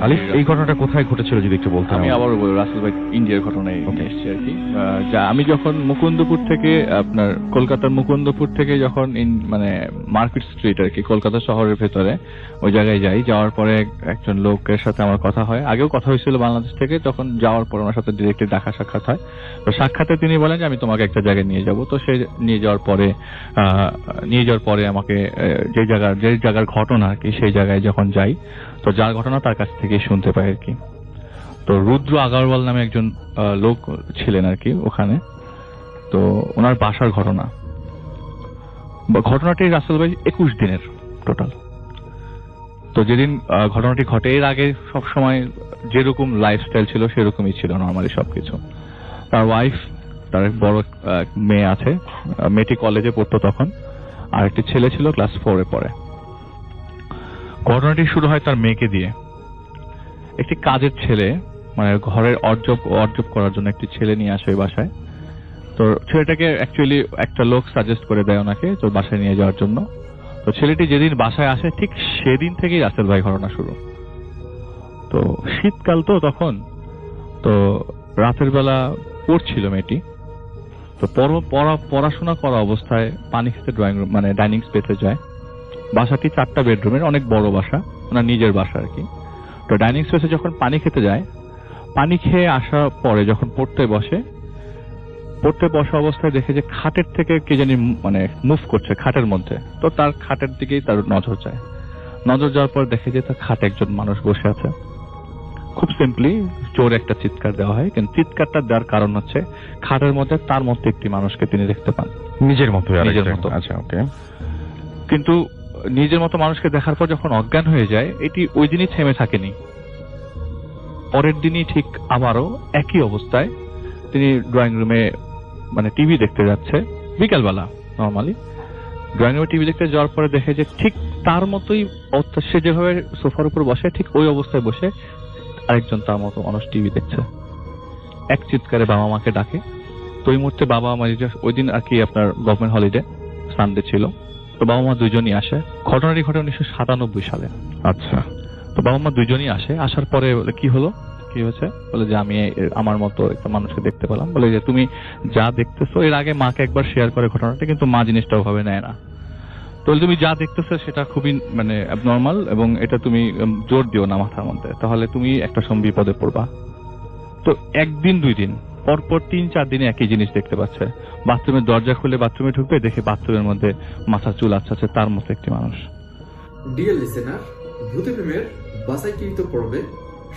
আলিফ, এই ঘটনাটা কোথায় ঘটেছিল যদি একটু বলতেন? আমি আবার রাসেল ভাই ইন্ডিয়ার ঘটনায় এসেছি আর কি। আমি যখন মুকুন্দপুর থেকে আপনার কলকাতার মুকুন্দপুর থেকে যখন মানে মার্কেট স্ট্রিট আর কি কলকাতা শহরের ভেতরে ওই জায়গায় যাই, যাওয়ার পরে একজন লোকের সাথে আমার কথা হয়। আগেও কথা হয়েছিল বাংলাদেশ থেকে, তখন যাওয়ার পর ওনার সাথে ডিরেক্টলি দেখা সাক্ষাৎ হয়। তো সাক্ষাতে তিনি বলেন যে আমি তোমাকে একটা জায়গায় নিয়ে যাব। তো সে নিয়ে যাওয়ার পরে আমাকে যে জায়গার ঘটনা আর কি সেই জায়গায় যখন যাই, তো যার ঘটনা তার কাছ থেকে শুনতে পাই আর কি। তো রুদ্র আগারওয়াল নামে একজন লোক ছিলেন আর কি ওখানে। তো ওনার বাসার ঘটনাটি রাসেল ভাই 21 দিনের টোটাল। তো যেদিন ঘটনাটি ঘটে, এর আগে সবসময় যেরকম লাইফস্টাইল ছিল সেরকমই ছিল নর্মালি সবকিছু। তার ওয়াইফ, তার বড় মেয়ে আছে, মেয়েটি কলেজে পড়তো তখন, আর একটি ছেলে ছিল ক্লাস 4-এ পড়ে। ঘটনাটি শুরু হয় তার মেয়েকে দিয়ে। একটি কাজের ছেলে, মানে ঘরের অর্জব করার জন্য একটি ছেলে নিয়ে আসে ওই বাসায়। তো ছেলেটাকে অ্যাকচুয়ালি একটা লোক সাজেস্ট করে দেয় ওনাকে তোর বাসায় নিয়ে যাওয়ার জন্য। তো ছেলেটি যেদিন বাসায় আসে ঠিক সেদিন থেকেই রাসেল ভাই ঘটনা শুরু। তো শীতকাল তো তখন, তো রাতের বেলা পড়ছিল মেয়েটি। তো পড়াশোনা করা অবস্থায় পানি খেতে ড্রয়িং রুম মানে ডাইনিং স্পেসে যায়। বাসাটি 4টা বেডরুমের, অনেক বড় বাসা, ওনার নিজের বাসা আর কি। তো ডাইনিং স্পেসে যখন পানি খেতে যায়, পানি খেয়ে আসার পরে যখন পড়তে বসা অবস্থায় দেখে যে খাটের থেকে কে জানি মানে মুভ করছে খাটের মধ্যে। তো তার খাটের দিকেই তার নজর যায়। নজর যাওয়ার পর দেখে যে তার খাটে একজন মানুষ বসে আছে। খুব সিম্পলি জোরে একটা চিৎকার দেওয়া হয়, কিন্তু চিৎকারটা দেওয়ার কারণ হচ্ছে খাটের মধ্যে তার মধ্যে একটি মানুষকে তিনি দেখতে পান, নিজের মতো। আচ্ছা, ওকে। কিন্তু নিজের মতো মানুষকে দেখার পর যখন অজ্ঞান হয়ে যায়, এটি ওই দিনই থেমে থাকেনি। পরের দিনই ঠিক আবারও একই অবস্থায় তিনি ড্রয়িং রুমে মানে টিভি দেখতে যাচ্ছে বিকালবেলা। নর্মালি ড্রয়িং রুমে টিভি দেখতে যাওয়ার পরে দেখে যে ঠিক তার মতোই, সে যেভাবে সোফার উপর বসে ঠিক ওই অবস্থায় বসে আরেকজন তার মতো মানুষ টিভি দেখছে। এক চিৎকারে বাবা মাকে ডাকে। তো ওই মুহূর্তে বাবা মা, ওই দিন আর কি আপনার গভর্নমেন্ট হলিডে, সানডে ছিল। তো বাবা মা দুজনই আসে। ঘটনাটি ঘটে 1997 সালে। আচ্ছা। তো বাবা মা দুজনই আসে। আসার পরে বলে কি হয়েছে, বলে যে আমি আমার মতো একটা মানুষকে দেখতে পেলাম। বলে যে তুমি যা দেখতেছো, এর আগে মাকে একবার শেয়ার করে ঘটনাটা, কিন্তু মা জিনিসটা ওভাবে নেয় না। তো তুমি যা দেখতেছো সেটা খুবই মানে অ্যাবনর্মাল, এবং এটা তুমি জোর দিও না মাথার মধ্যে, তাহলে তুমি একটা সময় বিপদে পড়বা। তো একদিন 2 দিন পরপর 3-4 দিনে একই জিনিস দেখতে পাচ্ছে। বাথরুমের দরজা খুলে বাথরুমে ঢুকবে, দেখে বাথরুমের মধ্যে মাথা চুল আছে তার মতো একটি মানুষ। ডিয়ার লিসেনার, ভূতে প্রেমের বাছাইকৃত পর্বে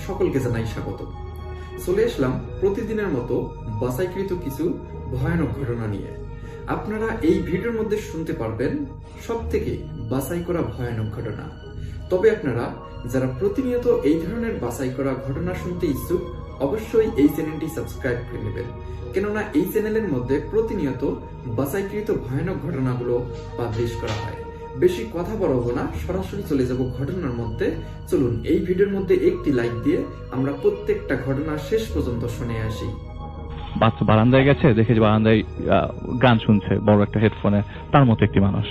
সকলকে জানাই স্বাগত। চলে আসলাম প্রতিদিনের মতো বাছাইকৃত কিছু ভয়ানক ঘটনা নিয়ে। আপনারা এই ভিডিওর মধ্যে শুনতে পারবেন সবথেকে বাছাই করা ভয়ানক ঘটনা। তবে আপনারা যারা প্রতিনিয়ত এই ধরনের বাছাই করা ঘটনা শুনতে ইচ্ছুক, অবশ্যই এই চ্যানেলটি সাবস্ক্রাইব করে নেবেন, কেননা এই চ্যানেলের মধ্যে প্রতিনিয়ত বাছাইকৃত ভয়ানক ঘটনাগুলো পাবলিশ করা হয়। বেশি কথা বলবো না, সরাসরি চলে যাব ঘটনার মধ্যে। চলুন এই ভিডিওর মধ্যে একটি লাইক দিয়ে আমরা প্রত্যেকটা ঘটনা শেষ পর্যন্ত শুনে আসি। বাচ্চা বারান্দায় গেছে, দেখে যে বারান্দায় গান শুনছে বড় একটা হেডফোনে, তার মতো একটি মানুষ।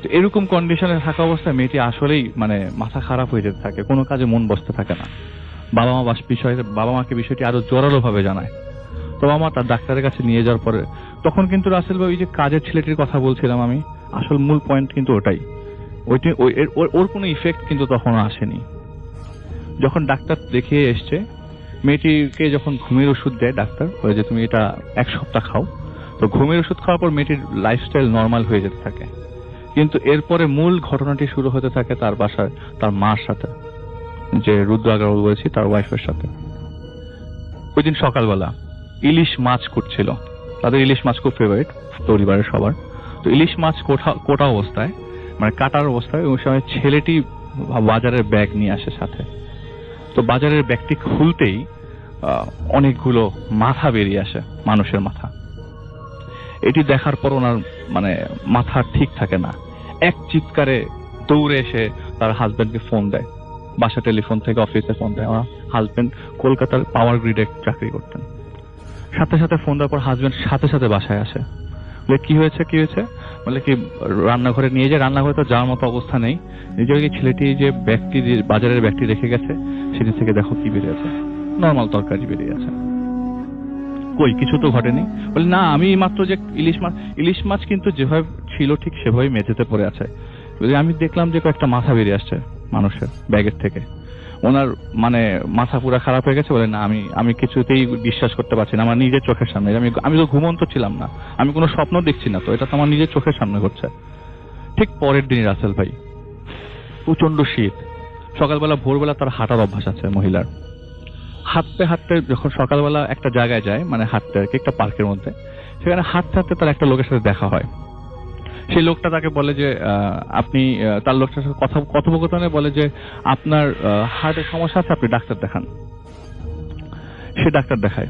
তো এরকম কন্ডিশনে থাকা অবস্থায় মেয়েটি আসলেই মানে মাথা খারাপ হয়ে যেতে থাকে, কোনো কাজে মন বসতে থাকে না। বাবা মাকে বিষয়টি আরো জোরালো ভাবে জানায়। তো বাবা মা তার ডাক্তারের কাছে নিয়ে যাওয়ার পরে, তখন কিন্তু রাসেল ভাই, ওই যে কাজের ছেলেটির কথা বলছিলাম আমি, আসল মূল পয়েন্ট কিন্তু ওটাই। ওর কোনো ইফেক্ট কিন্তু তখনও আসেনি। যখন ডাক্তার দেখিয়ে এসছে, মেয়েটিকে যখন ঘুমের ওষুধ দেয় ডাক্তার, যে তুমি এটা 1 সপ্তাহ খাও। তো ঘুমের ওষুধ খাওয়ার পর মেয়েটির লাইফস্টাইল নর্মাল হয়ে যেতে থাকে। কিন্তু এরপরে মূল ঘটনাটি শুরু হতে থাকে তার বাসায় তার মার সাথে, যে রুদ্র আগারওয়াল বলেছি, তার ওয়াইফের সাথে। ওই দিন সকালবেলা ইলিশ মাছ কুটছিল। তাদের ইলিশ মাছ খুব ফেভারিট পরিবারের সবার। তো ইলিশ মাছ কোটা অবস্থায়, মানে কাটার অবস্থায়, ওই সময় ছেলেটি বাজারের ব্যাগ নিয়ে আসে সাথে। তো বাজারের ব্যাগটি খুলতেই অনেকগুলো মাথা বেরিয়ে আসে, মানুষের মাথা। এটি দেখার পর ওনার মানে মাথা ঠিক থাকে না। এক চিৎকারে দৌড়ে এসে তার হাজবেন্ডকে ফোন দেয়। বাসা টেলিফোন থেকে অফিসে ফোন দেয়। আমার হাজবেন্ড কলকাতার পাওয়ার গ্রিডে চাকরি করতেন। সাথে সাথে ফোন দেওয়ার পর হাজবেন্ড সাথে সাথে বাসায় আসে। কি হয়েছে? বলে কি রান্নাঘরে নিয়ে যায়, রান্নাঘরে তো যাওয়ার মতো অবস্থা নেই, নিজেকে ছেলেটি যে ব্যক্তি বাজারের ব্যক্তি রেখে গেছে সেদিন থেকে দেখো কি বেরিয়েছে, নর্মাল তরকারি বেরিয়েছে। কই কিছু তো ঘটেনি। বলে না, আমি মাত্র যে ইলিশ মাছ কিন্তু যেভাবে ছিল ঠিক সেভাবেই মেঝেতে পড়ে আছে। আমি দেখলাম যে কয়েকটা মাথা বেরিয়ে আসছে মানুষের ব্যাগের থেকে। ওনার মানে মাথা পুরো খারাপ হয়ে গেছে। বলে না, আমি কিছুতেই বিশ্বাস করতে পারছি না, আমার নিজের চোখের সামনে। আমি তো ঘুমন্ত ছিলাম না, আমি কোনো স্বপ্ন দেখছি না, তো এটা তো আমার নিজের চোখের সামনে ঘটছে। ঠিক পরের দিনই রাসেল ভাই, প্রচন্ড শীত, সকালবেলা ভোরবেলা তার হাঁটার অভ্যাস আছে মহিলার। হাঁটতে যখন সকালবেলা একটা জায়গায় যায়, মানে হাঁটতে আর কি, একটা পার্কের মধ্যে, সেখানে হাঁটতে তার একটা লোকের সাথে দেখা হয়। সেই লোকটা তাকে বলে যে আপনি তার লোকটার সাথে কথোপকথনে বলে যে আপনার হার্টের সমস্যা আছে, আপনি ডাক্তার দেখান। সে ডাক্তার দেখায়।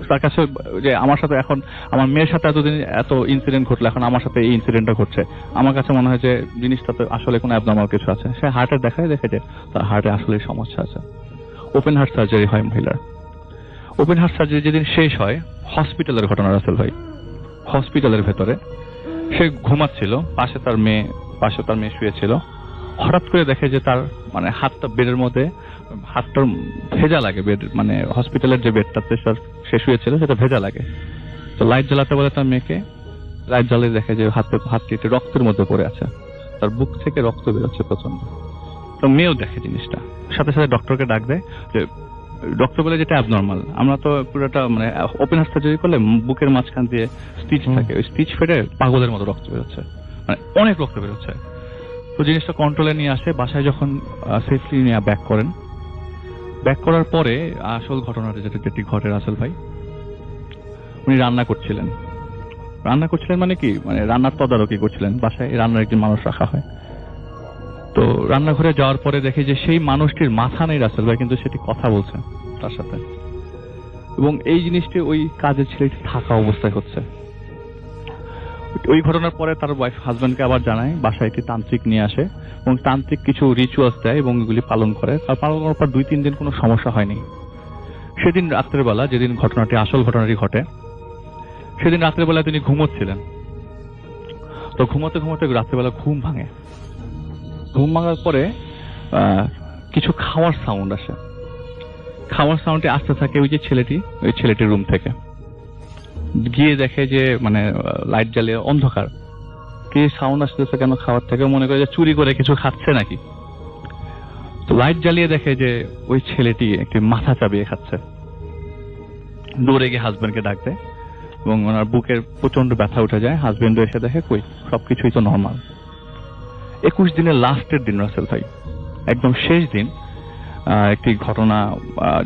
তার কাছে যে আমার সাথে এখন আমার মেয়ের সাথে এতদিন এত ইনসিডেন্ট ঘটলো, এখন আমার সাথে এই ইনসিডেন্টটা ঘটছে, আমার কাছে মনে হয় যে জিনিসটাতে আসলে কোনো অ্যাবনর্মাল কিছু আছে। সে হার্টের দেখায়, দেখে যে তার হার্টে আসলে সমস্যা আছে। ওপেন হার্ট সার্জারি হয় মহিলার। ওপেন হার্ট সার্জারি যেদিন শেষ হয়, হসপিটালের ঘটনা রাসেল ভাই। হসপিটালের ভেতরে সে ঘুমাচ্ছিল, পাশে তার মেয়ে শুয়েছিল। হঠাৎ করে দেখে যে তার মানে হাতটা বেডের মধ্যে, হাতটার ভেজা লাগে, বেড মানে হসপিটালের যে বেডটাতে সে শুয়েছিল সেটা ভেজা লাগে। তো লাইট জ্বালাতে বলে তার মেয়েকে, লাইট জ্বালিয়ে দেখে যে হাতটি রক্তের মধ্যে পড়ে আছে, তার বুক থেকে রক্ত বেরোচ্ছে প্রচন্ড। তো মেয়েও দেখে জিনিসটা, সাথে সাথে ডক্টরকে ডাক দেয়। যে ডক্টর বলে যেটা অ্যাবনর্মাল, আমরা তো পুরোটা মানে ওপেন হার্ট সার্জারি করলে বুকের মাঝখান দিয়ে স্টিচ থাকে, ওই স্টিচ ফেটে পাগলের মতো রক্ত বেরোচ্ছে, মানে অনেক রক্ত বেরোচ্ছে। তো জিনিসটা কন্ট্রোলে নিয়ে আসে, বাসায় যখন সেফলি নিয়ে ব্যাক করেন, ব্যাক করার পরে আসল ঘটনাটা যেটি ঘটে রাসেল ভাই, উনি রান্না করছিলেন মানে কি, মানে রান্নার তদারকি করছিলেন। বাসায় রান্নার একজন মানুষ রাখা হয়। তো রান্নাঘরে যাওয়ার পরে দেখে যে সেই মানুষটির মাথা নেই রাসেল ভাই, কিন্তু সেটি কথা বলছে তার সাথে, এবং এই জিনিসটি ওই কাজের ছেলেটি থাকা অবস্থায় হচ্ছে। ওই ঘটনার পরে তার ওয়াইফ হাজবেন্ডকে আবার জানায়, বাসায় একটি তান্ত্রিক নিয়ে আসে এবং তান্ত্রিক কিছু রিচুয়ালস দেয় এবং এগুলি পালন করে। তার পালন করার পর 2-3 দিন কোনো সমস্যা হয়নি। সেদিন রাত্রেবেলা, যেদিন আসল ঘটনাটি ঘটে, সেদিন রাত্রেবেলা তিনি ঘুমোচ্ছিলেন। তো ঘুমোতে রাত্রেবেলা ঘুম ভাঙে। ঘুম ভাঙার পরে কিছু খাওয়ার সাউন্ড আসে। খাওয়ার সাউন্ডে আসতে থাকে ওই ছেলেটির রুম থেকে। গিয়ে দেখে যে মানে লাইট জ্বালিয়ে অন্ধকার, কি সাউন্ড আসতেছে কেন খাওয়ার থেকে, মনে করে যে চুরি করে কিছু খাচ্ছে নাকি। তো লাইট জ্বালিয়ে দেখে যে ওই ছেলেটি একটি মাথা চাবিয়ে খাচ্ছে। দৌড়ে গিয়ে হাজবেন্ডকে ডাক দেয় এবং ওনার বুকের প্রচন্ড ব্যথা উঠে যায়। হাজবেন্ডও এসে দেখে কই সবকিছুই তো নর্মাল। 21 দিনের লাস্টের দিন রাসেল ভাই, একদম শেষ দিন, একটি ঘটনা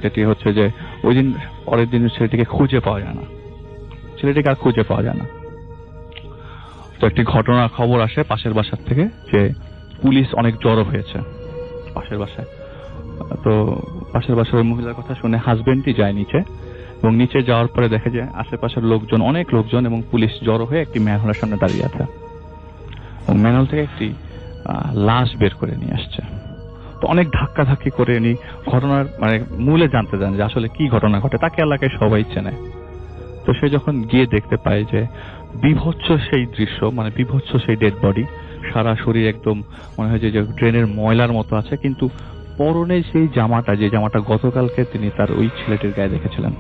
যেটি হচ্ছে যে ওই দিন পরের দিন ছেলেটিকে খুঁজে পাওয়া যায় না, ছেলেটিকে আর খুঁজে পাওয়া যায় না। তো একটি খবর আসে পাশের বাসার থেকে যে পুলিশ অনেক জড়ো হয়েছে পাশের বাসায়। তো পাশের বাসার ওই মহিলার কথা শুনে হাজবেন্ডই যায় নিচে, এবং নিচে যাওয়ার পরে দেখে যে আশেপাশের অনেক লোকজন এবং পুলিশ জড়ো হয়ে একটি ম্যানহোলের সামনে দাঁড়িয়ে আছে, এবং ম্যানহোল থেকে একটি লাশ বের করে নিয়ে আসছে। তো অনেক ধাক্কাধাক্কি করে উনি ঘটনার মানে মূলে জানতে চান যে আসলে কি ঘটনা ঘটে। তাকে এলাকায় সবাই চেনে। তো সে যখন গিয়ে দেখতে পায় যে বিভৎস সেই দৃশ্য, মানে বিভৎস সেই ডেড বডি, সারা শরীর একদম মনে হয় যে ড্রেনের ময়লার মতো আছে, কিন্তু পরনে সেই যে জামাটা গতকালকে তিনি তার ওই ছেলেটির গায়ে দেখেছিলেন।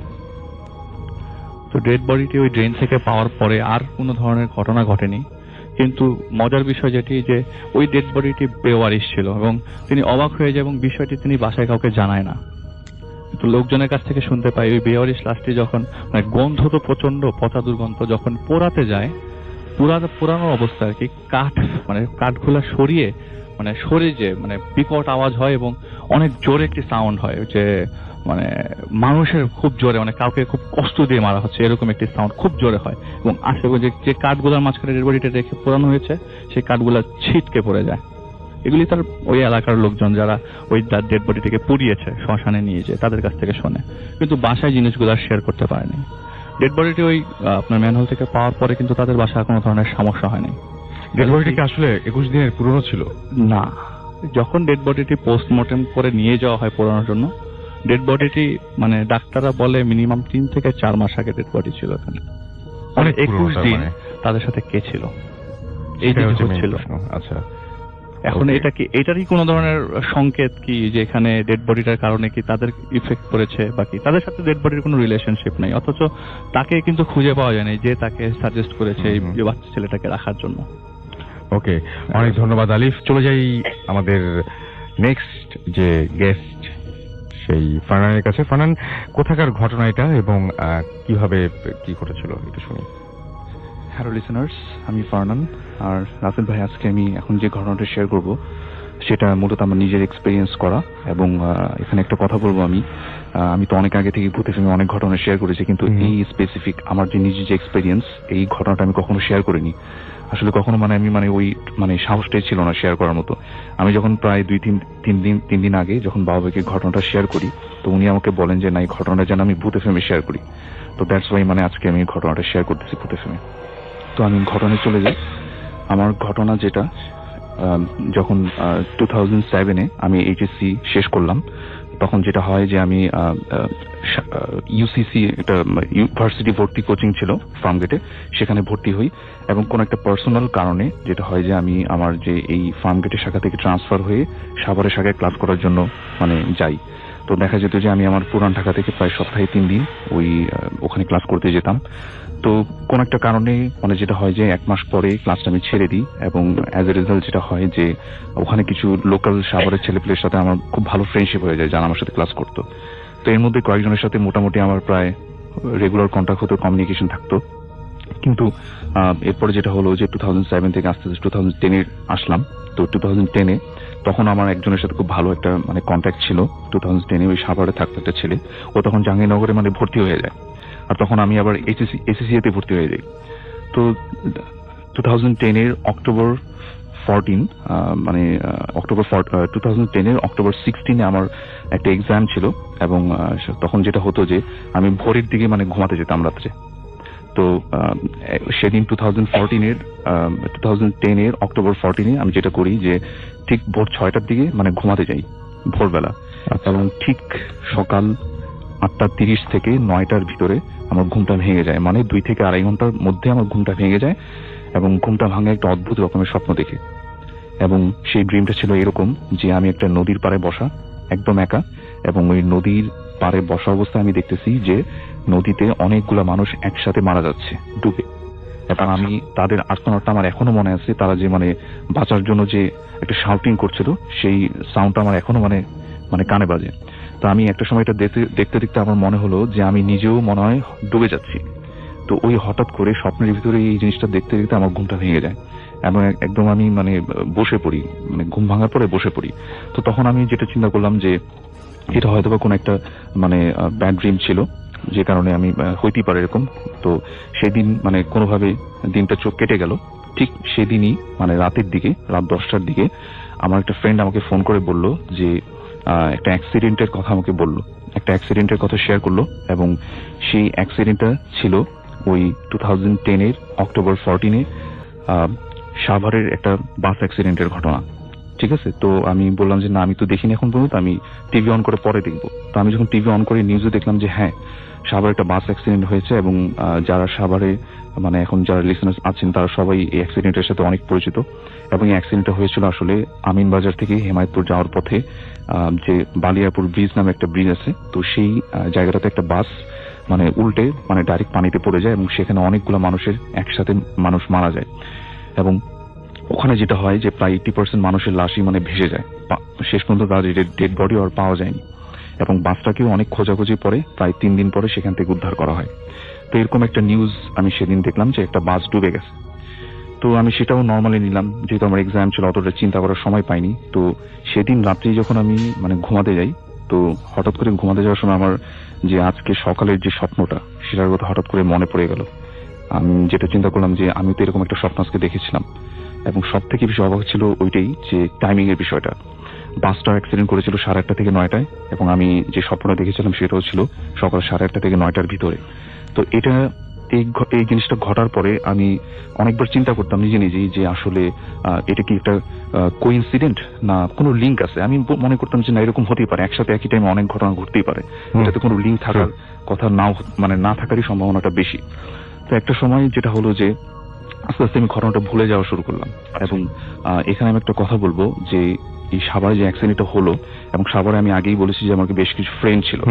তো ডেড বডিটি ওই ড্রেন থেকে পাওয়ার পরে আর কোনো ধরনের ঘটনা ঘটেনি, কিন্তু মজার বিষয় যেটি যে ওই ডেড বডিটি বেওয়ারিশ ছিল এবং তিনি অবাক হয়ে যায় এবং বিষয়টি তিনি বাসায় কাউকে জানায় না। তো লোকজনের কাছ থেকে শুনতে পাই ওই বেওয়ারিশ লাশটি যখন মানে গন্ধ তো প্রচন্ড পচা দুর্গন্ধ, যখন পোড়াতে যায় পুরানো অবস্থা আর কি, কাঠগুলা সরিয়ে যে মানে বিকট আওয়াজ হয় এবং অনেক জোরে একটি সাউন্ড হয়, যে মানে মানুষের খুব জোরে, মানে কাউকে খুব কষ্ট দিয়ে মারা হচ্ছে এরকম একটি সাউন্ড খুব জোরে হয়, এবং আশেপাশে যে কাঠগুলার মাঝখানে ডেড বডিটা রেখে পোড়ানো হয়েছে সেই কাঠগুলা ছিটকে পড়ে যায়। এগুলি তার ওই এলাকার লোকজন যারা ওই ডেড বডিটিকে পুড়িয়েছে শ্মশানে নিয়ে যায় তাদের কাছ থেকে শোনে, কিন্তু বাসায় জিনিসগুলো শেয়ার করতে পারেনি। ডেড বডিটি ওই আপনার ম্যানহোল থেকে পাওয়ার পরে কিন্তু তাদের বাসায় কোনো ধরনের সমস্যা হয়নি। ডেড বডিটি আসলে 21 দিনের পুরনো ছিল না। যখন ডেড বডিটি পোস্টমর্টেম করে নিয়ে যাওয়া হয় পোড়ানোর জন্য, ডেড বডিটি মানে ডাক্তাররা বলে মিনিমাম 3 থেকে 4 মাস আগে ডেড বডি ছিল এখানে। অনেক 21 দিন তাদের সাথে কে ছিল এই যে সেটা হচ্ছে main হচ্ছিল। প্রশ্ন। আচ্ছা, এখন Okay. এটা কি এটারই কোনো ধরনের সংকেত কি যে এখানে ডেড বডিটার কারণে কি তাদের ইফেক্ট করেছে বা কি তাদের সাথে ডেড বডির কোনো রিলেশনশিপ নেই, অথচ তাকে কিন্তু খুঁজে পাওয়া যায়নি যে তাকে সাজেস্ট করেছে এই হুম। যে বাচ্চা ছেলেটাকে রাখার জন্য। ওকে, অনেক ধন্যবাদ আলিফ। চলে যাই আমাদের নেক্সট যে গেস্ট সেই ফারহানের কাছে। ফারহান, কোথাকার ঘটনা এটা এবং কিভাবে কি ঘটেছিল একটু শুনি। হ্যালো লিসেনার্স, আমি ফারহান। আর রাসেল ভাই, আজকে আমি এখন যে ঘটনাটা শেয়ার করব সেটা মূলত আমার নিজের এক্সপেরিয়েন্স করা। এবং এখানে একটা কথা বলবো, আমি তো অনেক আগে থেকে ভূতের ফিল্মে অনেক ঘটনা শেয়ার করেছি, কিন্তু এই স্পেসিফিক আমার যে নিজের যে এক্সপেরিয়েন্স, এই ঘটনাটা আমি কখনো শেয়ার করিনি। আসলে কখনো আমি ওই সাহসটাই ছিল না শেয়ার করার মতো। আমি যখন প্রায় তিন দিন আগে যখন বাবা ভাইকে ঘটনাটা শেয়ার করি, তো উনি আমাকে বলেন যে না, এই ঘটনাটা যেন আমি ভূতের ফিল্মে শেয়ার করি। তো দ্যাটস ওয়াই আজকে আমি ঘটনাটা শেয়ার করতেছি ভূতের ফিল্মে। তো আমি ঘটনায় চলে যাই। আমার ঘটনা যেটা, যখন 2007-এ আমি এইচএসসি শেষ করলাম, তখন যেটা হয় যে আমি ইউসিসি একটা ইউনিভার্সিটি ভর্তি কোচিং ছিল ফার্মগেটে, সেখানে ভর্তি হই। এবং কোন একটা পার্সোনাল কারণে যেটা হয় যে আমি আমার যে এই ফার্মগেটের শাখা থেকে ট্রান্সফার হয়ে সাভারের শাখায় ক্লাস করার জন্য যাই। তো দেখা যেত যে আমি আমার পুরান ঢাকা থেকে প্রায় সপ্তাহে 3 দিন ওখানে ক্লাস করতে যেতাম। তো কোন একটা কারণে যেটা হয় যে 1 মাস পরে ক্লাসটা আমি ছেড়ে দিই, এবং অ্যাজ এ রেজাল্ট যেটা হয় যে ওখানে কিছু লোকাল সাভারের ছেলেপেলের সাথে আমার খুব ভালো ফ্রেন্ডশিপ হয়ে যায়, যারা আমার সাথে ক্লাস করতো। তো এর মধ্যে কয়েকজনের সাথে মোটামুটি আমার প্রায় রেগুলার কন্ট্যাক্ট হতো, কমিউনিকেশন থাকতো। কিন্তু এরপরে যেটা হলো যে 2007 থেকে আস্তে আস্তে 2010-এ আসলাম। তো 2010-এ তখন আমার একজনের সাথে খুব ভালো একটা কন্ট্যাক্ট ছিল। 2010-এ ওই সাভারে থাকতো একটা ছেলে, ও তখন জাহাঙ্গীরনগরে ভর্তি হয়ে যায়। আর তখন আমি আবার এসএসসি-তে ভর্তি হয়ে যাই। তো 2010-এর অক্টোবর 16-এ আমার একটা এক্সাম ছিল। এবং তখন যেটা হতো যে আমি ভোরের দিকে ঘুমাতে যেতাম রাত্রে। তো সেদিন 2010-এর অক্টোবর 14-এ আমি যেটা করি যে ঠিক ভোর 6টার দিকে ঘুমাতে যাই ভোরবেলা। এবং ঠিক সকাল 8:30 থেকে 9টার ভিতরে আমার ঘুমটা ভেঙে যায়, 2 থেকে আড়াই ঘন্টার মধ্যে আমার ঘুমটা ভেঙে যায়। এবং ঘুমটা ভাঙে একটা অদ্ভুত রকমের স্বপ্ন দেখে। এবং সেই ড্রিমটা ছিল এরকম যে আমি একটা নদীর পাড়ে বসা, একদম একা, এবং ওই নদীর পাড়ে বসা অবস্থায় আমি দেখতেছি যে নদীতে অনেকগুলা মানুষ একসাথে মারা যাচ্ছে ডুবে। এবং আমি তাদের আর্তনাদটা আমার এখনো মনে আছে, তারা যে বাঁচার জন্য যে একটা শাউটিং করছিল, সেই সাউন্ডটা আমার এখনো কানে বাজে। তো আমি একটা সময় এটা দেখতে দেখতে আমার মনে হলো যে আমি নিজেও মনে হয় ডুবে যাচ্ছি। তো ওই হঠাৎ করে স্বপ্নের ভিতরে এই জিনিসটা দেখতে দেখতে আমার ঘুমটা ভেঙে যায়, এবং একদম আমি বসে পড়ি, ঘুম ভাঙার পরে বসে পড়ি। তো তখন আমি যেটা চিন্তা করলাম যে এটা হয়তো বা কোনো একটা ব্যাড ড্রিম ছিল, যে কারণে আমি হইতেই পারে এরকম। তো সেদিন কোনোভাবে দিনটা চোখ কেটে গেল। ঠিক সেদিনই রাতের দিকে, রাত 10টার দিকে আমার একটা ফ্রেন্ড আমাকে ফোন করে বলল যে একটা অ্যাক্সিডেন্টের কথা আমাকে বলল, একটা অ্যাক্সিডেন্টের কথা শেয়ার করলো। এবং সেই অ্যাক্সিডেন্টটা ছিল ওই 2010-এর অক্টোবর 14-এ সাভারের একটা বাস অ্যাক্সিডেন্টের ঘটনা। ঠিক আছে, তো আমি বললাম যে না, আমি তো দেখিনি এখন পর্যন্ত, আমি টিভি অন করে পরে দেখবো। তো আমি যখন টিভি অন করে নিউজে দেখলাম যে হ্যাঁ, সাভারে একটা বাস অ্যাক্সিডেন্ট হয়েছে। এবং যারা সাভারে এখন যারা লিসেনার্স আছেন তারা সবাই এই অ্যাক্সিডেন্টের সাথে অনেক পরিচিত। এবং এই অ্যাক্সিডেন্টটা হয়েছিল আসলে আমিনবাজার থেকে হেমায়তপুর যাওয়ার পথে, যে বালিয়াপুর ব্রিজ নামে একটা ব্রিজ আছে, তো সেই জায়গাটাতে একটা বাস উল্টে ডাইরেক্ট পানিতে পড়ে যায়, এবং সেখানে অনেকগুলো মানুষের একসাথে মানুষ মারা যায়। এবং ওখানে যেটা হয় যে প্রায় 80% মানুষের লাশই ভেসে যায়, শেষ পর্যন্ত তাদের ডেড বডি আর পাওয়া যায়নি। এবং বাসটাকেও অনেক খোঁজাখুঁজি পরে প্রায় 3 দিন পরে সেখান থেকে উদ্ধার করা হয়। তো এরকম একটা নিউজ আমি সেদিন দেখলাম যে একটা বাস ডুবে গেছে। তো আমি সেটাও নর্মালি নিলাম, যেহেতু আমার এক্সাম ছিল, অতটা চিন্তা করার সময় পাইনি। তো সেদিন রাত্রি যখন আমি ঘুমাতে যাই, তো হঠাৎ করে ঘুমাতে যাওয়ার সময় আমার যে আজকে সকালের যে স্বপ্নটা, সেটার কথা হঠাৎ করে মনে পড়ে গেল। আমি যেটা চিন্তা করলাম যে আমি তো এরকম একটা স্বপ্ন আজকে দেখেছিলাম। এবং সব থেকে বেশি অবাক ছিল ওইটাই যে টাইমিং এর বিষয়টা। বাসটা অ্যাক্সিডেন্ট করেছিল 8:30 থেকে 9টায়, এবং আমি যে স্বপ্নটা দেখেছিলাম সেটাও ছিল সকাল 8:30 থেকে 9টার ভিতরে। তো এই জিনিসটা ঘটার পরে আমি অনেকবার চিন্তা করতাম নিজে নিজেই যে আসলে এটা কি একটা কোইন্সিডেন্ট না কোনো লিঙ্ক আছে। আমি মনে করতাম যে না, এরকম হতেই পারে, একসাথে একই টাইমে অনেক ঘটনা ঘটতেই পারে, এটাতে কোনো লিঙ্ক থাকার কথা নাও, না থাকারই সম্ভাবনাটা বেশি। তো একটা সময় যেটা হলো যে আস্তে আস্তে আমি ঘটনাটা ভুলে যাওয়া শুরু করলাম। এবং এখানে আমি একটা কথা বলবো যে এই সাভারে যে অ্যাক্সিডেন্টটা হলো, এবং সাভারে আমি আগেই বলেছি যে আমার বেশ কিছু ফ্রেন্ড ছিল।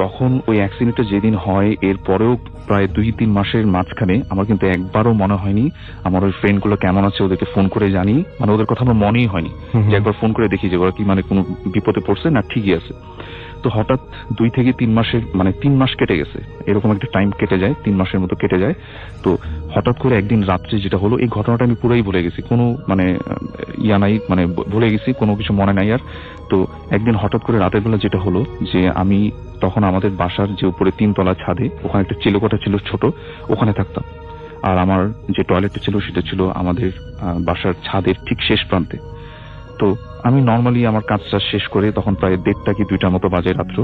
তখন ওই অ্যাক্সিডেন্টটা যেদিন হয় এর পরেও প্রায় 2-3 মাসের মাঝখানে আমার কিন্তু একবারও মনে হয়নি আমার ওই ফ্রেন্ড গুলো কেমন আছে, ওদেরকে ফোন করে জানি, মানে ওদের কথা আমার মনেই হয়নি যে একবার ফোন করে দেখি যে ওরা কি মানে কোনো বিপদে পড়ছে না ঠিকই আছে। তো হঠাৎ 2 থেকে 3 মাসের মানে 3 মাস কেটে গেছে, এরকম একটা টাইম কেটে যায়, 3 মাসের মতো কেটে যায়। তো হঠাৎ করে একদিন রাত্রে যেটা হলো, এই ঘটনাটা আমি পুরোই ভুলে গেছি, কোনো মানে ইয়া নাই, মানে ভুলে গেছি, কোনো কিছু মনে নাই আর। তো একদিন হঠাৎ করে রাতের বেলা যেটা হলো যে আমি তখন আমাদের বাসার যে উপরে 3 তলা ছাদে, ওখানে একটা চিলেকোঠা ছিল ছোট, ওখানে থাকতাম। আর আমার যে টয়লেটটা ছিল সেটা ছিল আমাদের বাসার ছাদের ঠিক শেষ প্রান্তে। তো আমি নর্মালি আমার কাজটা শেষ করে তখন প্রায় 1:30 কি 2টার মতো বাজে রাত্র,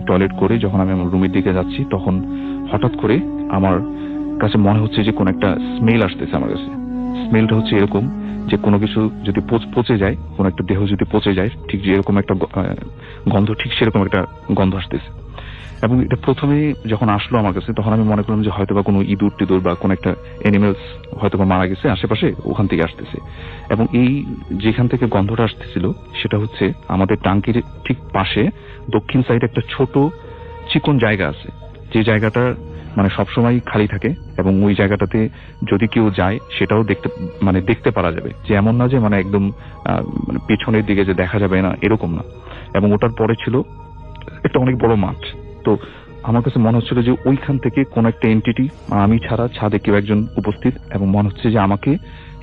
টয়লেট করে যখন আমি আমার রুমের দিকে যাচ্ছি, তখন হঠাৎ করে আমার কাছে মনে হচ্ছে যে কোন একটা স্মেল আসতেছে আমার কাছে। স্মেলটা হচ্ছে এরকম যে কোনো কিছু যদি পচে যায়, কোন একটা দেহ যদি পচে যায়, ঠিক যেরকম একটা গন্ধ, ঠিক সেরকম একটা গন্ধ আসতেছে। এবং এটা প্রথমে যখন আসলো আমার কাছে, তখন আমি মনে করলাম যে হয়তো বা কোনো ইঁদুর টিঁদুর বা কোনো একটা অ্যানিমেলস হয়তো বা মারা গেছে আশেপাশে, ওখান থেকে আসতেছে। এবং এই যেখান থেকে গন্ধটা আসতেছিল সেটা হচ্ছে আমাদের টাঙ্কির ঠিক পাশে দক্ষিণ সাইডে একটা ছোট চিকন জায়গা আছে, যে জায়গাটা মানে সবসময় খালি থাকে, এবং ওই জায়গাটাতে যদি কেউ যায় সেটাও দেখতে পারা যাবে, যে এমন না যে মানে একদম মানে পেছনের দিকে যে দেখা যাবে না, এরকম না। এবং ওটার পরে ছিল একটা অনেক বড় মাঠ। তো আমার কাছে মনে হচ্ছিল যে ওইখান থেকে কোন একটা এন্টিটি, আমি ছাড়া ছাদে কেউ একজন উপস্থিত, এবং মনে হচ্ছে যে আমাকে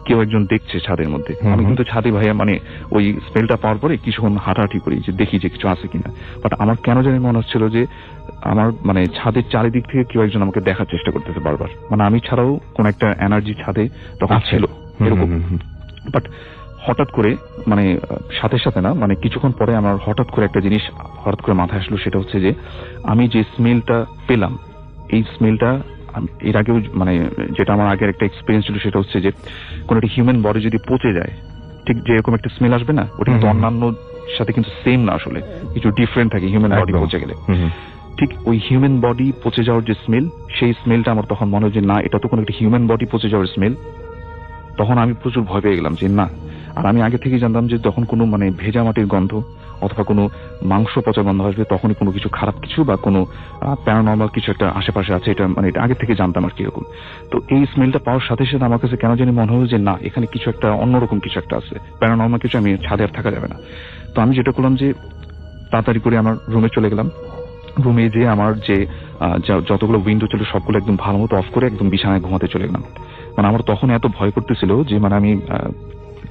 কেউ একজন দেখছে ছাদের মধ্যে। আমি কিন্তু ছাদে ভাইয়া মানে ওই স্মেলটা পাওয়ার পরে কিছুক্ষণ হাঁটাহাঁটি করি যে দেখি যে কিছু আছে কিনা। বাট আমার কেন জানি মনে হচ্ছিল যে আমার মানে ছাদের চারিদিক থেকে কেউ একজন আমাকে দেখার চেষ্টা করতেছে বারবার, মানে আমি ছাড়াও কোন একটা এনার্জি ছাদে তখন ছিল এরকম। বাট হঠাৎ করে মানে সাথে সাথে না, মানে কিছুক্ষণ পরে আমার হঠাৎ করে একটা জিনিস হঠাৎ করে মাথায় আসলো, সেটা হচ্ছে যে আমি যে স্মেলটা পেলাম, এই স্মেলটা এর আগেও মানে যেটা আমার আগের একটা এক্সপিরিয়েন্স ছিল, সেটা হচ্ছে যে কোন একটা হিউম্যান বডি যদি পচে যায়, ঠিক যেরকম একটা স্মেল আসবে না, ওটা কিন্তু অন্যান্য সাথে কিন্তু সেম না, আসলে কিছু ডিফারেন্ট থাকে হিউম্যান বডি পচে গেলে। ঠিক ওই হিউম্যান বডি পচে যাওয়ার যে স্মেল, সেই স্মেলটা আমার তখন মনে হয় যে না, এটা তো কোনো একটা হিউম্যান বডি পচে যাওয়ার স্মেল। তখন আমি প্রচুর ভয় পেয়ে গেলাম যে না। আর আমি আগে থেকে জানতাম যে তখন কোনো মানে ভেজা মাটির গন্ধ অথবা কোনো মাংস পচা গন্ধ আসবে, তখনই কোনো কিছু খারাপ কিছু বা কোনো প্যারানর্মাল কিছু একটা আশেপাশে আছে, এটা মানে এটা আগে থেকে জানতাম আর কি এরকম। তো এই স্মেলটা পাওয়ার সাথে সাথে আমার কাছে কেন জানি মনে হলো যে না, এখানে কিছু একটা অন্যরকম কিছু একটা আছে, প্যারানর্মাল কিছু, আমি ছাদে আর থাকা যাবে না। তো আমি যেটা করলাম যে তাড়াতাড়ি করে আমার রুমে চলে গেলাম। রুমে যে আমার যে যতগুলো উইন্ডো ছিল সবগুলো একদম ভালো মতো অফ করে একদম বিছানায় ঘুমাতে চলে গেলাম। মানে আমার তখন এত ভয় করতেছিল যে মানে আমি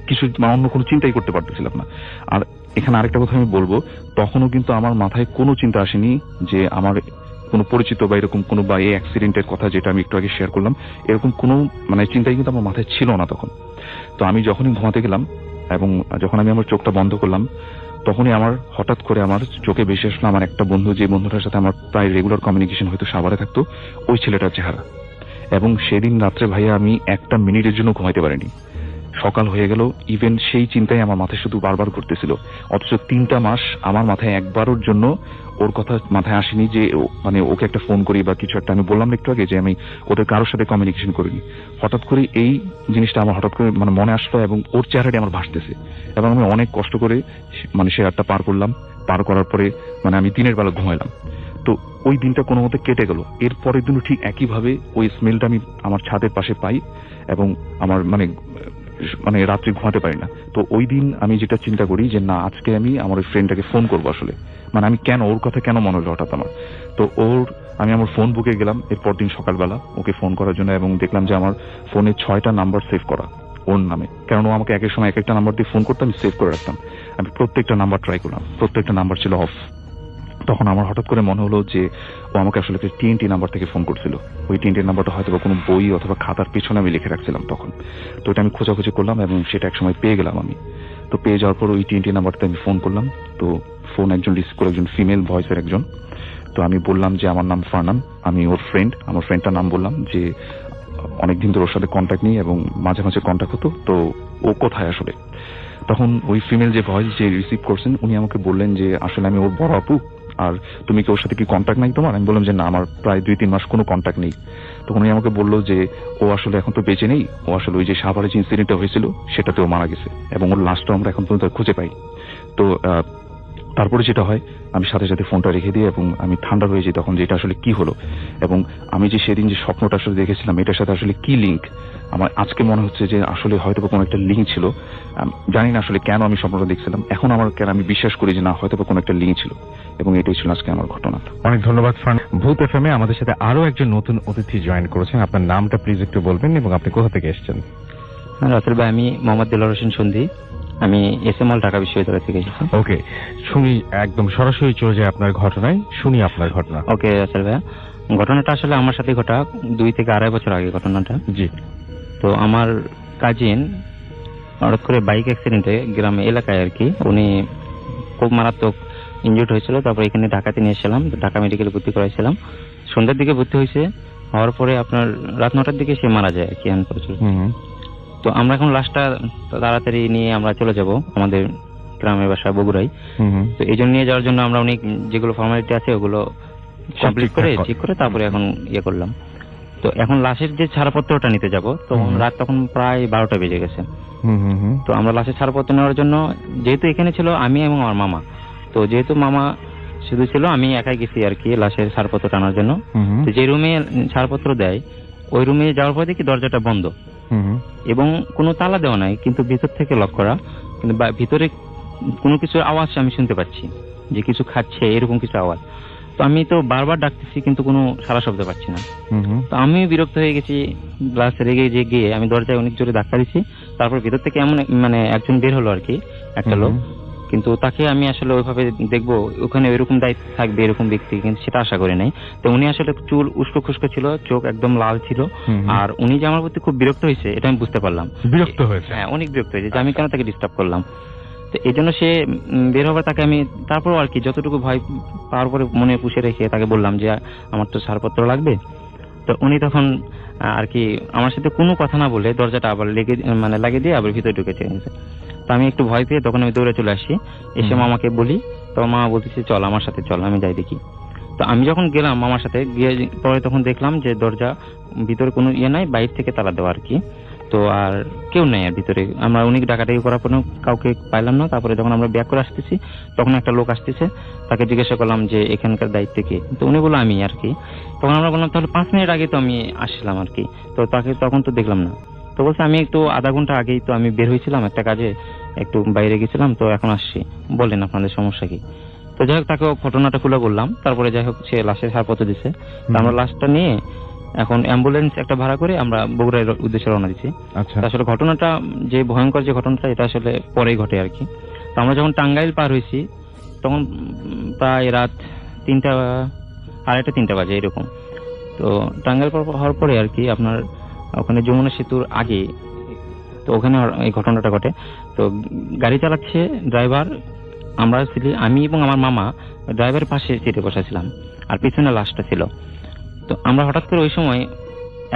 কিছু মানে অন্য কোনো চিন্তাই করতে পারতেছিলাম না। আর এখানে আরেকটা কথা আমি বলবো, তখনও কিন্তু আমার মাথায় কোনো চিন্তা আসেনি যে আমার কোনো পরিচিত বা এরকম কোনো বা এই অ্যাক্সিডেন্টের কথা যেটা আমি একটু আগে শেয়ার করলাম, এরকম কোনো মানে চিন্তাই কিন্তু আমার মাথায় ছিল না তখন। তো আমি যখনই ঘুমাতে গেলাম এবং যখন আমি আমার চোখটা বন্ধ করলাম, তখনই আমার হঠাৎ করে আমার চোখে ভেসে আসলো আমার একটা বন্ধু, যে বন্ধুটার সাথে আমার প্রায় রেগুলার কমিউনিকেশন হয়তো সাভারে থাকতো, ওই ছেলেটার চেহারা। এবং সেদিন রাত্রে ভাইয়া আমি একটা মিনিটের জন্য ঘুমাইতে পারিনি। সকাল হয়ে গেল, ইভেন সেই চিন্তাই আমার মাথায় শুধু বারবার ঘুরতেছিল। অথচ 3টা মাস আমার মাথায় একবারের জন্য ওর কথা মাথায় আসেনি যে মানে ওকে একটা ফোন করি বা কিছু একটা। আমি বললাম একটু আগে যে আমি ওদের কারোর সাথে কমিউনিকেশন করিনি। হঠাৎ করে এই জিনিসটা আমার হঠাৎ করে মানে মনে আসলো এবং ওর চেহারাটি আমার ভাসতেছে। এবং আমি অনেক কষ্ট করে মানে সে রাতটা পার করলাম। পার করার পরে মানে আমি দিনের বেলা ঘুমাইলাম। তো ওই দিনটা কোনো মতে কেটে গেল। এর পরের দিনও ঠিক একইভাবে ওই স্মেলটা আমি আমার ছাদের পাশে পাই এবং আমার মানে রাত্রি ঘুমাতে পারি না। তো ওই দিন আমি যেটা চিন্তা করি যে না, আজকে আমি আমার ওই ফ্রেন্ডটাকে ফোন করবো। আসলে মানে আমি কেন ওর কথা কেন মনে হলো হঠাৎ আমার। তো আমি আমার ফোন বুকে গেলাম এরপর দিন সকালবেলা ওকে ফোন করার জন্য, এবং দেখলাম যে আমার ফোনে 6টা নাম্বার সেভ করা ওর নামে। কারণ ও আমাকে একের সময় এক একটা নাম্বার দিয়ে ফোন করতে আমি সেভ করে রাখতাম। আমি প্রত্যেকটা নাম্বার ট্রাই করলাম, প্রত্যেকটা নাম্বার ছিল অফ। তখন আমার হঠাৎ করে মনে হলো যে ও আমাকে আসলে TNT নাম্বার থেকে ফোন করছিল। ওই TNT নাম্বারটা হয়তো বা কোনো বই অথবা খাতার পেছনে আমি লিখে রাখছিলাম তখন। তো এটা আমি খোঁজাখুঁজি করলাম এবং সেটা একসময় পেয়ে গেলাম আমি। তো পেয়ে যাওয়ার পর ওই TNT নাম্বারটাতে আমি ফোন করলাম। তো ফোন একজন রিসিভ করে, একজন ফিমেল ভয়েসের একজন। তো আমি বললাম যে আমার নাম ফারনান, আমি ওর ফ্রেন্ড। আমার ফ্রেন্ডটার নাম বললাম যে অনেকদিন ধরে ওর সাথে কন্ট্যাক্ট নেই এবং মাঝে মাঝে কন্ট্যাক্ট হতো, তো ও কোথায় আসলে। তখন ওই ফিমেল যে ভয়েস যে রিসিভ করছেন উনি আমাকে বললেন যে আসলে আমি ওর বড় আপু, আর তুমি কি ওর সাথে কি কন্ট্যাক্ট নাই তোমার? আমি বললাম যে না, আমার প্রায় 2-3 মাস কোনো কন্ট্যাক্ট নেই। তখন উনি আমাকে বললো যে ও আসলে এখন তো বেঁচে নেই, ও আসলে ওই যে সাভারে যে ইনসিডেন্টটা হয়েছিল সেটাতেও মারা গেছে এবং ওর লাশটা আমরা এখন পর্যন্ত খুঁজে পাই। তো তারপরে যেটা হয়, আমি সাথে সাথে ফোনটা রেখে দিই এবং আমি ঠান্ডা হয়ে যাই তখন যে এটা আসলে কি হলো এবং আমি যে সেদিন যে স্বপ্নটা আসলে দেখেছিলাম এটার সাথে আসলে কি লিঙ্ক। আমার আজকে মনে হচ্ছে যে আসলে হয়তো কোনো একটা লিঙ্ক ছিল। জানি না আসলে কেন আমি স্বপ্নটা দেখছিলাম, এখন আমার কেন আমি বিশ্বাস করি যে না হয়তো কোনো একটা লিঙ্ক ছিল এবং এটাই ছিল আজকে আমার ঘটনাটা। অনেক ধন্যবাদ ফারহান। ভূত এফএমে আমাদের সাথে আরো একজন নতুন অতিথি জয়েন করেছেন। আপনার নামটা প্লিজ একটু বলবেন এবং আপনি কোথা থেকে এসেছেন? রাসেল ভাই, আমি মোহাম্মদ দিলওয়ার হোসেন সন্ধি, আমি এসএমএল ঢাকা বিশ্ববিদ্যালয় থেকে এসেছি। ওকে, শুনি একদম সরাসরি চলে যায় আপনার ঘটনায়, শুনি আপনার ঘটনা। ওকে রাসেল ভাই, ঘটনাটা আসলে আমার সাথে ঘটা 2 থেকে 2.5 বছর আগে ঘটনাটা। জি। তো আমার কাজিন হঠাৎ করে বাইক অ্যাক্সিডেন্টে গ্রামে এলাকায় আর কি, উনি খুব মারাত্মক ইনজুর্ড হয়েছিল। তারপর এখানে ঢাকাতে নিয়ে এসেছিলাম, ঢাকা মেডিকেলে ভর্তি করাইছিলাম। সন্ধ্যার দিকে ভর্তি হয়েছে, হওয়ার পরে আপনার রাত 9টার দিকে সে মারা যায় আর কি। তো আমরা এখন লাশটা তাড়াতাড়ি নিয়ে আমরা চলে যাব আমাদের গ্রামের বাসা বগুড়াই। তো এই জন্য নিয়ে যাওয়ার জন্য আমরা অনেক যেগুলো ফর্মালিটি আছে ওগুলো কমপ্লিট করে ঠিক করে তারপরে এখন ইয়ে করলাম। তো এখন লাশের যে ছাড়পত্রটা নিতে যাব, তো রাত তখন প্রায় 12টা বেজে গেছে। তো আমরা লাশের ছাড়পত্র নেওয়ার জন্য, যেহেতু এখানে ছিল আমি এবং আমার মামা, তো যেহেতু মামা শুধু ছিল, আমি একাই গেছি আর কি লাশের ছাড়পত্র টানার জন্য। তো যে রুমে ছাড়পত্র দেয় ওই রুমে যাওয়ার পর দেখি দরজাটা বন্ধ এবং কোনো তালা দেওয়া নাই, কিন্তু ভিতর থেকে লক করা, কিন্তু ভিতরে কোনো কিছুর আওয়াজ আমি শুনতে পাচ্ছি, যে কিছু খাচ্ছে এরকম কিছু আওয়াজ। তো আমি তো বারবার ডাকতেছি কিন্তু কোনো সারা শব্দ পাচ্ছি না। তো আমি বিরক্ত হয়ে গেছি, ক্লাস রেগে যে গিয়ে আমি দরজায় অনেক জোরে ধাক্কা দিচ্ছি। তারপর ভিতর থেকে এমন মানে একজন বের হলো আর কি, একটা লোক, কিন্তু তাকে আমি আসলে ওইভাবে দেখবো ওখানে ওইরকম দায়িত্ব থাকবে এরকম ব্যক্তি, কিন্তু সেটা আশা করি নাই। তো উনি আসলে চুল উস্কো খুস্কো ছিল, চোখ একদম লাল ছিল, আর উনি যে আমার প্রতি খুব বিরক্ত হয়েছে এটা আমি বুঝতে পারলাম। বিরক্ত হয়েছে? হ্যাঁ, অনেক বিরক্ত হয়েছে যে আমি কেন তাকে ডিস্টার্ব করলাম। তো এই জন্য সে বের হবার তাকে আমি তারপর আর কি যতটুকু ভয় পাওয়ার পরে মনে পুষে রেখে তাকে বললাম যে আমার তো ছাড়পত্র লাগবে। তো উনি তখন আর কি আমার সাথে কোনো কথা না বলে দরজাটা আবার লাগিয়ে দিয়ে আবার ভিতরে ঢুকে গেছে। তো আমি একটু ভয় পেয়ে তখন আমি দৌড়ে চলে আসি, এসে মামাকে বলি। তো মামা বলতেছে চল আমার সাথে চল, আমি যাই দেখি। তো আমি যখন গেলাম মামার সাথে গিয়ে পরে তখন দেখলাম যে দরজা ভিতরে কোনো ইয়ে নাই, বাইরে থেকে তালা দেওয়া আর কি। তো আর কেউ নেই আর ভিতরে। আমরা অনেক ডাকাডাকি করার পরেও কাউকে পাইলাম না। তারপরে যখন আমরা ব্যাক করে আসতেছি তখন একটা লোক আসতেছে, তাকে জিজ্ঞাসা করলাম যে এখানকার দায়িত্ব কে। তো উনি বললো আমি আর কি। তখন আমরা বললাম তাহলে 5 মিনিট আগে তো আমি আসছিলাম আর কি, তো তাকে তখন তো দেখলাম না। তো বলছে আমি একটু আধা ঘন্টা আগেই তো আমি বের হয়েছিলাম একটা কাজে, একটু বাইরে গেছিলাম, তো এখন আসছি, বলেন আপনাদের সমস্যা কি। তো যাই হোক তাকে ঘটনাটা খুলে বললাম। তারপরে যাই হোক সে লাশের ছাড়পত্র দিচ্ছে। আমরা লাশটা নিয়ে এখন অ্যাম্বুলেন্স একটা ভাড়া করে আমরা বগুড়ার উদ্দেশ্যে রওনা দিচ্ছি। আচ্ছা। আসলে ঘটনাটা যে ভয়ঙ্কর যে ঘটনাটা এটা আসলে পরেই ঘটে আর কি। তো আমরা যখন টাঙ্গাইল পার হয়েছি তখন প্রায় রাত 3টা, 2:30-3টা বাজে এরকম। তো টাঙ্গাইল পার হওয়ার পরে আর কি আপনার ওখানে যমুনা সেতুর আগে, তো ওখানে এই ঘটনাটা ঘটে। তো গাড়ি চালাচ্ছে ড্রাইভার, আমরা ছিলি আমি এবং আমার মামা ড্রাইভারের পাশে সিটে বসেছিলাম, আর পিছনে লাশটা ছিল। তো আমরা হঠাৎ করে ওই সময়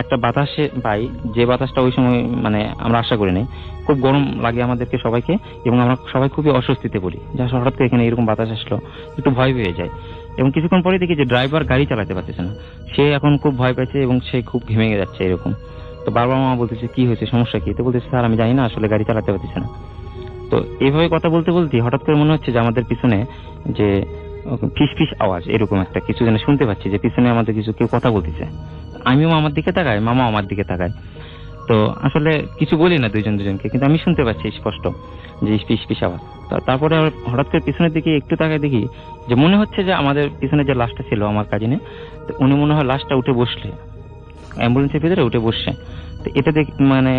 একটা বাতাসে পাই, যে বাতাসটা ওই সময় মানে আমরা আশা করি নাই। খুব গরম লাগে আমাদেরকে সবাইকে এবং আমরা সবাই খুবই অস্বস্তিতে পড়ি, যা হঠাৎ করে এখানে এরকম বাতাস আসলো, একটু ভয় পেয়ে যায়। এবং কিছুক্ষণ পরে দেখি যে ড্রাইভার গাড়ি চালাতে পারতেছে না, সে এখন খুব ভয় পাচ্ছে এবং সে খুব ঘেমে যাচ্ছে এরকম। তো বারবার মামা বলতেছে কি হয়েছে, সমস্যা কি। তো বলতেছে স্যার আমি জানি না, আসলে গাড়ি চালাতে পারতেছে না। তো এইভাবে কথা বলতে বলতে হঠাৎ করে মনে হচ্ছে যে আমাদের পিছনে যে ফিস ফিস আওয়াজ এরকম একটা কিছু যেন শুনতে পাচ্ছি, যে পিছনে আমাদের কিছু কেউ কথা বলতেছে। আমিও আমার দিকে তাকাই, মামা আমার দিকে তাকায়। তো আসলে কিছু বলি না দুজনকে, কিন্তু আমি শুনতে পাচ্ছি স্পষ্ট যে ফিস ফিস আওয়াজ। তারপরে হঠাৎ করে পিছনের দিকে একটু তাকায় দেখি যে মনে হচ্ছে যে আমাদের পিছনে যে লাশটা ছিল আমার কাজিনে, তো উনি মনে হয় লাশটা উঠে বসলে, অ্যাম্বুলেন্সের ভিতরে উঠে বসছে। তো এটা মানে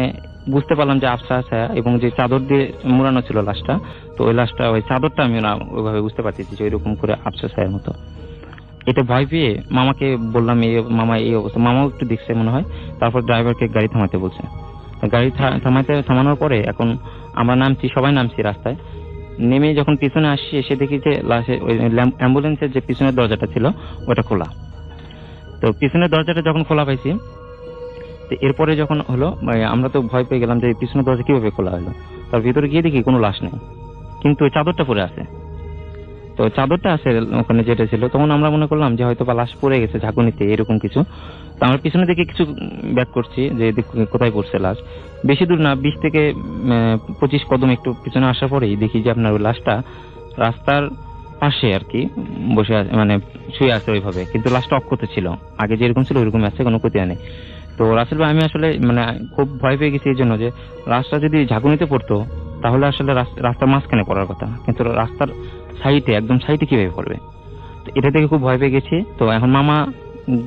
বুঝতে পারলাম যে আফসা আছে, এবং যে চাদর দিয়ে মোড়ানো ছিল লাশটা, তো ওই লাশটা ওই চাদরটা আমি না ওইভাবে বুঝতে পারছি যে ওইরকম করে আফসা ছায়ের মতো। এটা ভয় পেয়ে মামাকে বললাম মামা এই অবস্থা। মামাও একটু দেখছে মনে হয়। তারপর ড্রাইভারকে গাড়ি থামাতে বলছে। গাড়ি থামানোর পরে এখন আমরা নামছি, সবাই নামছি রাস্তায়। নেমে যখন পিছনে আসছি এসে দেখি যে লাশে ওই অ্যাম্বুলেন্সের যে পিছনের দরজাটা ছিল ওটা খোলা। তো পিছনের দরজাটা যখন খোলা পাইছি, তো এরপরে যখন হলো আমরা তো ভয় পেয়ে গেলাম যে পিছনের দরজা কিভাবে খোলা হলো। তার ভিতরে গিয়ে দেখি কোনো লাশ নেই, কিন্তু ওই চাদরটা পরে আছে। তো চাদরটা আছে ওখানে যেটা ছিল, তখন আমরা মনে করলাম যে হয়তো বা লাশ পড়ে গেছে ঝাঁকুনিতে এরকম কিছু। তো আমরা পিছনে দিকে কিছু ব্যাক করছি যে কোথায় পড়ছে লাশ। বেশি দূর না, 20 থেকে 25 কদম একটু পিছনে আসার পরেই দেখি যে আপনার ওই লাশটা রাস্তার পাশে আর কি বসে আছে, মানে শুয়ে আছে ওইভাবে, কিন্তু লাশটা অক্ষত ছিল, আগে যেরকম ছিল ওইরকম আছে, কোনো ক্ষতি নেই। তো রাসেল ভাই, আমি আসলে মানে খুব ভয় পেয়ে গেছি এই জন্য যে লাশটা যদি ঝাঁকুনিতে পড়তো তাহলে আসলে রাস্তার মাঝখানে পড়ার কথা, কিন্তু রাস্তার সাইডে, একদম সাইডে কিভাবে পড়বে, তো এটা থেকে খুব ভয় পেয়ে গেছি। তো এখন মামা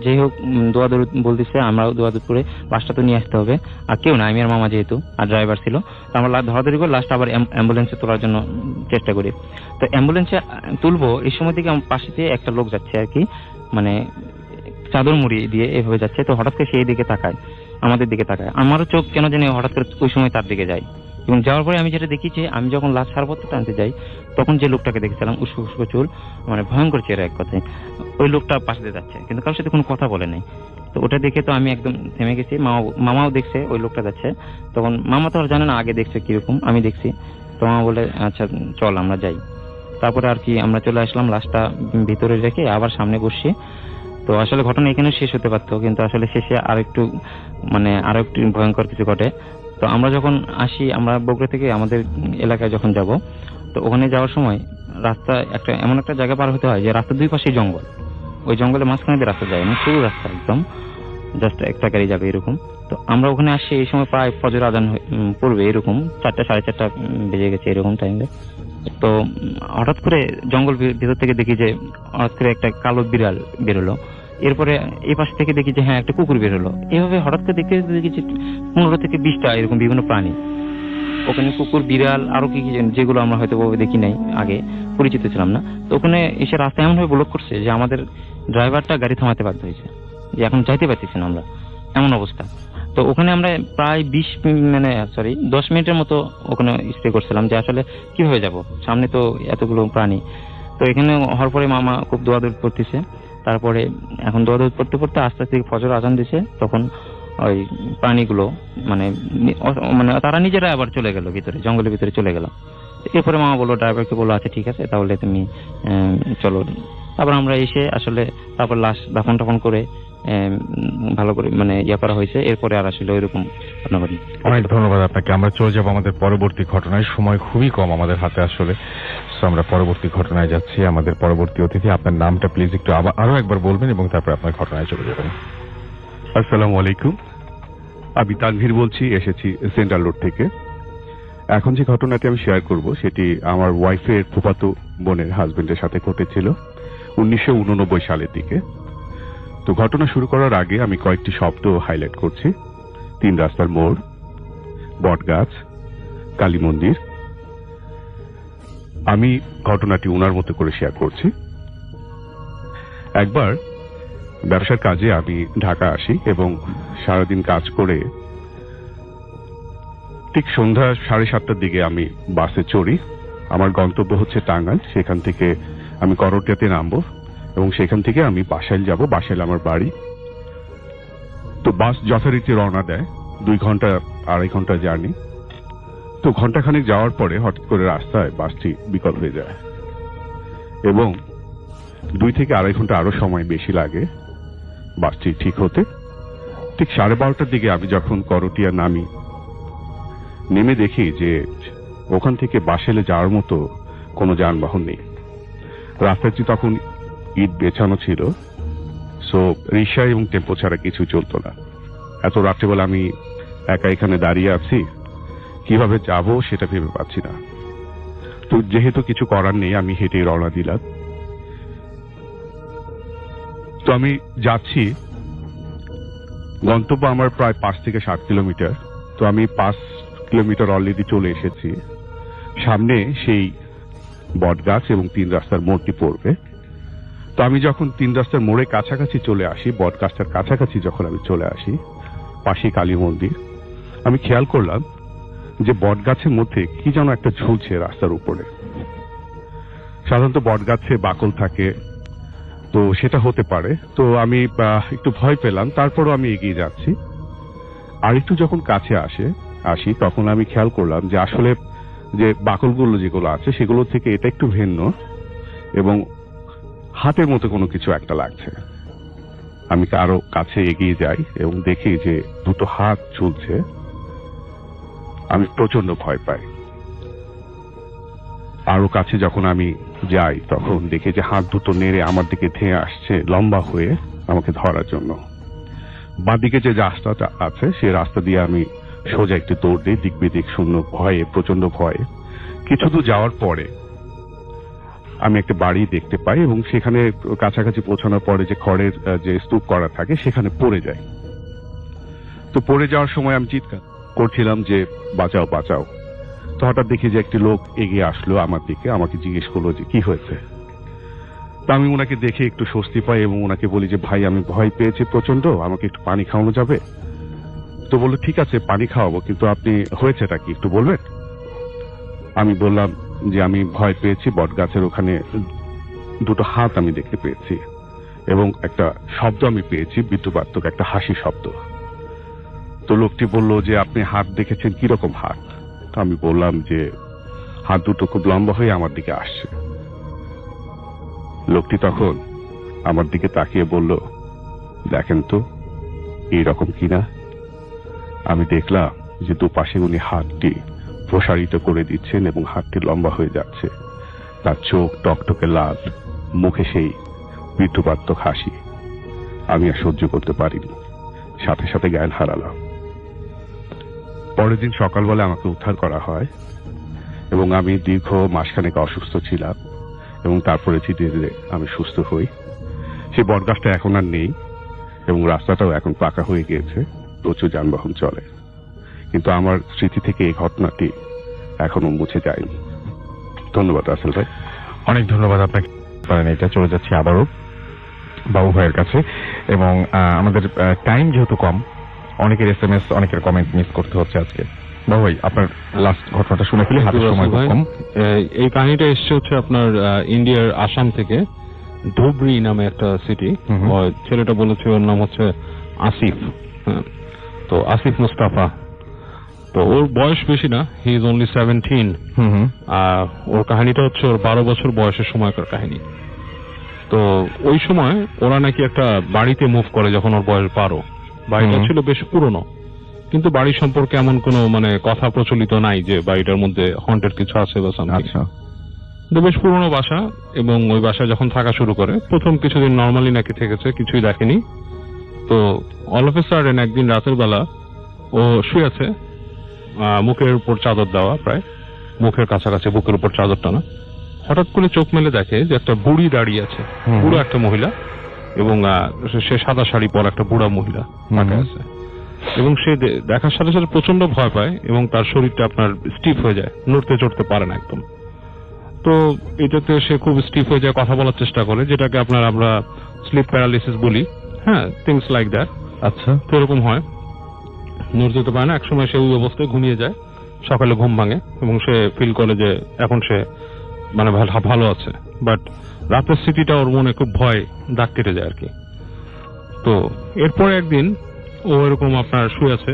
যাই হোক দোয়াদুর বলতেছে, আমরাও দোয়াদুর করে লাশটা তো নিয়ে আসতে হবে, আর কেউ না, আমি আর মামা যেহেতু, আর ড্রাইভার ছিল, তো আমরা ধরাধরি করে লাশটা আবার অ্যাম্বুলেন্সে তোলার জন্য চেষ্টা করি। তো অ্যাম্বুলেন্সে তুলবো, এই সময় থেকে আমার পাশে দিয়ে একটা লোক যাচ্ছে আর কি, মানে চাদর মুড়ি দিয়ে এভাবে যাচ্ছে। তো হঠাৎ করে সেই দিকে তাকায়, আমাদের দিকে তাকায়, আমারও চোখ কেন জানি হঠাৎ করে ওই সময় তার দিকে যায়। এবং যাওয়ার পরে আমি যেটা দেখি যে আমি যখন লাশ সারপত্র টানতে যাই তখন যে লোকটাকে দেখেছিলাম উস্কো উস্কো চুল, মানে ভয়ঙ্কর চেহারা এক কথায়, ওই লোকটা পাশে দিয়ে যাচ্ছে, কিন্তু কারোর সাথে কোনো কথা বলে নাই। তো ওটা দেখে তো আমি একদম থেমে গেছি। মামাও দেখছে ওই লোকটা যাচ্ছে, তখন মামা তো আর জানে না আগে দেখছে কিরকম, আমি দেখছি। তো মামা বলে আচ্ছা চল আমরা যাই। তারপরে আর কি আমরা চলে আসলাম, লাশটা ভিতরে রেখে আবার সামনে বসছি। তো আসলে ঘটনা এখানে শেষ হতে পারতো, কিন্তু আসলে শেষে আরো একটু ভয়ঙ্কর কিছু ঘটে। তো আমরা যখন আসি, আমরা বগুড়া থেকে আমাদের এলাকায় যখন যাব, তো ওখানে যাওয়ার সময় রাস্তা এমন একটা জায়গা পার হতে হয় যে রাস্তার দুই পাশেই জঙ্গল, ওই জঙ্গলের মাঝখানে দিয়ে রাস্তা যায় না, সরু রাস্তা একদম, জাস্ট একটা গাড়ি যাবে এরকম। তো আমরা ওখানে আসি এই সময় প্রায় ফজর আজান পড়বে এরকম, 4টা 4:30 বেজে গেছে এরকম টাইমে। তো হঠাৎ করে জঙ্গল ভিতর থেকে দেখি যে হঠাৎ করে একটা কালো বিড়াল বেরোলো, এরপরে এই পাশ থেকে দেখি যে হ্যাঁ একটা কুকুর বেরোলো। এইভাবে হঠাৎ করে দেখতে দেখি যে 15 থেকে 20টা এরকম বিভিন্ন প্রাণী, ওখানে কুকুর, বিড়াল, আরো কি যেগুলো আমরা হয়তো দেখি নাই আগে, পরিচিত ছিলাম না। তো ওখানে এসে রাস্তা এমন ভাবে ব্লক করছে যে আমাদের ড্রাইভারটা গাড়ি থামাতে বাধ্য হয়েছে, যে এখন যাইতে পারতেছি না আমরা, এমন অবস্থা। তো ওখানে আমরা প্রায় 10 মিনিটের মতো ওখানে স্টে করছিলাম, যে আসলে কিভাবে যাব, সামনে তো এতগুলো প্রাণী। তো এখানে হওয়ার পরে মামা খুব দোয়াদুর করতেছে। তারপরে এখন দোয়াদুর পড়তে পড়তে আস্তে আস্তে ফজর আজান দিছে, তখন ওই প্রাণীগুলো মানে তারা নিজেরা আবার চলে গেল ভিতরে, জঙ্গলের ভিতরে চলে গেল। এরপরে মামা বললো, ড্রাইভারকে বললো আচ্ছা ঠিক আছে তাহলে তুমি চলো। তারপর আমরা এসে আসলে তারপর লাশ দাফন টাফন করে ভালো করে ইয়া করা হয়েছে। এরপরে আর আসলে ওইরকম ঘটনা ঘটেনি। অনেক ধন্যবাদ আপনাকে। আমরা চলে যাবো আমাদের পরবর্তী ঘটনায়, সময় খুবই কম আমাদের হাতে আসলে। তো আমরা পরবর্তী ঘটনায় যাচ্ছি। আমাদের পরবর্তী অতিথি, আপনার নামটা প্লিজ একটু আরো একবার বলবেন এবং তারপর আপনার ঘটনায় চলে যাবেন। আসসালামু আলাইকুম, আমি তানভীর বলছি, এসেছি সেন্ট্রাল রোড থেকে। এখন যে ঘটনাটি আমি শেয়ার করব সেটি আমার ওয়াইফের ফুফাতো বোনের হাজবেন্ডের সাথে ঘটেছিল 1989 সালের দিকে। তো ঘটনা শুরু করার আগে আমি কয়েকটি শব্দ হাইলাইট করছি। 3 রাস্তার মোড়, বটগাছ, কালী মন্দির। আমি ঘটনাটি ওনার মতো করে শেয়ার করছি। একবার ব্যবসার কাজে আমি ঢাকা আসি এবং সারাদিন কাজ করে ঠিক সন্ধ্যা 7:30টার দিকে আমি বাসে চড়ি। আমার গন্তব্য হচ্ছে টাঙ্গাইল। সেখান থেকে আমি করটিয়াতে নামবো এবং সেখান থেকে আমি বাসাইল যাব। বাসাইল আমার বাড়ি। তো বাস যথারীতি রওনা দেয়, 2-2.5 ঘন্টা জার্নি। তো ঘন্টাখানেক যাওয়ার পরে হঠাৎ করে রাস্তায় বাসটি বিকল হয়ে যায় এবং 2 থেকে 2.5 ঘন্টা আরো সময় বেশি লাগে বাসটি ঠিক হতে। ঠিক 12:30টার দিকে আমি যখন করটিয়া নামি, নেমে দেখি যে ওখান থেকে বাসাইলে যাওয়ার মতো কোনো যানবাহন নেই। রাস্তাটি তখন ইট বেছানো ছিল, সো রিক্সা এবং টেম্পো ছাড়া কিছু চলতো না। এত রাত্রেবেলা আমি একা এখানে দাঁড়িয়ে আছি, কিভাবে যাব সেটা ভেবে পাচ্ছি না। তো যেহেতু কিছু করার নেই, আমি হেঁটে রওনা দিলাম। তো আমি যাচ্ছি, গন্তব্য আমার প্রায় 5 থেকে 7 কিলোমিটার। তো আমি 5 কিলোমিটার অলরেডি চলে এসেছি। সামনে সেই বটগাছ এবং 3 রাস্তার মোড়টি পড়বে। তো আমি যখন 3 রাস্তার মোড়ে কাছাকাছি চলে আসি, বটগাছটার কাছাকাছি যখন আমি চলে আসি, পাশে কালী মন্দির, আমি খেয়াল করলাম যে বটগাছের মধ্যে কি যেন একটা ঝুলছে রাস্তার উপরে। সাধারণত বটগাছে বাকল থাকে, তো সেটা হতে পারে। তো আমি একটু ভয় পেলাম, তারপরও আমি এগিয়ে যাচ্ছি। আর একটু যখন কাছে আসি তখন আমি খেয়াল করলাম যে আসলে যে বাকলগুলো যেগুলো আছে সেগুলো থেকে এটা একটু ভিন্ন এবং হাতের মতো কোনো কিছু একটা লাগছে। আমি আরো কাছে এগিয়ে যাই এবং দেখি যে দুটো হাত ঝুলছে। আমি প্রচন্ড ভয় পাই। আরো কাছে যখন আমি যাই তখন দেখি যে হাত দুটো নেড়ে আমার দিকে ধেয়ে আসছে লম্বা হয়ে আমাকে ধরার জন্য। বাঁদিকে যে রাস্তাটা আছে সেই রাস্তা দিয়ে আমি সোজা একটি দৌড় দিই, দিক বিদিক শূন্য ভয়ে, প্রচন্ড ভয়ে। কিছু দূর যাওয়ার পরে আমি একটা বাড়ি দেখতে পাই এবং সেখানে কাছাকাছি পৌঁছানোর পরে যে খড়ের যে স্তূপ করা থাকে সেখানে পড়ে যায়। তো পড়ে যাওয়ার সময় আমি চিৎকার করছিলাম যে বাঁচাও বাঁচাও। তো হঠাৎ দেখি যে একটি লোক এগিয়ে আসলো আমার দিকে, আমাকে জিজ্ঞেস করলো যে কি হয়েছে। তো আমি ওনাকে দেখে একটু স্বস্তি পাই এবং ওনাকে বলি যে ভাই আমি ভয় পেয়েছি প্রচন্ড, আমাকে একটু পানি খাওয়ানো যাবে? তো বললো ঠিক আছে পানি খাওয়াবো, কিন্তু আপনি হয়েছেটা কি একটু বলবেন? আমি বললাম যে আমি ভয় পেয়েছি, বট গাছের ওখানে দুটো হাত আমি দেখতে পেয়েছি এবং একটা শব্দ আমি পেয়েছি, বিদ্যুপাত্মক একটা হাসি শব্দ। তো লোকটি বলল যে আপনি হাত দেখেছেন, কিরকম হাত? তো আমি বললাম যে হাত দুটো খুব লম্বা হয়ে আমার দিকে আসছে। লোকটি তখন আমার দিকে তাকিয়ে বলল দেখেন তো এইরকম কিনা। আমি দেখলাম যে দুপাশে উনি হাতটি প্রসারিত করে দিচ্ছেন এবং হাতটি লম্বা হয়ে যাচ্ছে। তার চোখ টকটকে লাল, মুখে সেই বিদ্যুপাত্মক হাসি। আমি আর সহ্য করতে পারিনি, সাথে সাথে জ্ঞান হারালাম। পরের দিন সকালবেলা আমাকে উদ্ধার করা হয় এবং আমি দীর্ঘ মাসখানেক অসুস্থ ছিলাম এবং তারপরে ধীরে ধীরে আমি সুস্থ হই। সেই বটগাছটা এখন আর নেই এবং রাস্তাটাও এখন পাকা হয়ে গিয়েছে, প্রচুর যানবাহন চলে। কিন্তু আমার স্মৃতি থেকে এই ঘটনাটি এখনো মুছে যায়নি। ধন্যবাদ রাসেল ভাই। অনেক ধন্যবাদ আপনাকে। এটা চলে যাচ্ছে আবারও বাবু ভাইয়ের কাছে এবং আমাদের টাইম যেহেতু কম, অনেকের SMS, অনেকের কমেন্ট মিস করতে হচ্ছে আজকে। বাবু ভাই আপনার লাস্ট ঘটনাটা শুনে ফেলি, হাতে সময় খুব কম। এই কাহিনীটা এসছে হচ্ছে আপনার ইন্ডিয়ার আসাম থেকে, ধুবড়ি নামে একটা সিটি। ছেলেটা বলেছে ওর নাম হচ্ছে আসিফ। তো আসিফ মুস্তাফা, তো ওর বয়স বেশি না, হি ইজ অনলি 17। ওর কাহিনীটা হচ্ছে ওর 12 বছর বয়সের সময়কার কাহিনী। তো ওই সময় ওরা নাকি একটা বাড়িতে মুভ করে যখন ওর বয়স 12। বাড়িটা ছিল বেশ পুরনো, কিন্তু বাড়ি সম্পর্কে এমন কোনো মানে কথা প্রচলিত নাই যে বাড়িটার মধ্যে হন্টেড কিছু আছে বা সামথিং। তো বেশ পুরনো বাসা, এবং ওই বাসায় যখন থাকা শুরু করে প্রথম কিছুদিন নর্মালি নাকি থেকেছে, কিছুই দেখেনি। তো অল অফ এ সাডেন একদিন রাতের বেলা ও শুয়ে আছে, মুখের উপর চাদর দেওয়া, প্রায় মুখের কাছাকাছি বুকের উপর চাদর টানা। হঠাৎ করে চোখ মেলে দেখে যে একটা বুড়ি দাঁড়িয়ে আছে, বুড়ো একটা মহিলা, এবং সে সাদা শাড়ি পরা একটা বুড়া মহিলা তাকে আছে। এবং সে দেখার সাথে সাথে প্রচন্ড ভয় পায় এবং তার শরীরটা আপনার স্টিফ হয়ে যায়, নড়তে চড়তে পারে না একদম। তো এটাতে সে খুব স্টিফ হয়ে যায়, কথা বলার চেষ্টা করে, যেটাকে আমরা স্লিপ প্যারালিসিস বলি। হ্যাঁ, থিংস লাইক দ্যাট। আচ্ছা, তো এরকম হয়, নড়তে তো পারে না। একসময় সে ওই অবস্থায় ঘুমিয়ে যায়, সকালে ঘুম ভাঙে এবং সে ফিল করে যে এখন সে মানে ভালো আছে। বাট রাতের স্মৃতিটা ওর মনে খুব ভয় দাগ কেটে যায় আর কি। তো এরপরে একদিন ও এরকম আপনার শুয়ে আছে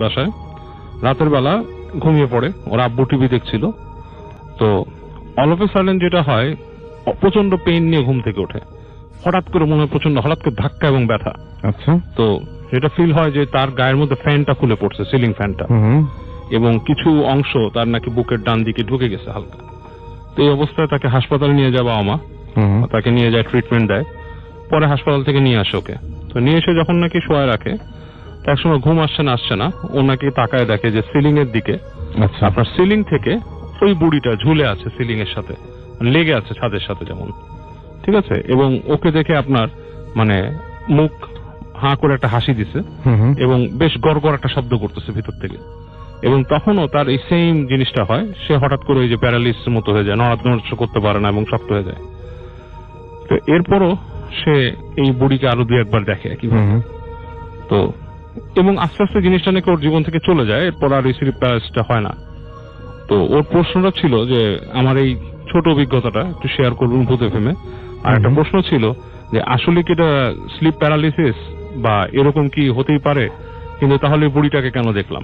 বাসায়, রাতের বেলা ঘুমিয়ে পড়ে, ওর আব্বু টিভি দেখছিল। তো অল অফ এ সাডেন যেটা হয়, প্রচন্ড পেইন নিয়ে ঘুম থেকে ওঠে, হঠাৎ করে মনে হয় প্রচন্ড, হঠাৎ করে ধাক্কা এবং ব্যথা। আচ্ছা, তো যেটা ফিল হয় যে তার গায়ের মধ্যে ফ্যানটা খুলে পড়ছে, সিলিং ফ্যানটা, এবং কিছু অংশ তার নাকি বুকের ডান দিকে ঢুকে গেছে হালকা। তো এই অবস্থায় তাকে হাসপাতালে নিয়ে যাওয়া আমা, তাকে নিয়ে যায়, ট্রিটমেন্ট দেয়, পরে হাসপাতাল থেকে নিয়ে আসে ওকে। তো নিয়ে এসে যখন নাকি শোয়া রাখে, তো একসময় ঘুম আসছে না, ও নাকি তাকায় দেখে যে সিলিং এর দিকে, আপনার সিলিং থেকে ওই বুড়িটা ঝুলে আছে, সিলিং এর সাথে লেগে আছে ছাদের সাথে যেমন, ঠিক আছে। এবং ওকে দেখে আপনার মানে মুখ হাঁ করে একটা হাসি দিছে এবং বেশ গড়গড় একটা শব্দ করতেছে ভিতর থেকে। এবং তখনও তার এই সেম জিনিসটা হয়, সে হঠাৎ করে ওই যে প্যারালিসিস মতো হয়ে যায়, নড়াচড়া করতে পারে না এবং শক্ত হয়ে যায়। তো এরপরও সে এই বুড়িকে আরো 2-1 বার দেখে একইভাবে। তো এবং আস্তে আস্তে জিনিসটা নাকি ওর জীবন থেকে চলে যায়, এরপর আর এই স্লিপ প্যারালিসিসটা হয় না। তো ওর প্রশ্নটা ছিল যে আমার এই ছোট অভিজ্ঞতাটা একটু শেয়ার করুন ভূত এফএম এ। আর একটা প্রশ্ন ছিল যে আসলে কি এটা স্লিপ প্যারালিসিস বা এরকম কি হতেই পারে, কিন্তু তাহলে বুড়িটাকে কেন দেখলাম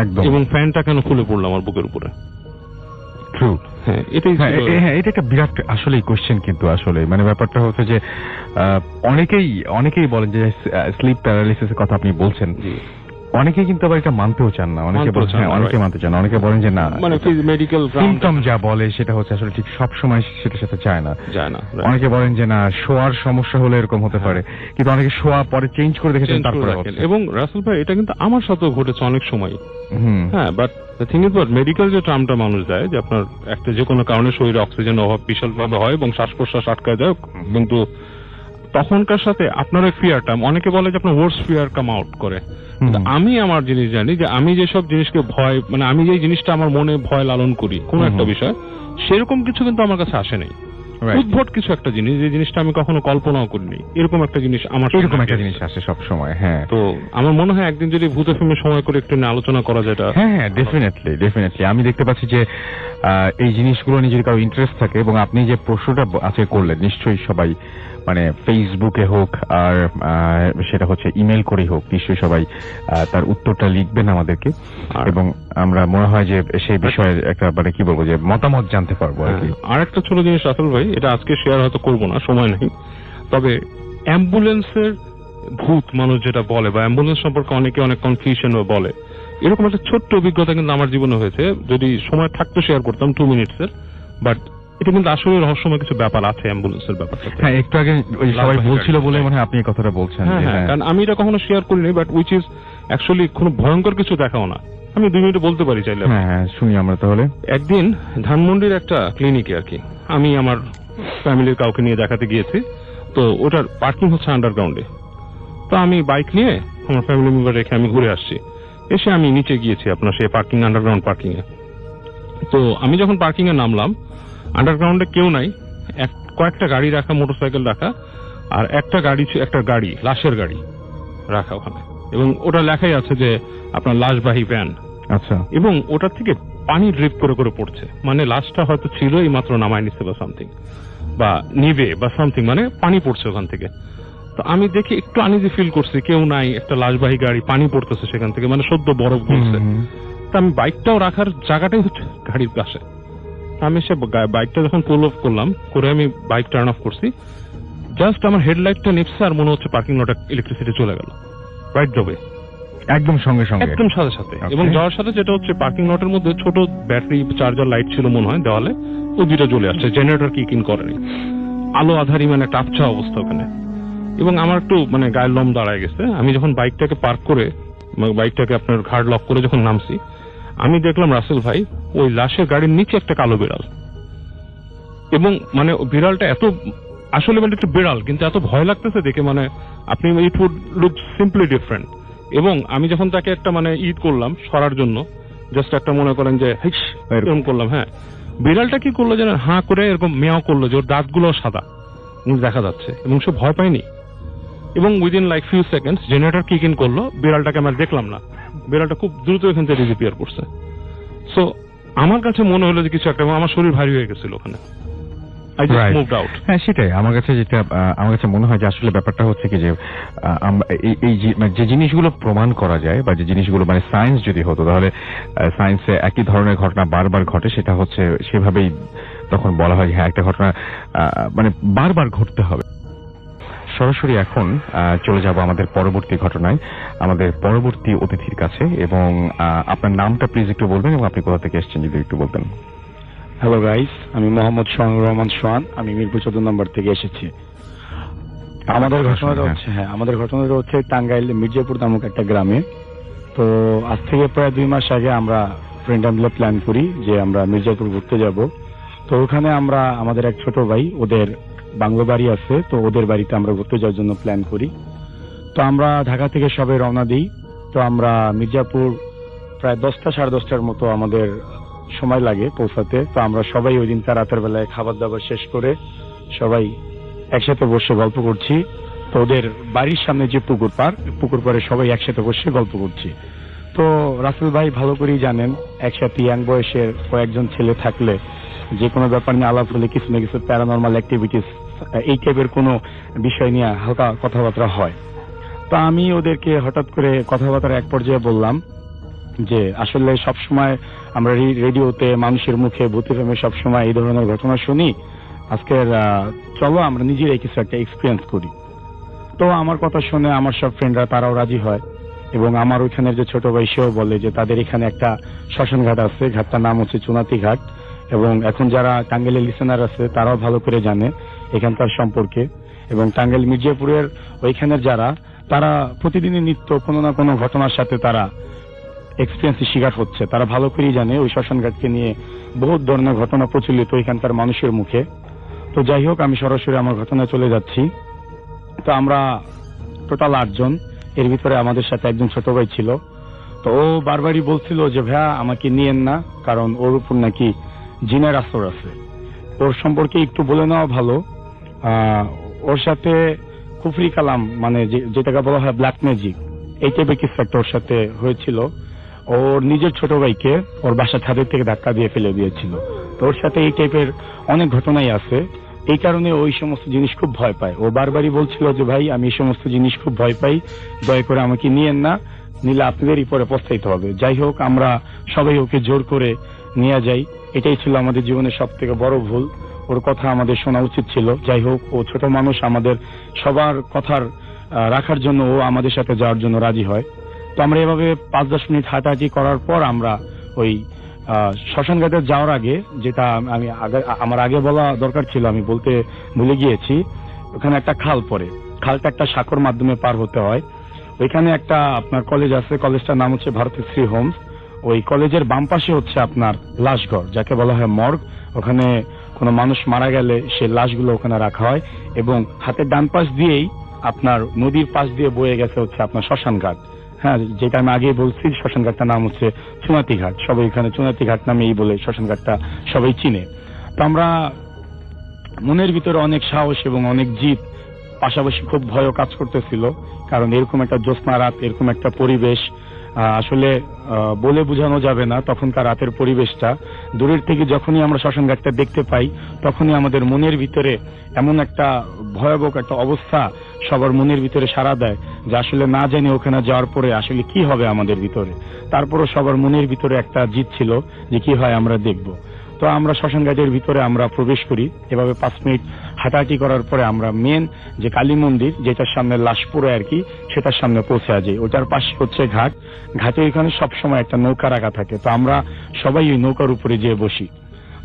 একদম, এবং ফ্যানটা কেন খুলে পড়লাম আমার বুকের উপরে? ট্রু। হ্যাঁ এটাই হ্যাঁ ছিল। এটা একটা বিরাট আসলে কোশ্চেন, কিন্তু আসলে মানে ব্যাপারটা হচ্ছে যে অনেকেই বলেন যে স্লিপ প্যারালিসিসের কথা আপনি বলছেন, অনেকেই কিন্তু আবার এটা মানতেও চান না, অনেকে মানতেও বলেন চান না, অনেকে right. মানতে চান না, অনেকে বলেন যে না, মানে মেডিকেল সিমটম যা বলে সেটা হচ্ছে আসলে ঠিক সব সময় সেটার সাথে যায় না। যায় না, right. অনেকে বলেন যে না, শোয়ার সমস্যা হলে এরকম হতে পারে, কিন্তু অনেকে শোয়া পরে চেঞ্জ করে দেখেছেন Change করে তারপরে রাখেন। হচ্ছে। এবং রাসেল ভাই এটা কিন্তু আমার সাথেও ঘটেছে অনেক সময়। হুম, হ্যাঁ, but the thing is but medical যে টার্মটা মানুষ দেয় যে আপনার একটা যে কোনো কারণে শরীরে অক্সিজেন অভাব বিশালভাবে হয় এবং শ্বাস প্রশ্বাস আটকায় যায়, কিন্তু তখনকার সাথে আপনার ওই ফিয়ারটা, অনেকে বলে যে আপনার ওয়ার্স ফিয়ার কাম আউট করে, কিন্তু আমি আমার জিনিস জানি যে আমি যেসব জিনিসকে ভয়, মানে আমি যে জিনিসটা আমার মনে ভয় লালন করি কোন একটা বিষয়, সেরকম কিছু কিন্তু আমার কাছে আসে নাই। Right. উদ্ভট কিছু একটা জিনিস, যে জিনিসটা আমি কখনো কল্পনাও করিনি, এরকম একটা জিনিস আমার সামনে এরকম একটা এসেছে। জিনিস আসে সব সময়। হ্যাঁ, তো আমার মনে হয় একদিন যদি ভূত ফিল্মের সময় করে একটু নিয়ে আলোচনা করা যায় এটা। হ্যাঁ হ্যাঁ, ডেফিনেটলি আমি দেখতে পাচ্ছি যে এই জিনিসগুলো নিয়ে যদি কারো ইন্টারেস্ট থাকে, এবং আপনি যে প্রশ্নটা আজকে করলেন, নিশ্চয়ই সবাই মানে ফেসবুকে হোক আর সেটা হচ্ছে ইমেল করেই হোক, নিশ্চয়ই সবাই তার উত্তরটা লিখবেন আমাদেরকে, এবং আমরা মনে হয় যে সেই বিষয়ে একটা মানে কি বলবো যে মতামত জানতে পারবো আর কি। আর একটা ছোট জিনিস রাসেল ভাই, এটা আজকে শেয়ার হয়তো করবো না, সময় নেই, তবে অ্যাম্বুলেন্সের ভূত মানুষ যেটা বলে, বা অ্যাম্বুলেন্স সম্পর্কে অনেকে অনেক কনফিউশন বলে, এরকম একটা ছোট্ট অভিজ্ঞতা কিন্তু আমার জীবনে হয়েছে। যদি সময় থাকতো শেয়ার করতাম 2 মিনিটসের, বাট এটা কিন্তু আসলে রহস্যময় কিছু ব্যাপার আছে অ্যাম্বুলেন্সের ব্যাপারটা। হ্যাঁ, একটু আগে ওই সবাই বলছিল বলে মনে হয় আপনি এই কথাটা বলছেন। হ্যাঁ যে হ্যাঁ, হ্যাঁ, কারণ আমি এটা কখনো শেয়ার করিনি, বাট উইচ ইজ অ্যাকচুয়ালি কোনো ভয়ঙ্কর কিছু দেখাও না। আমি 2 মিনিটে বলতে পারি চাইলে। হ্যাঁ হ্যাঁ, শুনি আমরা তাহলে। একদিন ধানমন্ডির একটা ক্লিনিকে আর কি আমি আমার ফ্যামিলির কাউকে নিয়ে দেখাতে গিয়েছি, তো ওটার পার্কিং হচ্ছে আন্ডারগ্রাউন্ডে। তো আমি বাইক নিয়ে আমার ফ্যামিলি মেম্বার রেখে আমি ঘুরে আসছি, এসে আমি নিচে গিয়েছি আপনার সেই পার্কিং, আন্ডারগ্রাউন্ড পার্কিং এ। তো আমি যখন পার্কিং এ নামলাম, আন্ডারগ্রাউন্ডে কেউ নাই, কয়েকটা গাড়ি রাখা, মোটরসাইকেল রাখা, আর একটা গাড়ি লাশের গাড়ি রাখা ওখানে, এবং ওটা লেখাই আছে যে আপনার লাশবাহী ভ্যান। আচ্ছা, এবং ওটার থেকে পানি ড্রিপ করে করে পড়ছে, মানে লাশটা হয়তো ছিল এই মাত্র নামায় নিচ্ছে বা সামথিং, বা নিবে বা সামথিং, মানে পানি পড়ছে ওখান থেকে। তো আমি দেখি একটু আনইজি ফিল করছি, কেউ নাই, একটা লাশবাহী গাড়ি, পানি পড়তেছে সেখান থেকে, মানে সদ্য বরফ গলছে। তো আমি বাইকটাও রাখার জায়গাটাই হচ্ছে গাড়ির পাশে। আমি সে বাইকটা যখন পুল অফ করলাম, করে আমি বাইক টার্ন অফ করছি, জাস্ট আমার হেডলাইটটা নিপছে আর মনে হচ্ছে পার্কিং লটে ইলেকট্রিসিটি চলে গেল রাইট দ্য ওয়ে, একদম সঙ্গে সঙ্গে, একদম সাথে সাথে। Okay. এবং যাওয়ার সাথে যেটা হচ্ছে পার্কিং লটের মধ্যে ছোট ব্যাটারি চার্জার লাইট ছিল মনে হয় দেওয়ালে, ওই দুটো জ্বলে আসছে, জেনারেটর কিক ইন করেনি, আলো আধারি, মানে একটা আবছা অবস্থা ওখানে। এবং আমার একটু মানে গায়ের লোম দাঁড়ায় গেছে। আমি যখন বাইকটাকে পার্ক করে, বাইকটাকে আপনার ঘাট লক করে যখন নামছি, আমি দেখলাম রাসেল ভাই ওই লাশের গাড়ির নিচে একটা কালো বিড়াল, এবং মানে বিড়ালটা এত, আসলে মানে একটা বিড়াল কিন্তু এত ভয় লাগতেছে দেখে, মানে আপনি it would look simply different. এবং আমি যখন তাকে একটা মানে ঈদ করলাম সরার জন্য, জাস্ট একটা মনে করেন যে এরকম করলাম, হ্যাঁ, বিড়ালটা কি করলো যেন হাঁ করে এরকম মেয়াও করলো, যে ওর দাঁতগুলো সাদা দেখা যাচ্ছে, এবং সে ভয় পায়নি। এবং within like few seconds generator kick in করলো, বিড়ালটাকে আমরা দেখলাম না, বিড়ালটা খুব দ্রুত এখান থেকে ডিসঅ্যাপিয়ার করছে। সো আমার কাছে মনে হলো যে কিছু একটা, আমার শরীর ভারী হয়ে গেছিল ওখানে। I just moved out. হ্যাঁ, সেটাই আমার কাছে যেটা আমার কাছে মনে হয় যে আসলে ব্যাপারটা হচ্ছে কি যে আমরা এই যে জিনিসগুলো প্রমাণ করা যায়, বা যে জিনিসগুলো মানে সায়েন্স যদি হতো, তাহলে সায়েন্সে একই ধরনের ঘটনা বারবার ঘটে, সেটা হচ্ছে সেভাবেই তখন বলা হয় হ্যাঁ একটা ঘটনা মানে বারবার ঘটতে হবে। সরাসরি এখন চলে যাব আমাদের পরবর্তী ঘটনায়, আমাদের পরবর্তী অতিথির কাছে, এবং আপনার নামটা প্লিজ একটু বলবেন, এবং আপনি কোথা থেকে এসেছেন যদি একটু বলতেন। হ্যালো গাইস, আমি মোহাম্মদ সোহানুর রহমান সোহান, আমি মিরপুর 14 নম্বর থেকে এসেছি। আমাদের ঘটনাটা হচ্ছে টাঙ্গাইল মির্জাপুর নামক একটা গ্রামে। তো আজ থেকে প্রায় 2 মাস আগে আমরা ফ্রেন্ডরা মিলে প্ল্যান করি যে আমরা মির্জাপুর ঘুরতে যাব। তো ওখানে আমরা আমাদের এক ছোট ভাই, ওদের বাংলো বাড়ি আছে, তো ওদের বাড়িতে আমরা ঘুরতে যাওয়ার জন্য প্ল্যান করি। তো আমরা ঢাকা থেকে সবাই রওনা দিই। তো আমরা মির্জাপুর প্রায় 10টা সাড়ে 10টার মতো আমাদের সময় লাগে পৌঁছাতে। তো আমরা সবাই ওই দিন রাতের বেলায় খাবার দাবার শেষ করে সবাই একসাথে বসে গল্প করছি। তো ওদের বাড়ির সামনে যে পুকুর পাড়ে সবাই একসাথে বসে গল্প করছি। তো রাসেল ভাই ভালো করেই জানেন, একসাথে ইয়াং বয়সের কয়েকজন ছেলে থাকলে যে কোনো ব্যাপার নিয়ে আলাপ হলে কিছু না কিছু প্যারানর্মাল অ্যাক্টিভিটিস, এই টাইপের কোনো বিষয় নিয়ে হালকা কথাবার্তা হয়। তো আমি ওদেরকে হঠাৎ করে কথাবার্তার এক পর্যায়ে বললাম যে আসলে সবসময় আমরা রেডিওতে মানুষের মুখে ভূতে ফেমে সবসময় এই ধরনের ঘটনা শুনি, আজকের চলো আমরা নিজেরাই কিছু একটা এক্সপিরিয়েন্স করি। তো আমার কথা শুনে আমার সব ফ্রেন্ডরা তারাও রাজি হয়, এবং আমার ওইখানের যে ছোট ভাই সেও বলে যে তাদের এখানে একটা শ্মশান ঘাট আছে, ঘাটটার নাম হচ্ছে চুনাতি ঘাট। এবং এখন যারা টাঙ্গাইলের লিসেনার আছে তারাও ভালো করে জানে এখানকার সম্পর্কে, এবং টাঙ্গাইল মির্জাপুরের ওইখানের যারা, তারা প্রতিদিনই নিত্য কোনো না কোনো ঘটনার সাথে তারা এক্সপিরিয়েন্সের শিকার হচ্ছে। তারা ভালো করেই জানে ওই শ্মশান ঘাটকে নিয়ে বহুত ধরনের ঘটনা প্রচলিত এখানকার মানুষের মুখে। তো যাই হোক, আমি সরাসরি আমার ঘটনায় চলে যাচ্ছি। তো আমরা টোটাল 8 জন, এর ভিতরে আমাদের সাথে একজন ছোট ভাই ছিল। তো ও বারবারই বলছিল যে ভাইয়া আমাকে নিয়েন না, কারণ ওর উপর নাকি জিনের আসর আছে। ওর সম্পর্কে একটু বলে নেওয়া ভালো। ওর সাথে কুফরি কালাম, মানে যেটাকে বলা হয় ব্ল্যাক ম্যাজিক, এই টাইপের কিছু একটা ওর সাথে হয়েছিল। ওর নিজের ছোট ভাইকে ওর বাসা ছাদের থেকে ধাক্কা দিয়ে ফেলে দিয়েছিল। তো ওর সাথে এই টাইপের অনেক ঘটনাই আছে। এই কারণে ওই সমস্ত জিনিস খুব ভয় পায়। ও বারবারই বলছিল যে ভাই আমি এই সমস্ত জিনিস খুব ভয় পাই, দয়া করে আমাকে নিয়েন না, নিলে আপনাদেরই পরে পস্তাইতে হবে। যাই হোক, আমরা সবাই ওকে জোর করে নিয়ে যাই। এটাই ছিল আমাদের জীবনের সব থেকে বড় ভুল। ওর কথা আমাদের শোনা উচিত ছিল। যাই হোক, ও ছোট মানুষ, আমাদের সবার কথার রাখার জন্য ও আমাদের সাথে যাওয়ার জন্য রাজি হয়। তো আমরা এভাবে 5-10 মিনিট হাঁটাহাঁটি করার পর আমরা ওই শ্মশান ঘাটে যাওয়ার আগে, যেটা আমার আগে বলা দরকার ছিল, আমি বলতে ভুলে গিয়েছি, ওখানে একটা খাল পড়ে। খালটা একটা সাঁকোর মাধ্যমে পার হতে হয়। ওইখানে একটা আপনার কলেজ আছে, কলেজটার নাম হচ্ছে ভারতশ্রী হোমস। ওই কলেজের বাম পাশে হচ্ছে আপনার লাশঘর, যাকে বলা হয় মর্গ। ওখানে কোনো মানুষ মারা গেলে সেই লাশগুলো ওখানে রাখা হয়, এবং হাতের ডান পাশ দিয়েই আপনার নদীর পাশ দিয়ে বয়ে গেছে হচ্ছে আপনার শ্মশান ঘাট। হ্যাঁ, যেটা আমি আগে বলছি, শ্মশান ঘাটটার নাম হচ্ছে চুনাতি ঘাট। সবাই এখানে চুনাতি ঘাট নামেই বলে শ্মশান ঘাটটা সবাই চিনে। তো আমরা মনের ভিতরে অনেক সাহস এবং অনেক জিদ, পাশাপাশি খুব ভয়ও কাজ করতেছিল, কারণ এরকম একটা জ্যোৎস্না রাত, এরকম একটা পরিবেশ আসলে বলে বোঝানো যাবে না। তখনকার রাতের পরিবেশটা দূরের থেকে যখনই আমরা শ্মশান ঘাটটা দেখতে পাই, তখনই আমাদের মনের ভিতরে এমন একটা ভয়াবহ একটা অবস্থা সবার মনের ভিতরে সাড়া দেয় যে আসলে না জানি ওখানে যাওয়ার পরে আসলে কি হবে আমাদের ভিতরে। তারপরও সবার মনের ভিতরে একটা জিদ ছিল যে কি হয় আমরা দেখব। তো আমরা শ্মশান ঘাটের ভিতরে আমরা প্রবেশ করি। এভাবে 5 মিনিট হাঁটাহাঁটি করার পরে আমরা মেন যে কালী মন্দির, যেটার সামনে লাশ পুরো আর কি, সেটার সামনে পৌঁছে যাই। ওটার পাশে হচ্ছে ঘাট। ঘাটে এখানে সবসময় একটা নৌকা রাখা থাকে। তো আমরা সবাই ওই নৌকার উপরে যেয়ে বসি।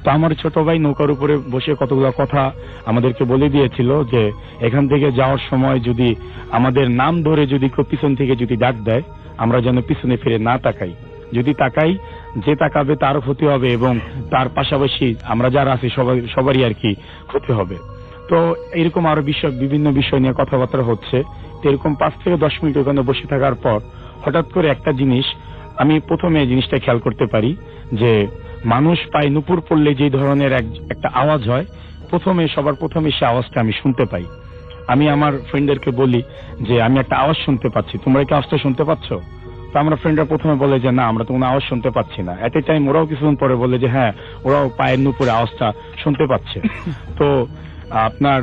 তো আমার ছোট ভাই নৌকার উপরে বসে কতগুলো কথা আমাদেরকে বলে দিয়েছিল যে এখান থেকে যাওয়ার সময় যদি আমাদের নাম ধরে যদি কেউ পিছন থেকে যদি ডাক দেয়, আমরা যেন পিছনে ফিরে না তাকাই। যদি তাকাই, যে তাকাবে তারও ক্ষতি হবে, এবং তার পাশাপাশি আমরা যারা আছি সবারই আর কি ক্ষতি হবে। তো এরকম আরো বিভিন্ন বিষয় নিয়ে কথাবার্তা হচ্ছে। তো এরকম 5 থেকে 10 মিনিট ওখানে বসে থাকার পর হঠাৎ করে একটা জিনিস আমি প্রথমে জিনিসটা খেয়াল করতে পারি যে মানুষ পায়ে নুপুর পড়লে যে ধরনের একটা আওয়াজ হয়, সবার প্রথমে সে আওয়াজটা আমি শুনতে পাই। আমি আমার ফ্রেন্ডদেরকে বলি যে আমি একটা আওয়াজ শুনতে পাচ্ছি, তোমরা কি আওয়াজটা শুনতে পাচ্ছ? তো আমরা ফ্রেন্ডরা প্রথমে বলে যে না, আমরা তো কোনো আওয়াজ শুনতে পাচ্ছি না। এট এ টাইম ওরাও কিছুক্ষণ পরে বলে যে হ্যাঁ, ওরাও পায়ের নুপুরে আওয়াজটা শুনতে পাচ্ছে। তো আপনার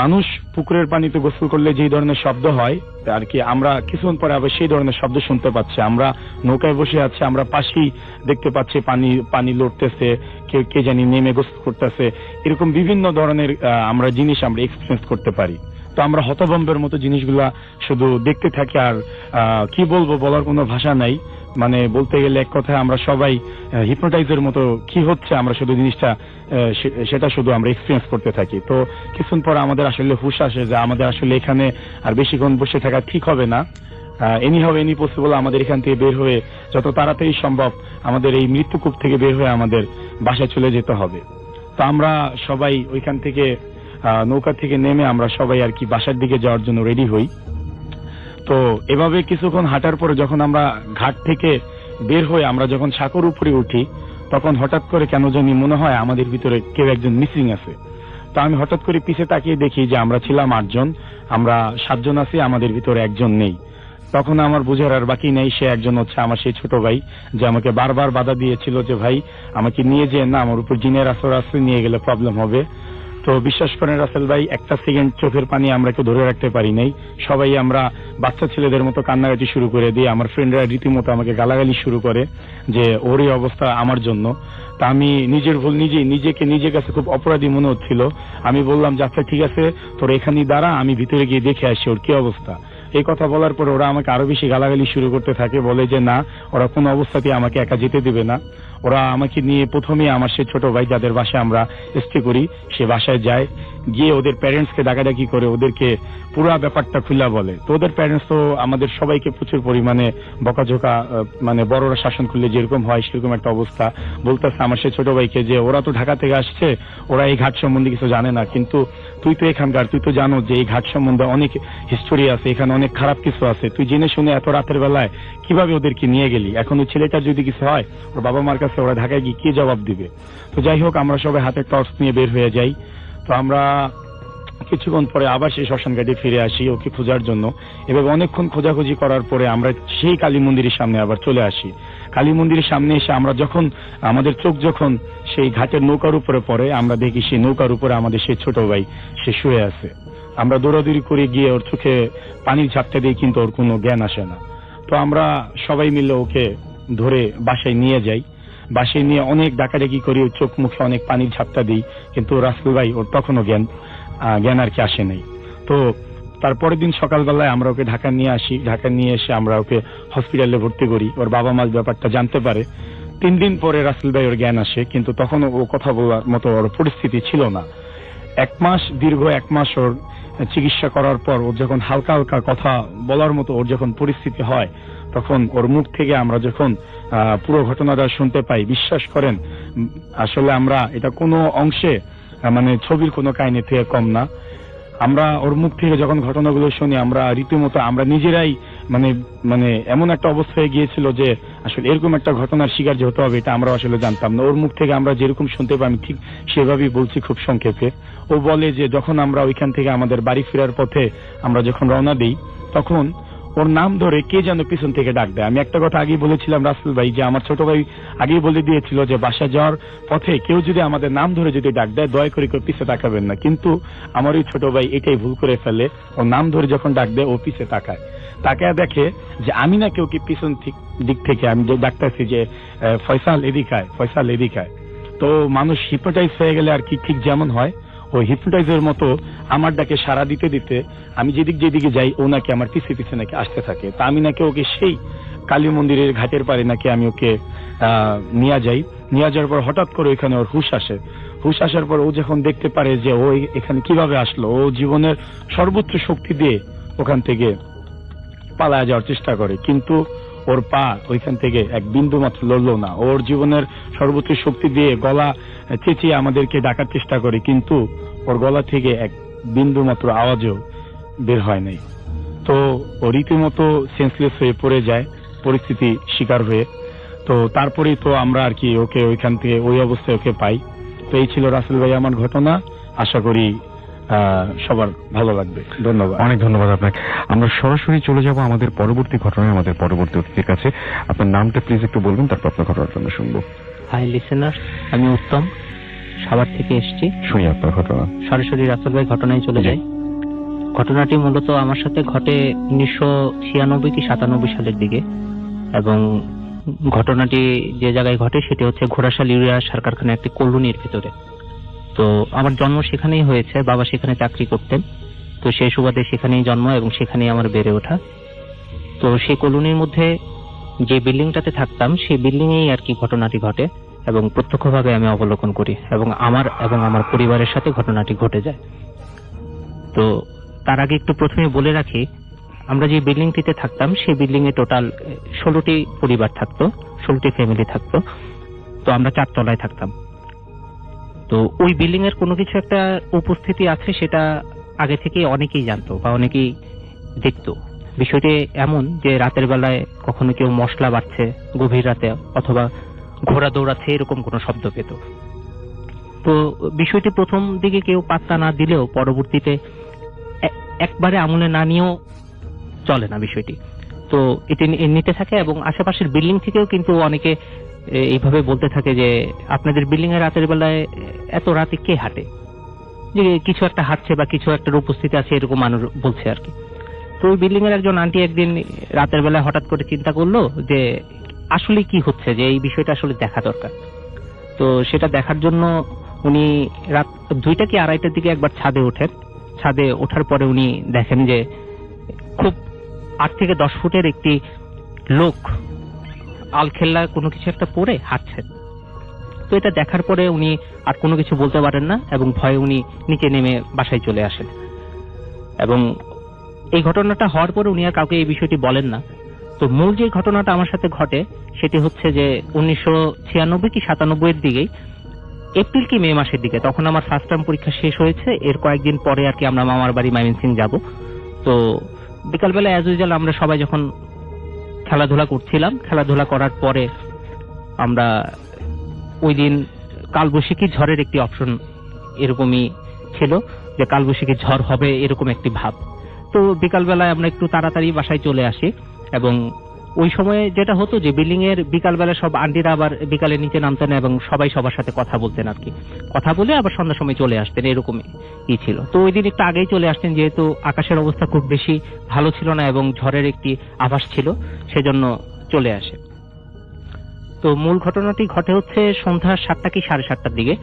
মানুষ পুকুরের পানিতে গোসল করলে যে ধরনের শব্দ হয় আর কি, আমরা কিছুক্ষণ পরে আবার সেই ধরনের শব্দ শুনতে পাচ্ছি। আমরা নৌকায় বসে আছি, আমরা পাশেই দেখতে পাচ্ছি পানি লড়তেছে, কে জানি নেমে গোসল করতেছে। এরকম বিভিন্ন ধরনের আমরা জিনিস আমরা এক্সপিরিয়েন্স করতে পারি। তো আমরা হতভম্বের মতো জিনিসগুলা শুধু দেখতে থাকি, আর কি বলবো, বলার কোনো ভাষা নাই। মানে বলতে গেলে এক কথায় আমরা সবাই হিপনোটাইজের মতো কি হচ্ছে আমরা শুধু জিনিসটা সেটা শুধু আমরা এক্সপিরিয়েন্স করতে থাকি। তো কিছুক্ষণ পর আমাদের আসলে হুঁশ আসে যে আমাদের আসলে এখানে আর বেশিক্ষণ বসে থাকা ঠিক হবে না। এনি পসিবল আমাদের এখান থেকে বের হয়ে যত তাড়াতাড়ি সম্ভব আমাদের এই মৃত্যুকূপ থেকে বের হয়ে আমাদের বাসায় চলে যেতে হবে। তো আমরা সবাই ওইখান থেকে নৌকা থেকে নেমে আমরা সবাই আর কি বাসার দিকে যাওয়ার জন্য রেডি হই। তো এভাবে কিছুক্ষণ হাঁটার পরে যখন আমরা ঘাট থেকে বের হয়ে আমরা যখন সাঁকোর উপরে উঠি, তখন হঠাৎ করে কেন জানি মনে হয় আমাদের ভিতরে কেউ একজন মিসিং আছে। তো আমি হঠাৎ করে পিছে তাকিয়ে দেখি যে আমরা ছিলাম 8 জন, আমরা 7 জন আছি, আমাদের ভিতরে একজন নেই। তখন আমার বুঝার আর বাকি নেই, সে একজন হচ্ছে আমার সেই ছোট ভাই, যে আমাকে বারবার বাধা দিয়েছিল যে ভাই আমাকে নিয়ে যেয়ে না, আমার উপর জিনের আসর আছে, নিয়ে গেলে প্রবলেম হবে। তো বিশ্বাস করেন রাসেল ভাই, একটা সেকেন্ড চোখের পানি আমরা কেউ ধরে রাখতে পারি নাই। সবাই আমরা বাচ্চা ছেলেদের মতো কান্নাকাটি শুরু করে দিই। আমার ফ্রেন্ডরা রীতিমতো আমাকে গালাগালি শুরু করে যে ওর এই অবস্থা আমার জন্য। তা আমি নিজের ভুল নিজের কাছে খুব অপরাধী মনে হচ্ছিল। আমি বললাম যে আচ্ছা ঠিক আছে, তোর এখানেই দাঁড়া, আমি ভিতরে গিয়ে দেখে আসি ওর কি অবস্থা। এই কথা বলার পর ওরা আমাকে আরো বেশি গালাগালি শুরু করতে থাকে, বলে যে না, ওরা কোনো অবস্থাতেই আমাকে একা যেতে দিবে না। ওরা আমাকে নিয়ে প্রথমে আমার সে ছোট ভাই যাদের বাসায় আমরা স্টে করি সে বাসায় যায়, গিয়ে ওদের প্যারেন্টসকে ডাকাডাকি করে ওদেরকে পুরো ব্যাপারটা খুলে বলে। তো ওদের প্যারেন্টস তো আমাদের সবাইকে প্রচুর পরিমাণে বকাঝোকা, মানে বড়রা শাসন করলে যেরকম হয় সেরকম একটা অবস্থা বলতেছে আমার সে ছোট ভাইকে যে ওরা তো ঢাকা থেকে আসছে, ওরা এই ঘাট সম্বন্ধে কিছু জানে না, কিন্তু তুই তো এখানকার, তুই তো জানো যে এই ঘাট সম্বন্ধে অনেক হিস্টোরি আছে, এখানে অনেক খারাপ কিছু আছে, তুই জেনে শুনে এত রাতের বেলায় কিভাবে ওদেরকে নিয়ে গেলি? এখন ওই ছেলেটার যদি কিছু হয় ওর বাবা মার কাছে ওরা ঢাকায় গিয়ে কি জবাব দিবে? তো যাই হোক, আমরা সবাই হাতে টর্চ নিয়ে বের হয়ে যাই। তো আমরা কিছুক্ষণ পরে আবার সেই শ্মশান ঘাটে ফিরে আসি ওকে খোঁজার জন্য। এভাবে অনেকক্ষণ খোঁজাখুঁজি করার পরে আমরা সেই কালী মন্দিরের সামনে আবার চলে আসি। কালী মন্দিরের সামনে এসে আমরা যখন আমাদের চোখ যখন সেই ঘাটের নৌকার উপরে পড়ে, আমরা দেখি সেই নৌকার উপরে আমাদের সেই ছোট ভাই সে শুয়ে আছে। আমরা দৌড়াদৌড়ি করে গিয়ে ওর চোখে পানির ঝাপটা দিয়ে, কিন্তু ওর কোনো জ্ঞান আসে না। তো আমরা সবাই মিলে ওকে ধরে বাসায় নিয়ে যাই। বাসায় নিয়ে অনেক ডাকাডাকি করি, চোখ মুখে অনেক পানির ঝাপটা দিই, কিন্তু রাসেল ভাই ওর তখনও জ্ঞান আর কি আসে নাই। তো তারপরের দিন সকালবেলায় আমরা ওকে ঢাকা নিয়ে আসি। ঢাকা নিয়ে এসে আমরা ওকে হসপিটালে ভর্তি করি। ওর বাবা মা ব্যাপারটা জানতে পারে। 3 দিন পরে রাসেল ভাই ওর জ্ঞান আসে, কিন্তু তখন ও কথা বলার মতো ওর পরিস্থিতি ছিল না। দীর্ঘ এক মাস ওর চিকিৎসা করার পর ওর যখন হালকা হালকা কথা বলার মতো ওর যখন পরিস্থিতি হয়, তখন ওর মুখ থেকে আমরা যখন পুরো ঘটনাটা শুনতে পাই, বিশ্বাস করেন আসলে আমরা এটা কোনো অংশে মানে ছবির কোনো কাহিনী থেকে কম না। আমরা ওর মুখ থেকে যখন ঘটনাগুলো শুনি, আমরা রীতিমতো আমরা নিজেরাই মানে এমন একটা অবস্থায় গিয়েছিল যে আসলে এরকম একটা ঘটনার শিকার যে হতে হবে এটা আমরা আসলে জানতাম না। ওর মুখ থেকে আমরা যেরকম শুনতে পাই আমি ঠিক সেভাবেই বলছি খুব সংক্ষেপে। ও বলে যে যখন আমরা ওইখান থেকে আমাদের বাড়ি ফেরার পথে আমরা যখন রওনা দিই, তখন ওর নাম ধরে কে যেন পিছন থেকে ডাক দেয়। আমি একটা কথা আগেই বলেছিলাম রাসেল ভাই, যে আমার ছোট ভাই আগেই বলে দিয়েছিল যে বাসা যাওয়ার পথে কেউ যদি আমাদের নাম ধরে যদি ডাক দেয় দয়া করে কেউ পিছে তাকাবেন না। কিন্তু আমার ওই ছোট ভাই এটাই ভুল করে ফেলে, ওর নাম ধরে যখন ডাক দেয় ও পিছে তাকায় দেখে যে আমি না কেউ কি পিছন দিক থেকে আমি যে ডাকতেছি যে ফয়সাল এদিকায়। তো মানুষ হিপনোটাইজ হয়ে গেলে আর কি ঠিক যেমন হয়, ওই হিপনোটাইজের মতো আমার ডাকে সাড়া দিতে দিতে আমি যেদিকে যাই ও নাকি আমার পিছে নাকি আসতে থাকে। তা আমি নাকি ওকে সেই কালী মন্দিরের ঘাটের পারে নাকি আমি ওকে নিয়ে যাওয়ার পর হঠাৎ করে ওইখানে ওর হুশ আসার পর ও যখন দেখতে পারে যে ও এখানে কিভাবে আসলো, ও জীবনের সর্বোচ্চ শক্তি দিয়ে ওখান থেকে পালায় যাওয়ার চেষ্টা করে, কিন্তু ওর পা ওইখান থেকে এক বিন্দু মাত্র লড়লো না। ওর জীবনের সর্বোচ্চ শক্তি দিয়ে গলা চেঁচিয়ে আমাদেরকে ডাকার চেষ্টা করে, কিন্তু ওর গলা থেকে এক বিন্দু মাত্র আওয়াজও বের হয় নাই। তো ও রীতিমতো সেন্সলেস হয়ে পড়ে যায় পরিস্থিতি শিকার হয়ে। তো তারপরেই তো আমরা আর কি ওকে ওইখান থেকে ওই অবস্থায় ওকে পাই। তো এই ছিল রাসেল ভাই আমার ঘটনা। আশা করি সবার ভালো লাগবে। ধন্যবাদ। অনেক ধন্যবাদ আপনাকে। আমরা সরাসরি চলে যাব আমাদের পরবর্তী ঘটনায়, আমাদের পরবর্তী অতিথির কাছে। আপনার নামটা প্লিজ একটু বলবেন, তারপর আপনার ঘটনাটা আমরা শুনবো। হাই লিসেনার, আমি উত্তম, সাভার থেকে এসেছি। শুনি আপনার ঘটনা। সরাসরি রাসেল ভাই ঘটনায় চলে যাই। ঘটনাটি মূলত আমার সাথে ঘটে 1996 কি 97 সালের দিকে, এবং ঘটনাটি যে জায়গায় ঘটে সেটি হচ্ছে ঘোড়াশাল ইউরিয়া সার কারখানা একটি কলোনির ভেতরে। তো আমার জন্ম সেখানেই হয়েছে, বাবা সেখানে চাকরি করতেন। তো সেই সুবাদে সেখানেই জন্ম এবং সেখানেই আমার বেড়ে ওঠা। তো সেই কলোনির মধ্যে যে বিল্ডিংটাতে থাকতাম সেই বিল্ডিং এই আর কি ঘটনাটি ঘটে, এবং প্রত্যক্ষভাবে আমি অবলোকন করি, এবং আমার পরিবারের সাথে ঘটনাটি ঘটে যায়। তো তার আগে একটু প্রথমে বলে রাখি, আমরা যে বিল্ডিংটিতে থাকতাম সেই বিল্ডিং এ টোটাল 16টি পরিবার থাকতো, 16টি ফ্যামিলি থাকতো। তো আমরা 4 তলায় থাকতাম। তো ওই বিল্ডিং এর কোনো কিছু একটা উপস্থিতি আছে সেটা আগে থেকে অনেকেই জানতো বা অনেকেই দেখতো। বিষয়টি এমন যে রাতের বেলায় কখনো কেউ মশলা বাটছে গভীর রাতে, অথবা ঘোড়া দৌড়াচ্ছে, এরকম কোনো শব্দ পেত। তো বিষয়টি প্রথম দিকে কেউ পাত্তা না দিলেও পরবর্তীতে একবারে আমলে না নিয়েও চলে না বিষয়টি। তো এটি নিতে থাকে, এবং আশেপাশের বিল্ডিং থেকেও কিন্তু অনেকে এইভাবে বলতে থাকে যে আপনাদের বিল্ডিং এর রাতের বেলায় এত রাতে কে হাঁটে, যে কিছু একটা হাঁটছে বা কিছু একটা উপস্থিতি আছে এরকম মানুষ বলছে আর কি। তো ওই বিল্ডিং এর একজন আন্টি একদিন রাতের বেলায় হঠাৎ করে চিন্তা করলো যে আসলে কি হচ্ছে, যে এই বিষয়টা আসলে দেখা দরকার। তো সেটা দেখার জন্য উনি রাত 2টা কি 2:30টার দিকে একবার ছাদে ওঠেন। ছাদে ওঠার পরে উনি দেখেন যে খুব 8 থেকে 10 ফুটের একটি লোক আলখেল্লা কোনো কিছু একটা পরে হাঁটছেন। তো এটা দেখার পরে উনি আর কোনো কিছু বলতে পারেন না এবং ভয়ে উনি নিচে নেমে বাসায় চলে আসেন। এবং এই ঘটনাটা হওয়ার পরে উনি আর কাউকে এই বিষয়টি বলেন না। তো মূল যে ঘটনাটা আমার সাথে ঘটে সেটি হচ্ছে যে 1996 কি 97 এর দিকেই, এপ্রিল কি মে মাসের দিকে, তখন আমার ফার্স্ট টার্ম পরীক্ষা শেষ হয়েছে। এর কয়েকদিন পরে আর কি আমরা মামার বাড়ি ময়মনসিংহ যাব। তো বিকালবেলা অ্যাজ ইউজুয়াল আমরা সবাই যখন খেলাধুলা করছিলাম, খেলাধুলা করার পরে আমরা ওই দিন কালবৈশাখী ঝড়ের একটি অপশন এরকমই ছিল যে কালবৈশাখী ঝড় হবে এরকম একটি ভাব। তো বিকালবেলায় আমরা একটু তাড়াতাড়ি বাসায় চলে আসি এবং ওই সময়ে যেটা হতো যে বিল্ডিং এর বিকালবেলা সব আন্টিরা আবার বিকালে নিচে নামতেন এবং সবাই সবার সাথে কথা বলতেন আর কি, কথা বলে আবার সন্ধ্যার সময় চলে আসতেন, এরকমই ছিল। তো ওই দিন একটু আগেই চলে আসতেন যেহেতু আকাশের অবস্থা খুব বেশি ভালো ছিল না এবং ঝড়ের একটি আভাস ছিল, সেজন্য চলে আসে। তো মূল ঘটনাটি ঘটে হচ্ছে সন্ধ্যা 7টা কি 7:30টার দিকে।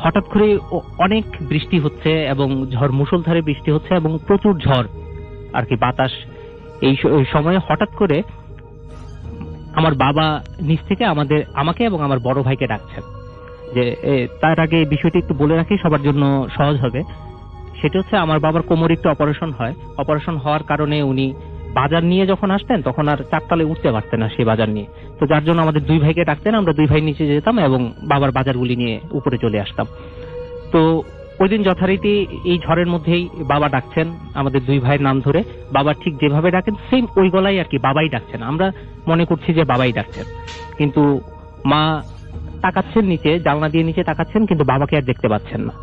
হঠাৎ করে অনেক বৃষ্টি হচ্ছে এবং ঝড় মুষলধারে বৃষ্টি হচ্ছে এবং প্রচুর ঝড় আর কি, বাতাস। এই সময়ে হঠাৎ করে আমার বাবা নিচ থেকে আমাকে এবং আমার বড় ভাইকে ডাকছেন। যে তার আগে বিষয়টি একটু বলে রাখি সবার জন্য সহজ হবে। সেটা হচ্ছে আমার বাবার কোমরে একটু অপারেশন হয়। অপারেশন হওয়ার কারণে উনি বাজার নিয়ে যখন আসতেন তখন আর 4 উঠতে পারতেন না সেই বাজার নিয়ে। তো যার জন্য আমাদের 2 ভাইকে ডাকতেন, আমরা 2 ভাই নিচে যেতাম এবং বাবার বাজারগুলি নিয়ে উপরে চলে আসতাম। তো ওই দিন যথারীতি এই ঝড়ের মধ্যেই বাবা ডাকছেন আমাদের 2 ভাইয়ের নাম ধরে। বাবা ঠিক যেভাবে ডাকেন সেম ওই গলায় আর কি বাবাই ডাকছেন। আমরা মনে করছি যে বাবাই ডাকছেন, কিন্তু মা তাকাচ্ছেন নিচে, জানলা দিয়ে নিচে তাকাচ্ছেন, কিন্তু বাবাকে আর দেখতে পাচ্ছেন না।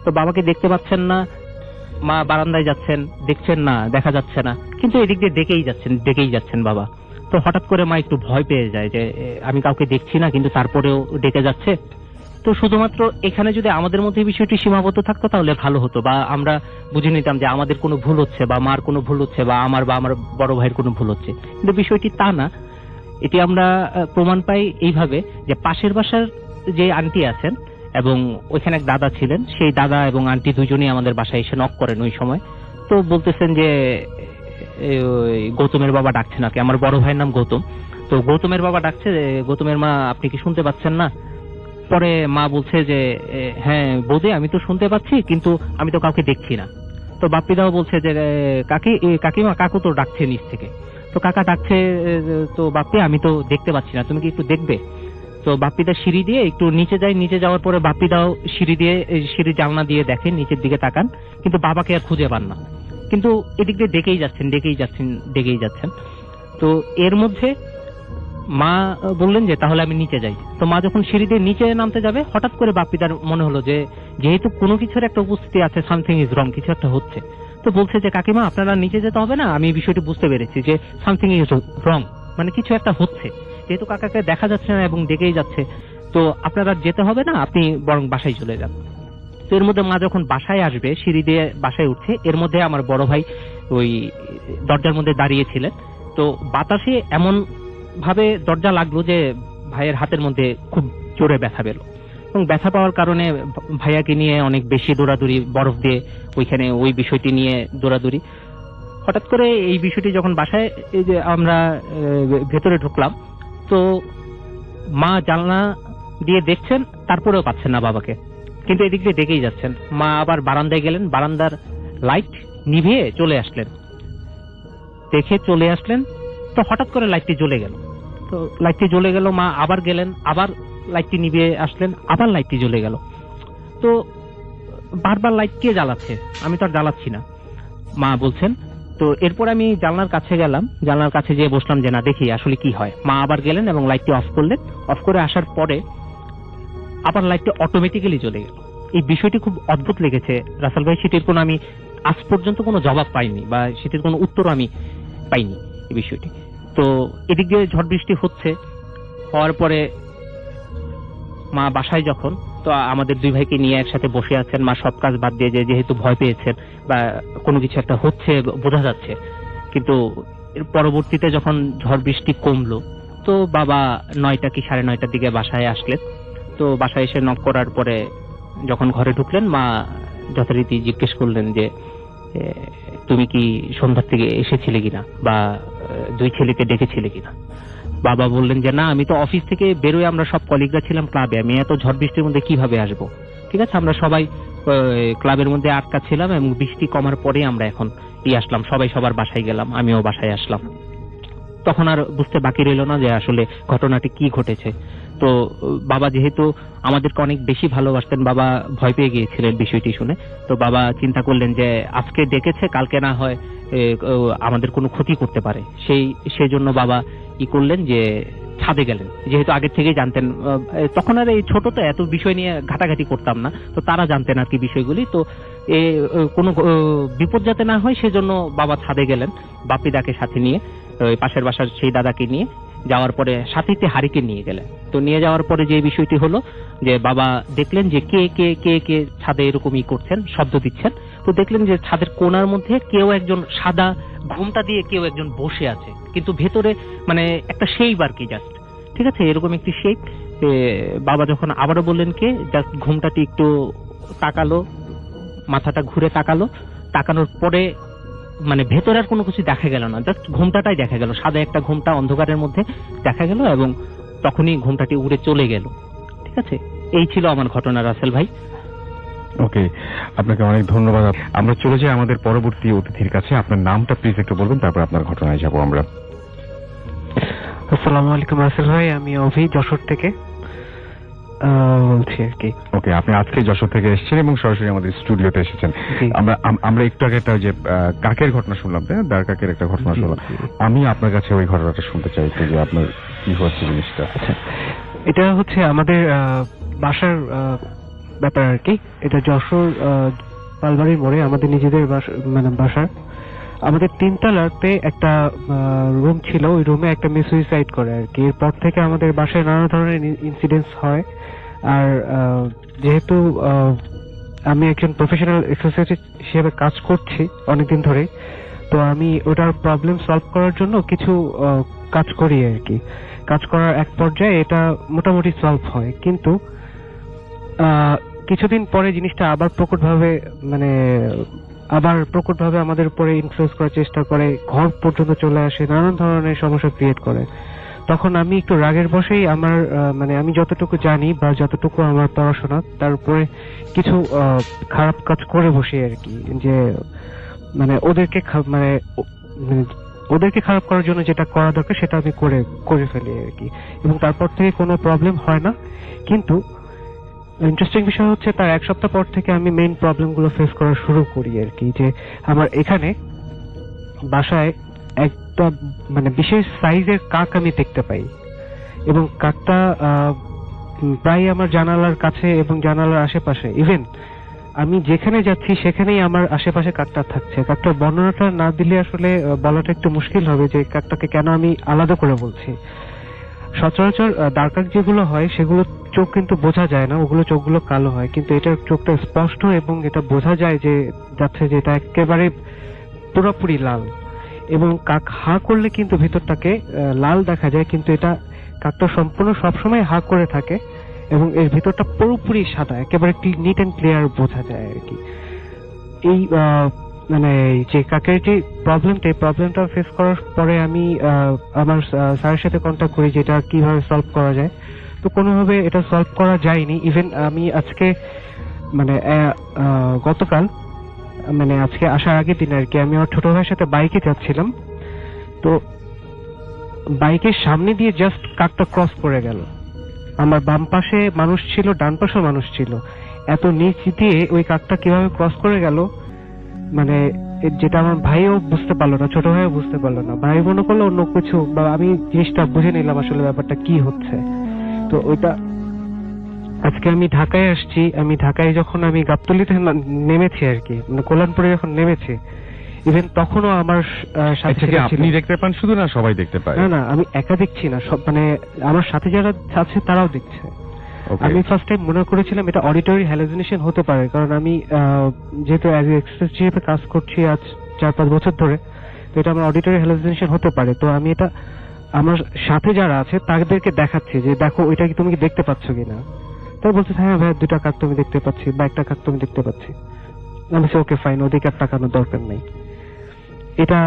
তো বাবাকে দেখতে পাচ্ছেন না, মা বারান্দায় যাচ্ছেন, দেখছেন না, দেখা যাচ্ছে না, কিন্তু এদিক দিয়ে ডেকেই যাচ্ছেন বাবা। তো হঠাৎ করে মা একটু ভয় পেয়ে যায় যে আমি কাউকে দেখছি না কিন্তু তারপরেও ডেকে যাচ্ছে। তো শুধুমাত্র এখানে যদি আমাদের মধ্যে বিষয়টি সীমাবদ্ধ থাকতো তাহলে ভালো হতো, বা আমরা বুঝে নিতাম যে আমাদের কোনো ভুল হচ্ছে বা মার কোনো ভুল হচ্ছে বা আমার বড় ভাইয়ের কোনো ভুল হচ্ছে, কিন্তু বিষয়টি তা না। এটি আমরা প্রমাণ পাই এইভাবে যে পাশের বাসার যে আন্টি আছেন এবং ওইখানে এক দাদা ছিলেন, সেই দাদা এবং আন্টি দুজনেই আমাদের বাসায় এসে নক করেন ওই সময়। তো বলতেছেন যে গৌতমের বাবা ডাকছে নাকি, আমার বড় ভাইয়ের নাম গৌতম। তো গৌতমের বাবা ডাকছে, গৌতমের মা আপনি কি শুনতে পাচ্ছেন না? পরে মা বলছে যে হ্যাঁ বৌদি আমি তো শুনতে পাচ্ছি কিন্তু আমি তো কাউকে দেখছি না। তো বাপ্পিদাও বলছে যে কাকিমা কাকু তো ডাকছে নিচ থেকে। তো কাকা ডাকছে, তো বাপ্পি আমি তো দেখতে পাচ্ছি না, তুমি কি একটু দেখবে? তো বাপ্পিদা সিঁড়ি দিয়ে একটু নিচে যায়, নিচে যাওয়ার পরে বাপ্পিদাও সিঁড়ি জানলা দিয়ে দেখেন, নিচের দিকে তাকান, কিন্তু বাবাকে আর খুঁজে পান না, কিন্তু এদিক দিয়ে ডেকেই যাচ্ছেন। তো এর মধ্যে মা বললেন যে তাহলে আমি নিচে যাই। তো মা যখন সিঁড়ি দিয়ে নিচে নামতে যাবে হঠাৎ করে বাপ্পিদার মনে হলো যে যেহেতু কোনো কিছুর একটা উপস্থিতি আছে, সামথিং ইজ রং, কিছু একটা হচ্ছে। তো বলছে যে কাকিমা আপনারা নিচে যেতে হবে না, আমি এই বিষয়টি বুঝতে পেরেছি যে সামথিং ইজ রং, মানে কিছু একটা হচ্ছে, যেহেতু কাকাকে দেখা যাচ্ছে না এবং ডেকেই যাচ্ছে, তো আপনারা যেতে হবে না, আপনি বরং বাসায় চলে যান। তো এর মধ্যে মা যখন বাসায় আসবে, সিঁড়ি দিয়ে বাসায় উঠছে, এর মধ্যে আমার বড় ভাই ওই দরজার মধ্যে দাঁড়িয়েছিলেন। তো বাতাসে এমন ভাবে দরজা লাগলো যে ভাইয়ের হাতের মধ্যে খুব জোরে ব্যথা পেল, এবং ব্যথা পাওয়ার কারণে ভাইয়াকে নিয়ে অনেক বেশি দৌড়াদৌড়ি, বরফ দিয়ে ওইখানে ওই বিষয়টি নিয়ে দৌড়াদৌড়ি। হঠাৎ করে এই বিষয়টি যখন বাসায় এই যে আমরা ভেতরে ঢুকলাম, তো মা জানলা দিয়ে দেখছেন, তারপরেও পাচ্ছেন না বাবাকে, কিন্তু এদিক দিয়ে দেখেই যাচ্ছেন। মা আবার বারান্দায় গেলেন, বারান্দার লাইট নিভিয়ে চলে আসলেন, তো হঠাৎ করে লাইটটি জ্বলে গেল। তো লাইটটি জ্বলে গেল, মা আবার গেলেন, আবার লাইটটি নিভিয়ে আসলেন, আবার লাইটটি জ্বলে গেল। তো বারবার লাইট কে জ্বালাচ্ছে, আমি তো আর জ্বালাচ্ছি না, মা বলছেন। তো এরপর আমি জানলার কাছে গেলাম, জানলার কাছে যেয়ে বসলাম যে না দেখি আসলে কি হয়। মা আবার গেলেন এবং লাইটটি অফ করলেন। অফ করে আসার পরে আবার লাইটটি অটোমেটিক্যালি জ্বলে গেল। এই বিষয়টি খুব অদ্ভুত লেগেছে রাসেল ভাই, সেটির কোনো আমি আজ পর্যন্ত কোনো জবাব পাইনি বা সেটির কোনো উত্তর আমি পাইনি এই বিষয়টি। তো এদিক দিয়ে ঝড় বৃষ্টি হওয়ার পরে মা বাসায় যখন, তো আমাদের দুই ভাইকে নিয়ে একসাথে বসে আছেন, মা সব কাজ বাদ দিয়ে যেহেতু ভয় পেয়েছেন বা কোনো কিছু একটা হচ্ছে বোঝা যাচ্ছে, কিন্তু এর পরবর্তীতে যখন ঝড় বৃষ্টি কমলো তো বাবা 9টা কি 9:30টার দিকে বাসায় আসলেন। তো বাসায় এসে নক করার পরে যখন ঘরে ঢুকলেন, মা যথারীতি জিজ্ঞেস করলেন যে তুমি কি সন্ধ্যার থেকে এসেছিলে কিনা বা দুই ছেলেকে ডেকেছিলে কিনা। বাবা বললেন যে না, আমি তো অফিস থেকে বেরোয়, আমরা সব কলিগরা ছিলাম ক্লাবে, আমি এত ঝড় বৃষ্টির মধ্যে কিভাবে আসবো। ঠিক আছে, আমরা সবাই ক্লাবের মধ্যে আটকা ছিলাম এবং বৃষ্টি কমার পরে আমরা এখন আসলাম, সবাই সবার বাসায় গেলাম, আমিও বাসায় আসলাম। তখন আর বুঝতে বাকি রইল না যে আসলে ঘটনাটি কি ঘটেছে। তো বাবা যেহেতু আমাদেরকে অনেক বেশি ভালোবাসতেন, বাবা ভয় পেয়ে গিয়েছিলেন বিষয়টি শুনে। তো বাবা চিন্তা করলেন যে আজকে ডেকেছে, কালকে না হয় আমাদের কোনো ক্ষতি করতে পারে, সেই জন্য বাবা কি করলেন যে ছাদে গেলেন। যেহেতু আগের থেকেই জানতেন, তখন আর এই ছোট তো এত বিষয় নিয়ে ঘাটাঘাটি করতাম না, তো তারা জানতেন আর কি বিষয়গুলি। তো কোনো বিপদ যাতে না হয় সেজন্য বাবা ছাদে গেলেন বাপিদাকে সাথে নিয়ে, ওই পাশের বাসার সেই দাদাকে নিয়ে। যাওয়ার পরে সাথীতে হারিকেন নিয়ে গেলেন। তো নিয়ে যাওয়ার পরে যে বিষয়টি হলো যে বাবা দেখলেন যে কে কে কে কে ছাদে এরকমই করছেন, শব্দ দিচ্ছেন। তো দেখলেন যে ছাদের কোণার মধ্যে কেউ একজন সাদা ঘুমটা দিয়ে কেউ একজন বসে আছে, কিন্তু ভেতরে মানে একটা শেপ আর কি, জাস্ট ঠিক আছে এরকম একটি শেপ। বাবা যখন আবারও বললেন কে, জাস্ট ঘুমটাটি একটু তাকালো, মাথাটা ঘুরে তাকালো, তাকানোর পরে মানে ভেতরে আর কোনো কিছু দেখা গেল না, জাস্ট ঘুমটাটাই দেখা গেল, সাদা একটা ঘুমটা অন্ধকারের মধ্যে দেখা গেল এবং তখনই ঘুমটাটি উড়ে চলে গেল। ঠিক আছে, এই ছিল আমার ঘটনা রাসেল ভাই। ওকে, আপনাকে অনেক ধন্যবাদ। আমরা চলে যাই আমাদের পরবর্তী অতিথির কাছে। আপনার নামটা প্লিজ একটু বলবেন, তারপর আপনার ঘটনায় যাব আমরা। আসসালামু আলাইকুম রাসেল ভাই, আমি অভি যশোর থেকে বলছি আর কি। ওকে, আপনি আজকে যশোর থেকে এসেছেন এবং সরাসরি আমাদের স্টুডিওতে এসেছেন। আমরা একটু আগে একটা যে কাকের ঘটনা শুনলাম, দাঁড় কাকের একটা ঘটনা শুনলাম, আমি আপনার কাছে ওই ঘটনাটা শুনতে চাই যে আপনার কি হচ্ছে জিনিসটা। এটা হচ্ছে আমাদের বাসার ব্যাপার আর কি। এটা যশোর পালবাড়ির মোড়ে আমাদের নিজেদের মানে বাসার আমাদের 3 তলাতে একটা রুম ছিল, ওই রুমে একটা মেয়ে সুইসাইড করে আর কি। এরপর থেকে আমাদের বাসায় নানা ধরনের ইনসিডেন্টস হয়। আর যেহেতু আমি একজন প্রফেশনাল এক্সারসাইজ হিসেবে কাজ করছি অনেকদিন ধরে, তো আমি ওটার প্রবলেম সলভ করার জন্য কিছু কাজ করি আর কি। কাজ করার এক পর্যায়ে এটা মোটামুটি সলভ হয়, কিন্তু কিছুদিন পরে জিনিসটা আবার প্রকটভাবে আমাদের উপরে ইনফ্লুয়েন্স করার চেষ্টা করে, ঘর পর্যন্ত চলে আসে, নানান ধরনের সমস্যা ক্রিয়েট করে। তখন আমি একটু রাগের বশেই আমার আমি যতটুকু জানি বা যতটুকু আমার পড়াশোনা, তার উপরে কিছু খারাপ কাজ করে বসি আর কি, যে ওদেরকে খারাপ করার জন্য যেটা করা দরকার সেটা আমি করে ফেলি আর কি। এবং তারপর থেকে কোনো প্রবলেম হয় না। কিন্তু ইন্টারেস্টিং বিষয় হচ্ছে তার 1 সপ্তাহ পর থেকে আমি মেইন প্রবলেম গুলো ফেস করা শুরু করি আর কি। যে আমার এখানে বাসায় একটা বিশেষ সাইজের কাক আমি দেখতে পাই, এবং কাকটা প্রায় আমার জানালার কাছে এবং জানালার আশেপাশে, ইভেন আমি যেখানে যাচ্ছি সেখানেই আমার আশেপাশে কাকটা থাকছে। কাকটার বর্ণনাটা না দিলে আসলে বলাটা একটু মুশকিল হবে যে কাকটাকে কেন আমি আলাদা করে বলছি। সচরাচর দাঁড়কাক যেগুলো হয় সেগুলো চোখ কিন্তু বোঝা যায় না, ওগুলো চোখগুলো কালো হয়, কিন্তু এটার চোখটা স্পষ্ট এবং এটা বোঝা যায় যে যাচ্ছে যে এটা একেবারে পুরোপুরি লাল। এবং কাক হা করলে কিন্তু ভিতরটাকে লাল দেখা যায়, কিন্তু এটা কাকটা সম্পূর্ণ সবসময় হা করে থাকে এবং এর ভিতরটা পুরোপুরি সাদা, একেবারে নিট এন্ড ক্লিয়ার বোঝা যায় আর কি। এই যে কাকের যে প্রবলেমটা ফেস করার পরে আমি আমার স্যারের সাথে কন্ট্যাক্ট করি যে এটা কিভাবে সলভ করা যায়। তো কোনোভাবে এটা সলভ করা যায়নি। ইভেন আমি আজকে গতকাল আজকে আসার আগের দিন আর কি, আমি আমার ছোট ভাইয়ের সাথে বাইকে যাচ্ছিলাম। তো বাইকের সামনে দিয়ে জাস্ট কাকটা ক্রস করে গেল। আমার বাম পাশে মানুষ ছিল, ডান পাশে মানুষ ছিল, এত নিচ দিয়ে ওই কাকটা কিভাবে ক্রস করে গেল যেটা আমার ভাইও বুঝতে পারলো না, ছোট ভাইও বুঝতে পারলো না। ভাই মনে করলো অন্য কিছু, বা আমি জিনিসটা বুঝে নিলাম আসলে ব্যাপারটা কি হচ্ছে। তো ওইটা আজকে আমি ঢাকায় আসছি, আমি ঢাকায় যখন আমি গাবতলীতে নেমেছি আর কি, কল্যাণপুরে যখন নেমেছি, ইভেন তখনও আমার সাথে আপনি দেখতে পান শুধু, না সবাই দেখতে পায়? না, আমি একা দেখছি না, সব আমার সাথে যারা আছে তারাও দেখছে। Okay. আমি ফার্স্ট টাইম মনে করেছিলাম এটা অডিটরি হ্যালুসিনেশন হতে পারে, কারণ আমি যেহেতু অ্যাজ এক্সপ্রেস হিসেবে কাজ করছি আজ 4-5 বছর ধরে, তো এটা আমার অডিটরি হ্যালুসিনেশন হতে পারে। তো আমি এটা আমার সাথে যারা আছে তাদেরকে দেখাচ্ছি যে দেখো ওইটা কি তুমি কি দেখতে পাচ্ছ কিনা। তাই বলছে হ্যাঁ ভাই 2টা কাক তুমি দেখতে পাচ্ছি বা 1টা কাক তুমি দেখতে পাচ্ছি। আমি বলছি ওকে ফাইন, ওদিকে আর তাকানোর দরকার নেই, এটা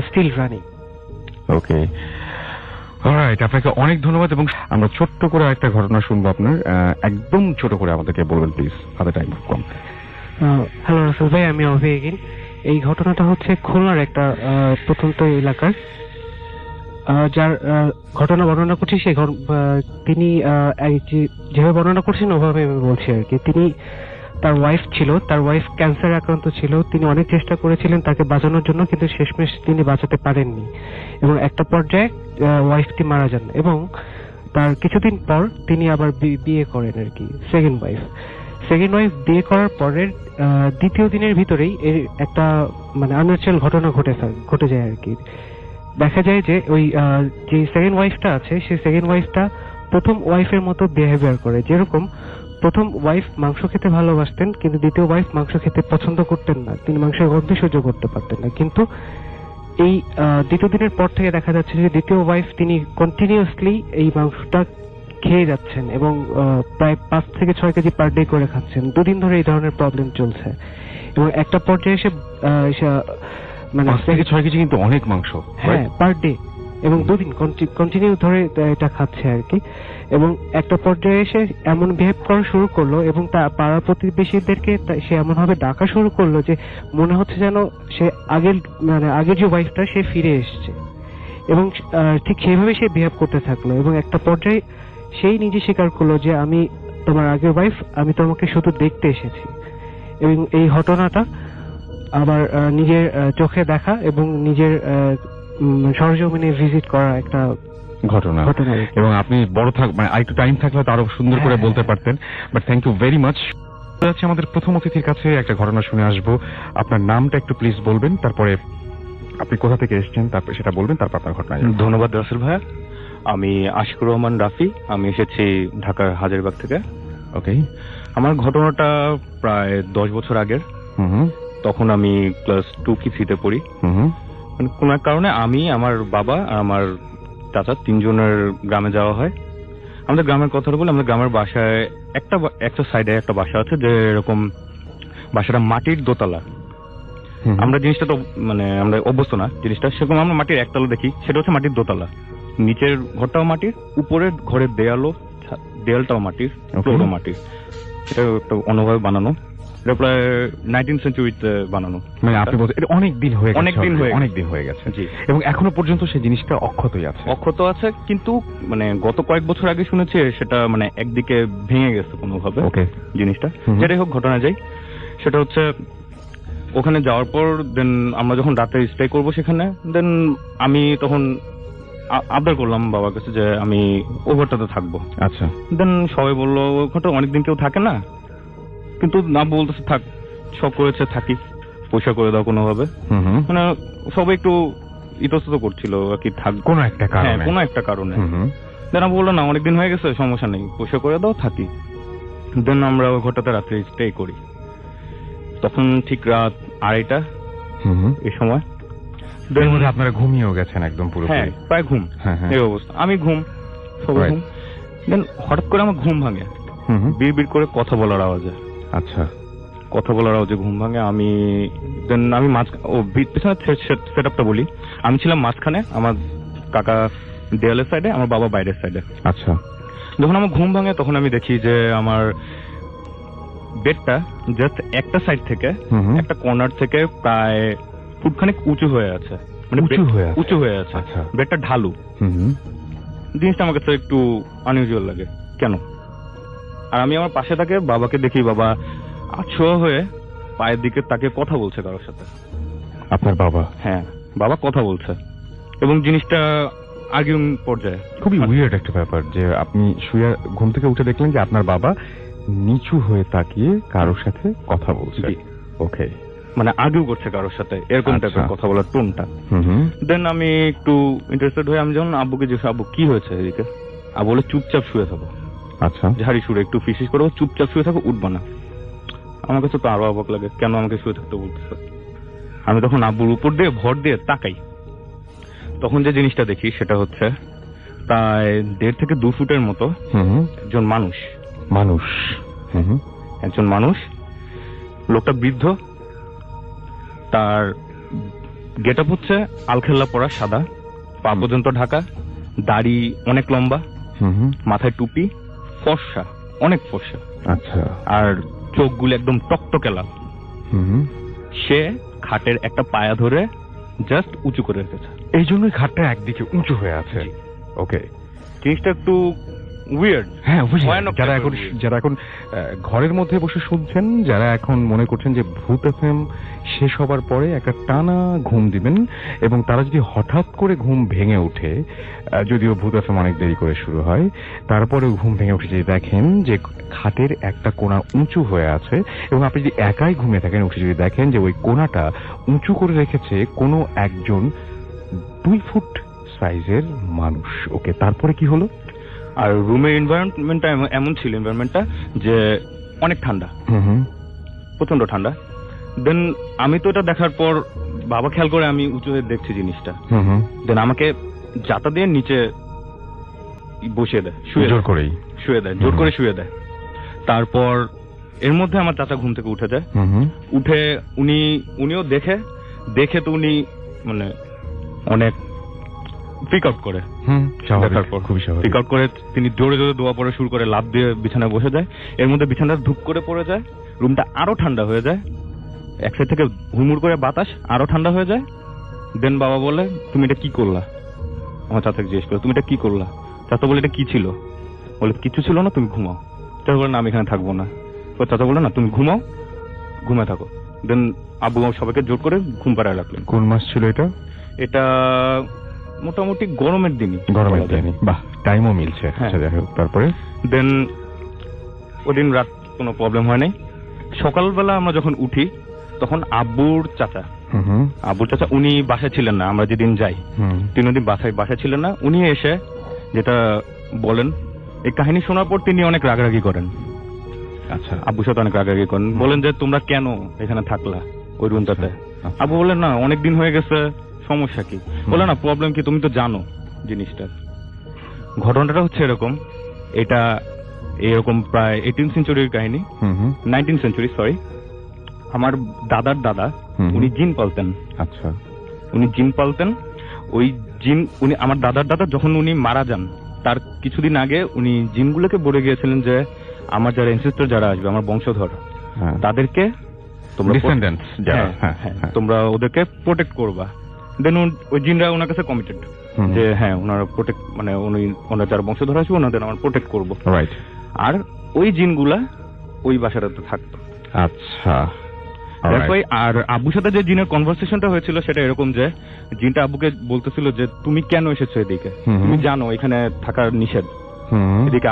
স্টিল রানিং। ওকে, অলরাইট, আপনাকে অনেক ধন্যবাদ। এবং আমরা ছোট্ট করে একটা ঘটনা শুনবো আপনার, একদম ছোট করে আমাদেরকে বলবেন প্লিজ, হাতে টাইম কম। হ্যালো রাসেল ভাই, আমি অভি এগিন। এই ঘটনাটা হচ্ছে খুলনার একটা প্রত্যন্ত এলাকার, যার ঘটনা বর্ণনা করছি সেই তিনি যেভাবে বর্ণনা করছেন ওভাবে আমি বলছি আর কি। তিনি, তার ওয়াইফ ছিল, তার ওয়াইফ ক্যান্সারে আক্রান্ত ছিল। তিনি অনেক চেষ্টা করেছিলেন তাকে বাঁচানোর জন্য, কিন্তু শেষমেশ তিনি বাঁচাতে পারেননি এবং একটা পর্যায়ে ওয়াইফটি মারা যান। এবং তার কিছুদিন পর তিনি আবার বিয়ে করেন আর কি, সেকেন্ড ওয়াইফ বিয়ে করার পরের দ্বিতীয় দিনের ভিতরেই এর একটা মানে আনন্যাচারাল ঘটনা ঘটে যায় আর কি। দেখা যায় যে ওই যে সেকেন্ড ওয়াইফটা আছে, সেই সেকেন্ড ওয়াইফটা প্রথম ওয়াইফের মতো বিহেভিয়ার করে। যেরকম প্রথম ওয়াইফ মাংস খেতে ভালোবাসতেন, কিন্তু দ্বিতীয় ওয়াইফ মাংস খেতে পছন্দ করতেন না, তিনি মাংসের গন্ধ সহ্য করতে পারতেন না। কিন্তু এই দ্বিতীয় দিনের পর থেকে দেখা যাচ্ছে যে দ্বিতীয় ওয়াইফ তিনি কন্টিনিউয়াসলি এই মাংসটা খেয়ে যাচ্ছেন এবং প্রায় 5 থেকে 6 কেজি পার ডে করে খাচ্ছেন। 2 দিন ধরে এই ধরনের প্রবলেম চলছে এবং একটা পর্যায়ে এসে মানে 5 থেকে 6 কেজি কিন্তু অনেক মাংস, হ্যাঁ, পার ডে, এবং 2 দিন কন্টিনিউ ধরে এটা খাচ্ছে আর কি। এবং একটা পর্যায়ে এসে এমন বিহেভ করা শুরু করলো এবং তা পাড়া প্রতিবেশীদেরকে সে এমন ভাবে ডাকা শুরু করলো যে মনে হচ্ছে যেন সে আগের যে ওয়াইফটা সে ফিরে এসছে, এবং ঠিক সেইভাবে সে বিহেভ করতে থাকলো। এবং একটা পর্যায়ে সেই নিজে স্বীকার করলো যে আমি তোমার আগের ওয়াইফ, আমি তোমাকে শুধু দেখতে এসেছি। এবং এই ঘটনাটা আবার নিজের চোখে দেখা এবং নিজের সরজমিনে ভিজিট করা একটা ঘটনা। এবং আপনি বড় মানে আরেকটু টাইম থাকলে তো আরো সুন্দর করে বলতে পারতেন, but thank you very much. আমাদের প্রথম অতিথির কাছে একটা ঘটনা শুনে আসবো। আপনার নামটা একটু প্লিজ বলবেন, তারপরে আপনি কোথা থেকে এসেছেন তারপরে সেটা বলবেন, তারপর আপনার ঘটনা। ধন্যবাদ রাসেল ভাইয়া। আমি আশিকুর রহমান রাফি, আমি এসেছি ঢাকার হাজারীবাগ থেকে। ওকে, আমার ঘটনাটা প্রায় 10 বছর আগের। তখন আমি ক্লাস 2 কি 3 তে পড়ি। মানে কোন এক কারণে আমি, আমার বাবা আর আমার চাচা 3 জনের গ্রামে যাওয়া হয়। আমাদের গ্রামের কথাটা বলি, আমাদের গ্রামের বাসায় একটা সাইডে একটা বাসা আছে, যে এরকম বাসাটা মাটির দোতলা। আমরা জিনিসটা তো মানে আমরা অভ্যস্ত না জিনিসটা, সেরকম আমরা মাটির একতলা দেখি, সেটা হচ্ছে মাটির দোতলা। নিচের ঘরটাও মাটির, উপরের ঘরের দেয়ালটাও মাটির, ফ্লোরও মাটির। এটা একটা অন্যভাবে বানানো, এটা প্রায় 19th সেঞ্চুরিতে বানানো। মানে আপনি বলতে এটা অনেক দিন হয়ে গেছে জি, এবং এখনো পর্যন্ত সেই জিনিসটা অক্ষত আছে। কিন্তু মানে গত কয়েক বছর আগে শুনেছি সেটা মানে একদিকে ভেঙে গেছে কোনোভাবে জিনিসটা। যেটাই হোক, ঘটনা যাই, সেটা হচ্ছে ওখানে যাওয়ার পর দেন আমরা যখন রাতে স্টে করবো সেখানে, দেন আমি তখন আবদার করলাম বাবার কাছে যে আমি ও ঘরটাতে থাকবো। আচ্ছা, দেন সবাই বললো ওখানে অনেকদিন কেউ থাকে না, কিন্তু না বলতেছে থাক, শখ করেছে থাকি, পয়সা করে দাও কোনোভাবে। মানে সবাই একটু ইতস্তত করছিল আর কি, থাক কোনো একটা কারণে। দেন আমি বললো না, অনেকদিন হয়ে গেছে, সমস্যা নেই, পয়সা করে দাও, থাকি। দেন আমরা ওই ঘরটাতে রাত্রে স্টে করি। তখন ঠিক রাত 2:30 এই সময়। আপনারা ঘুমিয়েও গেছেন একদম পুরো? হ্যাঁ, প্রায় ঘুম, এই অবস্থা। আমি ঘুম, সবাই ঘুম। দেন হঠাৎ করে আমার ঘুম ভাঙে, বিড় করে কথা বলার আওয়াজে। আচ্ছা, কথা বলার আওয়াজে ঘুম ভাঙে। আমি পিছনে সেট আপটা বলি, আমি ছিলাম মাঝখানে, আমার কাকা দেয়ালের সাইডে, আমার বাবা বাইরের সাইডে। আচ্ছা, যখন আমার ঘুম ভাঙে তখন আমি দেখি যে আমার বেডটা জাস্ট একটা সাইড থেকে, একটা কর্নার থেকে প্রায় ফুটখানেক উঁচু হয়ে আছে, মানে উঁচু হয়ে আছে। আচ্ছা, বেডটা ঢালু। জিনিসটা আমার কাছে একটু আনইউজুয়াল লাগে, কেন? আর আমি আমার পাশে থাকে, বাবাকে দেখি, বাবা আছোয়া হয়ে পায়ের দিকে তাকে কথা বলছে কারোর সাথে। আপনার বাবা? হ্যাঁ, বাবা কথা বলছে এবং জিনিসটা আর্গুইং পর্যায়ে। খুবই উইয়ার্ড একটা ব্যাপার যে আপনি শুয়ে ঘুম থেকে উঠে দেখলেন যে আপনার বাবা নিচু হয়ে তাকিয়ে কারোর সাথে কথা বলছে। ওকে, মানে আর্গুই করছে কারোর সাথে, এরকম টাইপের কথা বলার টোনটা। দেন আমি একটু ইন্টারেস্টেড হয়ে আমি যখন আব্বুকে জিজ্ঞেস, আব্বু কি হয়েছে এদিকে? আব্বু বলে চুপচাপ শুয়ে থাকো। আচ্ছা, ঝাড়ি সুরে একটু ফিসিস করবো, চুপচাপ শুয়ে থাকো, উঠবা না। আমার কাছে তো আরো অবাক লাগে, কেন আমাকে শুয়ে থাকতে বলতেছে। আমি তখন আব্বুর উপর দিয়ে ভর দিয়ে তাকাই, তখন যে জিনিসটা দেখি সেটা হচ্ছে প্রায় 1.5 থেকে 2 ফুটের মতো একজন মানুষ, লোকটা বৃদ্ধ, তার গেট আপ হচ্ছে আলখেল্লা পরা সাদা, পা পর্যন্ত ঢাকা, দাড়ি অনেক লম্বা, মাথায় টুপি, ফর্সা, অনেক ফর্সা, আচ্ছা, আর চোখগুলো একদম টকটকে লাল। সে খাটের একটা পায়া ধরে জাস্ট উঁচু করে রেখেছে, এই জন্যই খাটটা একদিকে উঁচু হয়ে আছে। ওকে, জিনিসটা একটু উইয়ার্ড। হ্যাঁ, যারা এখন ঘরের মধ্যে বসে শুনছেন, যারা এখন মনে করছেন যে ভূত এফএম শেষ হবার পরে একটা টানা ঘুম দিবেন, এবং তারা যদি হঠাৎ করে ঘুম ভেঙে ওঠে, যদিও ভূত এফএম অনেক দেরি করে শুরু হয়, তারপরেও ঘুম ভেঙে উঠে যদি দেখেন যে খাটের একটা কোণা উঁচু হয়ে আছে, এবং আপনি যদি একাই ঘুমিয়ে থাকেন, উঠে যদি দেখেন যে ওই কোণাটা উঁচু করে রেখেছে কোনো একজন 2 ফুট সাইজের মানুষ। ওকে, তারপরে কি হলো? আর রুমের এনভায়রনমেন্টটা এমন ছিল, এনভায়রনমেন্টটা যে অনেক ঠান্ডা, প্রচন্ড ঠান্ডা। দেন আমি তো এটা দেখার পর বাবা খেয়াল করে আমি উঁচু হয়ে দেখছি জিনিসটা, দেন আমাকে জাতা দিয়ে নিচে বসিয়ে দেয়, জোর করে শুয়ে দেয়। তারপর এর মধ্যে আমার চাচা ঘুম থেকে উঠে যায়, উঠে উনিও দেখে তো উনি মানে অনেক পিক আউট করে, পিক আউট করে তিনি জোরে জোরে দোয়া পড়া শুরু করে, লাফ দিয়ে বিছানায় বসে যায়। এর মধ্যে বিছানাটা ধুপ করে পড়ে যায়, রুমটা আরো ঠান্ডা হয়ে যায়, এক সাইড থেকে হুড়মুড় করে বাতাস, আরো ঠান্ডা হয়ে যায়। দেন বাবা বলে, তুমি এটা কি করলা? আমার চাচাকে জিজ্ঞেস করে, তুমি এটা কি করলা? চাচা বলে, এটা কি ছিল? বলে, কিছু ছিল না, তুমি ঘুমাও। চাচা বলে, না আমি এখানে থাকবো না। চাচা বলে, না তুমি ঘুমে থাকো। দেন আব্বু সবাইকে জোর করে ঘুম পাড়ায় রাখলেন। কোন মাস ছিল এটা? এটা মোটামুটি গরমের দিনই। বাহ, টাইমও মিলছে। যাই হোক, তারপরে দেন ওদিন রাত কোনো প্রবলেম হয় নাই। সকালবেলা আমরা যখন উঠি তখন আব্বুর চাচা উনি বাসায় ছিলেন না, আমরা যেদিন যাই 3 দিন বাসায় ছিলেন না। উনি এসে যেটা বলেন, এই কাহিনী শোনার পর তিনি অনেক রাগারাগি করেন। আচ্ছা, আব্বুর সাথে অনেক রাগারাগি করেন, বলেন যে তোমরা কেন এখানে থাকলা ওই রুমটাতে? আব্বু বলেন, না অনেক দিন হয়ে গেছে, সমস্যা কি? বলে, না প্রবলেম কি, তুমি তো জানো জিনিসটা। ঘটনাটা হচ্ছে এরকম, এটা এরকম প্রায় 18th সেঞ্চুরির কাহিনী, 19th সেঞ্চুরি, সরি। আমার দাদার দাদা উনি জিন পালতেন। আচ্ছা, উনি জিন পালতেন। ওই জিন, উনি আমার দাদার দাদা যখন উনি মারা যান তার কিছুদিন আগে উনি জিনগুলোকে বলে গিয়েছিলেন যে আমার যারা এনসেস্টর যারা আসবে, আমার বংশধর, তাদেরকে তোমরা ওদেরকে প্রোটেক্ট করবা। দেন ওই জিনরা ওনার কাছে কমিটেড যে হ্যাঁ ওনারা প্রোটেক্ট, মানে ওনার যারা বংশধর আসবে ওনাদের আমার প্রোটেক্ট করবো। রাইট। আর ওই জিনগুলা ওই বাসাটাতে থাকতো। আচ্ছা, আর আব্বুর সাথে যে জিনের কনভারসেশনটা হয়েছিল সেটা এরকম যে জিনটা আব্বুকে বলতেছিল যে তুমি কেন এসেছো এদিকে, তুমি জানো এখানে থাকার নিষেধ, এদিকে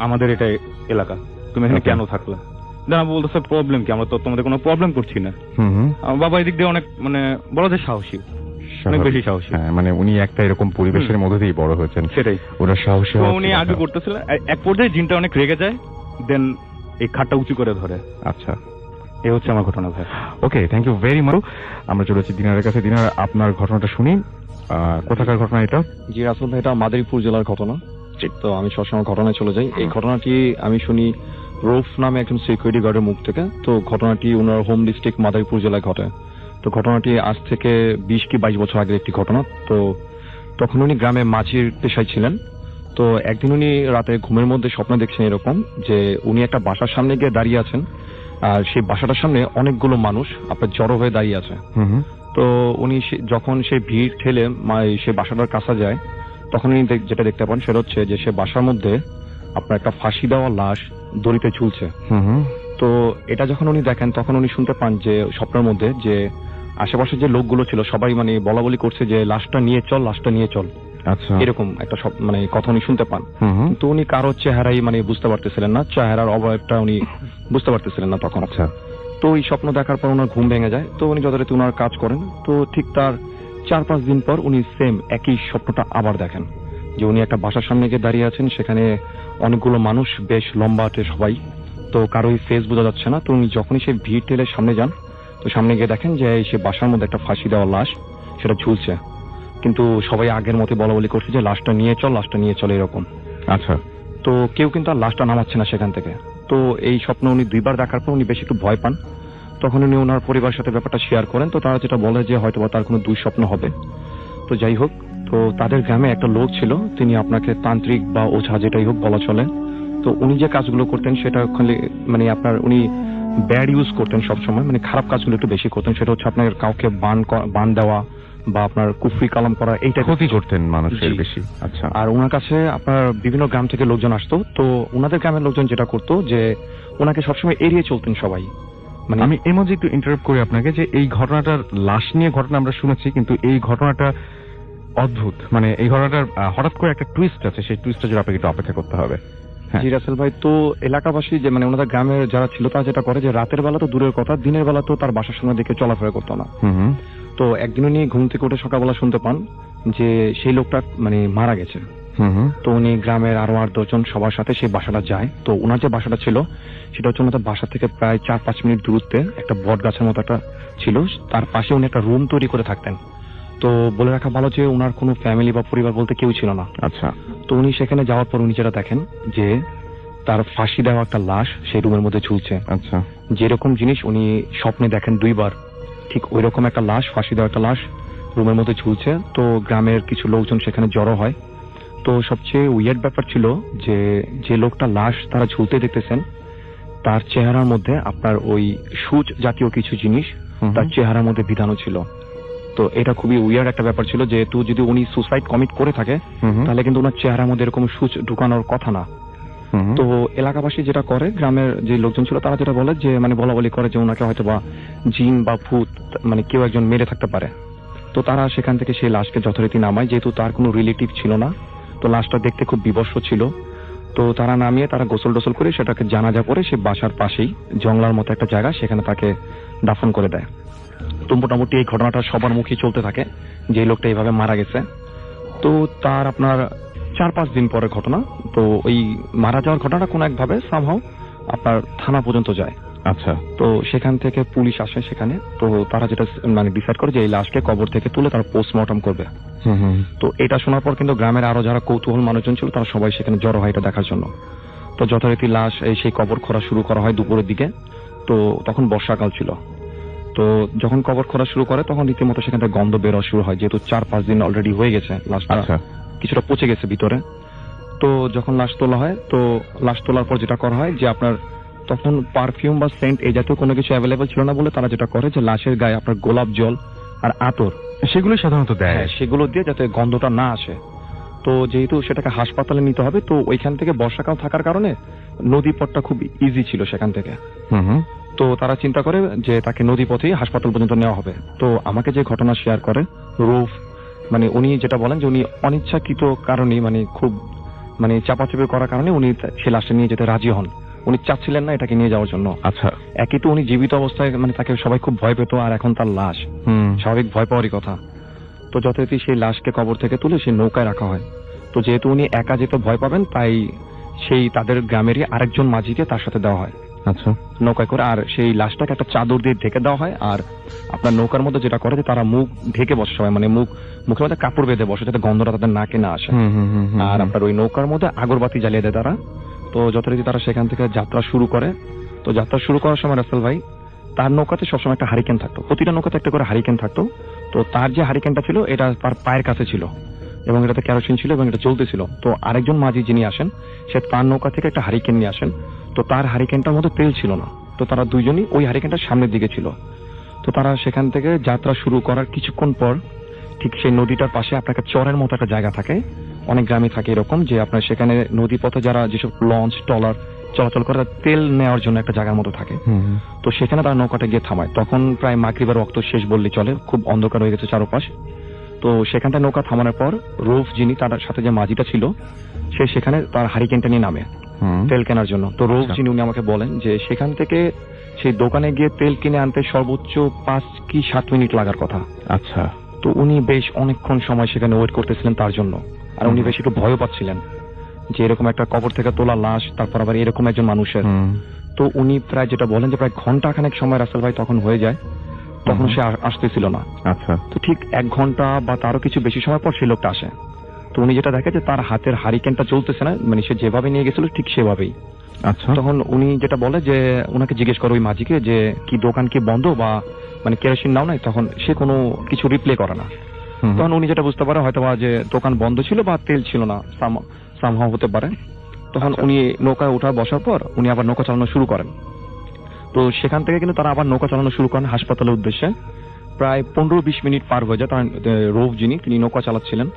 আমাদের এটা এলাকা, তুমি এখানে কেন থাকলা? দেন আব্বু বলতেছে, প্রবলেম কি, আমরা তো তোমাদের কোনো প্রবলেম করছি না। আমার বাবা এদিক দিয়ে অনেক মানে বলা যায় সাহসী, অনেক বেশি সাহসী। মানে উনি একটা এরকম পরিবেশের মধ্যে দিয়ে বড় হয়েছেন, সেটাই ওরা সাহসী। উনি আগে করতেছিলেন, এক পর্যায়ে জিনটা অনেক রেগে যায়, দেন এই খাটটা উঁচু করে ধরে। আচ্ছা, এই হচ্ছে আমার ঘটনা ভাই। ওকে, থ্যাংক ইউ ভেরি মাচ। আমরা চলেছি দিনারের কাছে। দিনার, আপনার ঘটনাটা শুনি। কোথাকার ঘটনা এটা? জি রাসেল ভাই, এটা মাদারীপুর জেলার ঘটনা। তো আমি সবসময় ঘটনায় চলে যাই। এই ঘটনাটি আমি শুনি রৌফ নামে একজন সিকিউরিটি গার্ডের মুখ থেকে। তো ঘটনাটি ওনার হোম ডিস্ট্রিক্ট মাদারীপুর জেলায় ঘটে। তো ঘটনাটি আজ থেকে 20 কি 22 বছর আগের একটি ঘটনা। তো তখন উনি গ্রামে মাঝির পেশায় ছিলেন। তো একদিন উনি রাতে ঘুমের মধ্যে স্বপ্ন দেখছেন এরকম যে উনি একটা বাসার সামনে গিয়ে দাঁড়িয়ে আছেন, আর সেই বাসাটার সামনে অনেকগুলো মানুষ আপনার জড়ো হয়ে দাঁড়িয়ে আছে। তো উনি যখন সেই ভিড় ঠেলে সেই বাসাটার কাছে যায়, তখন উনি যেটা দেখতে পান সেটা হচ্ছে যে সে বাসার মধ্যে আপনার একটা ফাঁসি দেওয়া লাশ দড়িতে ঝুলছে। তো এটা যখন উনি দেখেন তখন উনি শুনতে পান যে স্বপ্নের মধ্যে যে আশেপাশে যে লোকগুলো ছিল সবাই মানে বলা বলি করছে যে লাশটা নিয়ে চল, লাশটা নিয়ে চল। আচ্ছা, এরকম একটা মানে কথা উনি শুনতে পান। কিন্তু উনি কারোর চেহারাই মানে বুঝতে পারতেছিলেন না, চেহারার অবয়বটা উনি বুঝতে পারতেছিলেন না তখন। আচ্ছা, তো এই স্বপ্ন দেখার পর ওনার ঘুম ভেঙে যায়। তো উনি যথারীতি ওনার কাজ করেন। তো ঠিক তার 4-5 দিন পর উনি সেম একই স্বপ্নটা আবার দেখেন। যে উনি একটা বাসার সামনে গিয়ে দাঁড়িয়ে আছেন, সেখানে অনেকগুলো মানুষ বেশ লম্বাটে সবাই, তো কারোই ফেস বোঝা যাচ্ছে না। তো উনি যখনই সেই ভিড় ঠেলে সামনে যান, তো সামনে গিয়ে দেখেন যে সে বাসার মধ্যে একটা ফাঁসি দেওয়া লাশ সেটা ঝুলছে, কিন্তু সবাই আগের মতো বলা বলি করছে যে লাশটা নিয়ে চল এরকম। আচ্ছা, তো কেউ কিন্তু আর লাশটা নামাচ্ছে না সেখান থেকে। তো এই স্বপ্ন উনি 2বার দেখার পর উনি বেশ একটু ভয় পান। তখন উনি ওনার পরিবারের সাথে ব্যাপারটা শেয়ার করেন। তো তারা যেটা বলে যে হয়তো তার কোনো দুঃস্বপ্ন হবে। তো যাই হোক, তো তাদের গ্রামে একটা লোক ছিল, তিনি আপনাকে তান্ত্রিক বা ওঝা যেটাই হোক বলা চলে। তো উনি যে কাজগুলো করতেন সেটা মানে আপনার উনি ব্যাড ইউজ করতেন সবসময়, মানে খারাপ কাজগুলো একটু বেশি করতেন। সেটা হচ্ছে আপনার কাউকে বান দেওয়া বা আপনার কুফরি কালাম করা, এইটা ক্ষতি করতেন মানুষের বেশি। আচ্ছা, আর ওনার কাছে আপনার বিভিন্ন গ্রাম থেকে লোকজন আসতো। তো ওনাদের গ্রামের লোকজন যেটা করতো যে ওনাকে সবসময় এড়িয়ে চলতেন সবাই। মানে আমি এই মধ্যে একটু ইন্টারাপ্ট করি আপনাকে, যে এই ঘটনাটার লাশ নিয়ে ঘটনা আমরা শুনেছি, কিন্তু এই ঘটনাটা অদ্ভুত, মানে এই ঘটনাটার হঠাৎ করে একটা টুইস্ট আছে, সেই টুইস্টটা জন্য আপনাকে একটু অপেক্ষা করতে হবে। জি রাসেল ভাই, তো এলাকাবাসী যে মানে ওনাদের গ্রামের যারা ছিল তারা যেটা করে যে রাতের বেলা তো দূরের কথা, দিনের বেলা তো তার বাসার সামনে দিকে চলাফেরা করতো না। তো একদিন উনি ঘুম থেকে উঠে সকালবেলা শুনতে পান যে সেই লোকটা মানে মারা গেছে। তো উনি গ্রামের আরো 8-10 জন সবার সাথে সেই বাসাটা যায়। তো ওনার যে বাসাটা ছিল সেটা হচ্ছে ওনাদের বাসা থেকে প্রায় 4-5 মিনিট দূরত্বে একটা বট গাছের মতো একটা ছিল, তার পাশে উনি একটা রুম তৈরি করে থাকতেন। তো বলে রাখা ভালো যে ওনার কোনো ফ্যামিলি বা পরিবার বলতে কেউ ছিল না। আচ্ছা, তো উনি সেখানে যাওয়ার পর উনি যেটা দেখেন যে তার ফাঁসি দেওয়া একটা লাশ সেই রুমের মধ্যে ঝুলছে। আচ্ছা, যেরকম জিনিস উনি স্বপ্নে দেখেন 2বার, ঠিক ওই রকম একটা লাশ, ফাঁসি দেওয়া একটা লাশ রুমের মধ্যে ঝুলছে। তো গ্রামের কিছু লোকজন সেখানে জড়ো হয়। তো সবচেয়ে উইয়ার্ড ব্যাপার ছিল যে লোকটা লাশ তারা ঝুলতে দেখতেছেন, তার চেহারার মধ্যে আপনার ওই সূচ জাতীয় কিছু জিনিস তার চেহারার মধ্যে বিধানো ছিল। তো এটা খুবই উইয়ার্ড একটা ব্যাপার ছিল, যেহেতু যদি উনি সুসাইড কমিট করে থাকে তাহলে কিন্তু ওনার চেহারার মধ্যে এরকম সূচ ঢুকানোর কথা না। তো এলাকাবাসী যেটা করে, গ্রামের যে লোকজন ছিল তারা যেটা বলে যে মানে বলা বলি করে যে ওনাকে হয়তো বা জিন বা ভূত মানে কেউ একজন মেরে থাকতে পারে। তো তারা সেখান থেকে সেই লাশকে যথারীতি নামায়, যেহেতু তার কোনো রিলেটিভ ছিল না। তো লাশটা দেখতে খুব বিবস্ত্র ছিল। তো তারা নামিয়ে তারা গোসল টোসল করে সেটাকে জানাজা করে সে বাসার পাশেই জঙ্গলার মতো একটা জায়গা, সেখানে তাকে দাফন করে দেয়। তো মোটামুটি এই ঘটনাটা সবার মুখে চলতে থাকে যে লোকটা এইভাবে মারা গেছে। তো তার আপনার 4-5 দিন পরে ঘটনা, তো ওই মারা যাওয়ার ঘটনাটা কোন একভাবে সামহাও আপনার থানা পর্যন্ত যায়। আচ্ছা, তো সেখান থেকে পুলিশ আসে সেখানে। তো তারা যেটা মানে ডিসাইড করে যে এই লাশকে কবর থেকে তুলে তারা পোস্টমর্টম করবে। তো এটা শোনার পর কিন্তু গ্রামের আরো যারা কৌতূহল মানুষজন ছিল তারা সবাই সেখানে জড়ো হয় এটা দেখার জন্য। তো যথারীতি লাশ সেই কবর খোঁড়া শুরু করা হয় দুপুরের দিকে। তো তখন বর্ষাকাল ছিল। তো যখন কবর খোঁড়া শুরু করে তখন রীতিমতো সেখান থেকে গন্ধ বেরোয়া শুরু হয়, যেহেতু 4-5 দিন অলরেডি হয়ে গেছে, লাশটা কিছুটা পচে গেছে ভিতরে। তো যখন লাশ তোলা হয়, তো লাশ তোলার পর যেটা করা হয় যে আপনার তখন পারফিউম বা সেন্ট এই জাতীয় কোনো কিছু অ্যাভেলেবল ছিল না বলে তারা যেটা করে যে লাশের গায়ে আপনার গোলাপ জল আর আতর সেগুলো সাধারণত দেয়, সেগুলো দিয়ে যাতে গন্ধটা না আসে। তো যেহেতু সেটাকে হাসপাতালে নিতে হবে, তো ওইখান থেকে বর্ষাকাল থাকার কারণে নদী পথটা খুব ইজি ছিল সেখান থেকে। তো তারা চিন্তা করে যে তাকে নদী পথেই হাসপাতাল পর্যন্ত নেওয়া হবে। তো আমাকে যে ঘটনা শেয়ার করে রুফ, মানে উনি যেটা বলেন যে উনি অনিচ্ছাকৃত কারণে মানে খুব মানে চাপাচাপি করার কারণে উনি সে লাশটা নিয়ে যেতে রাজি হন। উনি চাচ্ছিলেন না এটাকে নিয়ে যাওয়ার জন্য। আচ্ছা, একই তো উনি জীবিত অবস্থায় মানে তাকে সবাই খুব ভয় পেত, আর এখন তার লাশ, স্বাভাবিক ভয় পাওয়ারই কথা। তো যথারীতি সেই লাশকে কবর থেকে তুলে সেই নৌকায় রাখা হয়। তো যেহেতু উনি একা যেতে ভয় পাবেন, তাই সেই তাদের গ্রামেরই আরেকজন মাঝিকে তার সাথে দেওয়া হয়। আচ্ছা, নৌকায় করে, আর সেই লাশটাকে একটা চাদর দিয়ে ঢেকে দেওয়া হয়। আর আপনার নৌকার মধ্যে যেটা করে যে তারা মুখ ঢেকে বসে সবাই, মানে মুখের মধ্যে কাপড় বেঁধে বসে যাতে গন্ধটা তাদের নাকে না আসে। আর আপনার ওই নৌকার মধ্যে আগরবাতি জ্বালিয়ে দেয় তারা। তো যথারীতি তারা সেখান থেকে যাত্রা শুরু করে। তো যাত্রা শুরু করার সময় রাসেল ভাই তার নৌকাতে সবসময় একটা হারিকেন থাকতো, প্রতিটা নৌকাতে একটা করে হারিকেন থাকতো। তো তার যে হারিকেনটা ছিল এটা তার পায়ের কাছে ছিল এবং এটাতে কেরোসিন ছিল এবং এটা চলতেছিল। তো আরেকজন মাঝি যিনি আসেন সে তার নৌকা থেকে একটা হারিকেন নিয়ে আসেন। তো তার হারিকেনটার মধ্যে তেল ছিল না। তো তারা দুইজনই ওই হারিকেনটার সামনের দিকে ছিল। তো তারা সেখান থেকে যাত্রা শুরু করার কিছুক্ষণ পর ঠিক সেই নদীটার পাশে আপনার চরের মতো একটা জায়গা থাকে, অনেক গ্রামে থাকে এরকম, যে আপনার সেখানে নদী পথে যারা যেসব লঞ্চ ট্রলার চলাচল করে তেল নেওয়ার জন্য একটা জায়গার মতো থাকে। তো সেখানে তারা নৌকাটা গিয়ে থামায়। তখন প্রায় মাগরিবের ওয়াক্ত শেষ বললেই চলে, খুব অন্ধকার হয়ে গেছে চারপাশ। তো সেখানটা নৌকা থামানোর পর রুফ, যিনি তার সাথে যে মাঝিটা ছিল, সে সেখানে তার হারিকেনটা নিয়ে নামে তেল কেনার জন্য। তো রুফ যিনি উনি আমাকে বলেন যে সেখান থেকে সেই দোকানে গিয়ে তেল কিনে আনতে সর্বোচ্চ 5 কি 7 মিনিট লাগার কথা। আচ্ছা, তো উনি বেশ অনেকক্ষণ সময় সেখানে ওয়েট করতেছিলেন তার জন্য। আর উনি বেশি একটু ভয়ও পাচ্ছিলেন যে এরকম একটা কবর থেকে তোলা লাশ, তারপর আবার এরকম একজন মানুষের। তো উনি প্রায় যেটা বলেন যে প্রায় ঘন্টাখানেক সময় রাসেল ভাই তখন হয়ে যায়, তখন সে আসতেছিল না। আচ্ছা। তো ঠিক 1 ঘন্টা বা তারও কিছু বেশি সময় পর সেই লোকটা আসে। তো উনি যেটা দেখে যে তার হাতের হারিকেনটা চলতেছে না, মানে সে যেভাবে নিয়ে গেছিল ঠিক সেভাবেই। আচ্ছা। তখন উনি যেটা বলে যে ওনাকে জিজ্ঞেস করো ওই মাঝিকে যে কি দোকান কি বন্ধ বা মানে কেরোসিন নাও নাই, তখন সে কোনো কিছু রিপ্লে করে না। তখন উনি যেটা বুঝতে পারে হয়তো বা যে দোকান বন্ধ ছিল বা তেল ছিল না, সামহাও হতে পারে। তখন উনি নৌকায় ওঠা বসার পর উনি আবার নৌকা চালানো শুরু করেন। তো সেখান থেকে কিন্তু তারা আবার নৌকা চালানো শুরু করেন হাসপাতালের উদ্দেশ্যে। প্রায় 15-20 মিনিট পার হয়ে যায়। তার রৌফ যিনি তিনি নৌকা চালাচ্ছিলেন,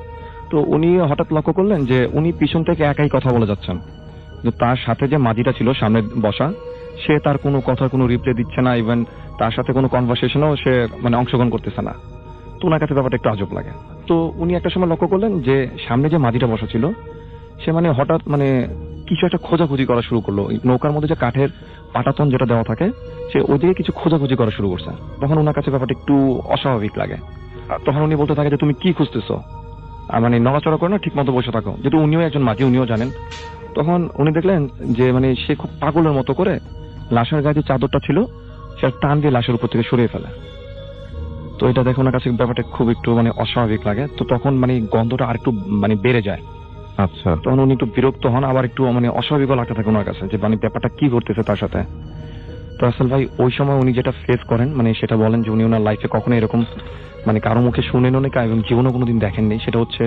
তো উনি হঠাৎ লক্ষ্য করলেন যে উনি পিছন থেকে একাই কথা বলে যাচ্ছেন। তার সাথে যে মাঝিটা ছিল সামনে বসা, সে তার কোনো কথার কোনো রিপ্লাই দিচ্ছে না, ইভেন তার সাথে কোনো কনভারসেশনও সে মানে অংশগ্রহণ করতেছে না। তো ওনার কাছে ব্যাপারটা একটু আজব লাগে। তো উনি একটা সময় লক্ষ্য করলেন যে সামনে যে মাঝিটা বসা ছিল সে মানে হঠাৎ মানে কিছু একটা খোঁজাখুঁজি করা শুরু করলো। নৌকার মধ্যে যে কাঠের পাটাতন যেটা দেওয়া থাকে সে ওইদিকে কিছু খোঁজাখুঁজি করা শুরু করছে। তখন ওনার কাছে ব্যাপারটা একটু অস্বাভাবিক লাগে। তখন উনি বলতে থাকে যে তুমি কি খুঁজতেছো, মানে নড়াচড়া করে না, ঠিক মতো বসে থাকো। যেহেতু উনিও একজন মাঝি, উনিও জানেন। তখন উনি দেখলেন যে মানে সে খুব পাগলের মতো করে লাশের গায়ে যে চাদরটা ছিল সে টান দিয়ে লাশের উপর থেকে সরিয়ে ফেলে। তো এটা দেখে ওনার কাছে ব্যাপারটা খুব একটু মানে অস্বাভাবিক লাগে। তো তখন মানে গন্ধটা আর একটু মানে বেড়ে যায়। আচ্ছা। তখন উনি একটু বিরক্ত হন, আবার একটু মানে অস্বাভাবিক লাগতে থাকে ওনার কাছে যে মানে ব্যাপারটা কি ঘটতেছে তার সাথে। তো রাসেল ভাই ওই সময় উনি যেটা ফেস করেন মানে সেটা বলেন যে উনি ওনার লাইফে কখনো এরকম মানে কারো মুখে শুনেন অনেক এবং জীবনে কোনোদিন দেখেননি। সেটা হচ্ছে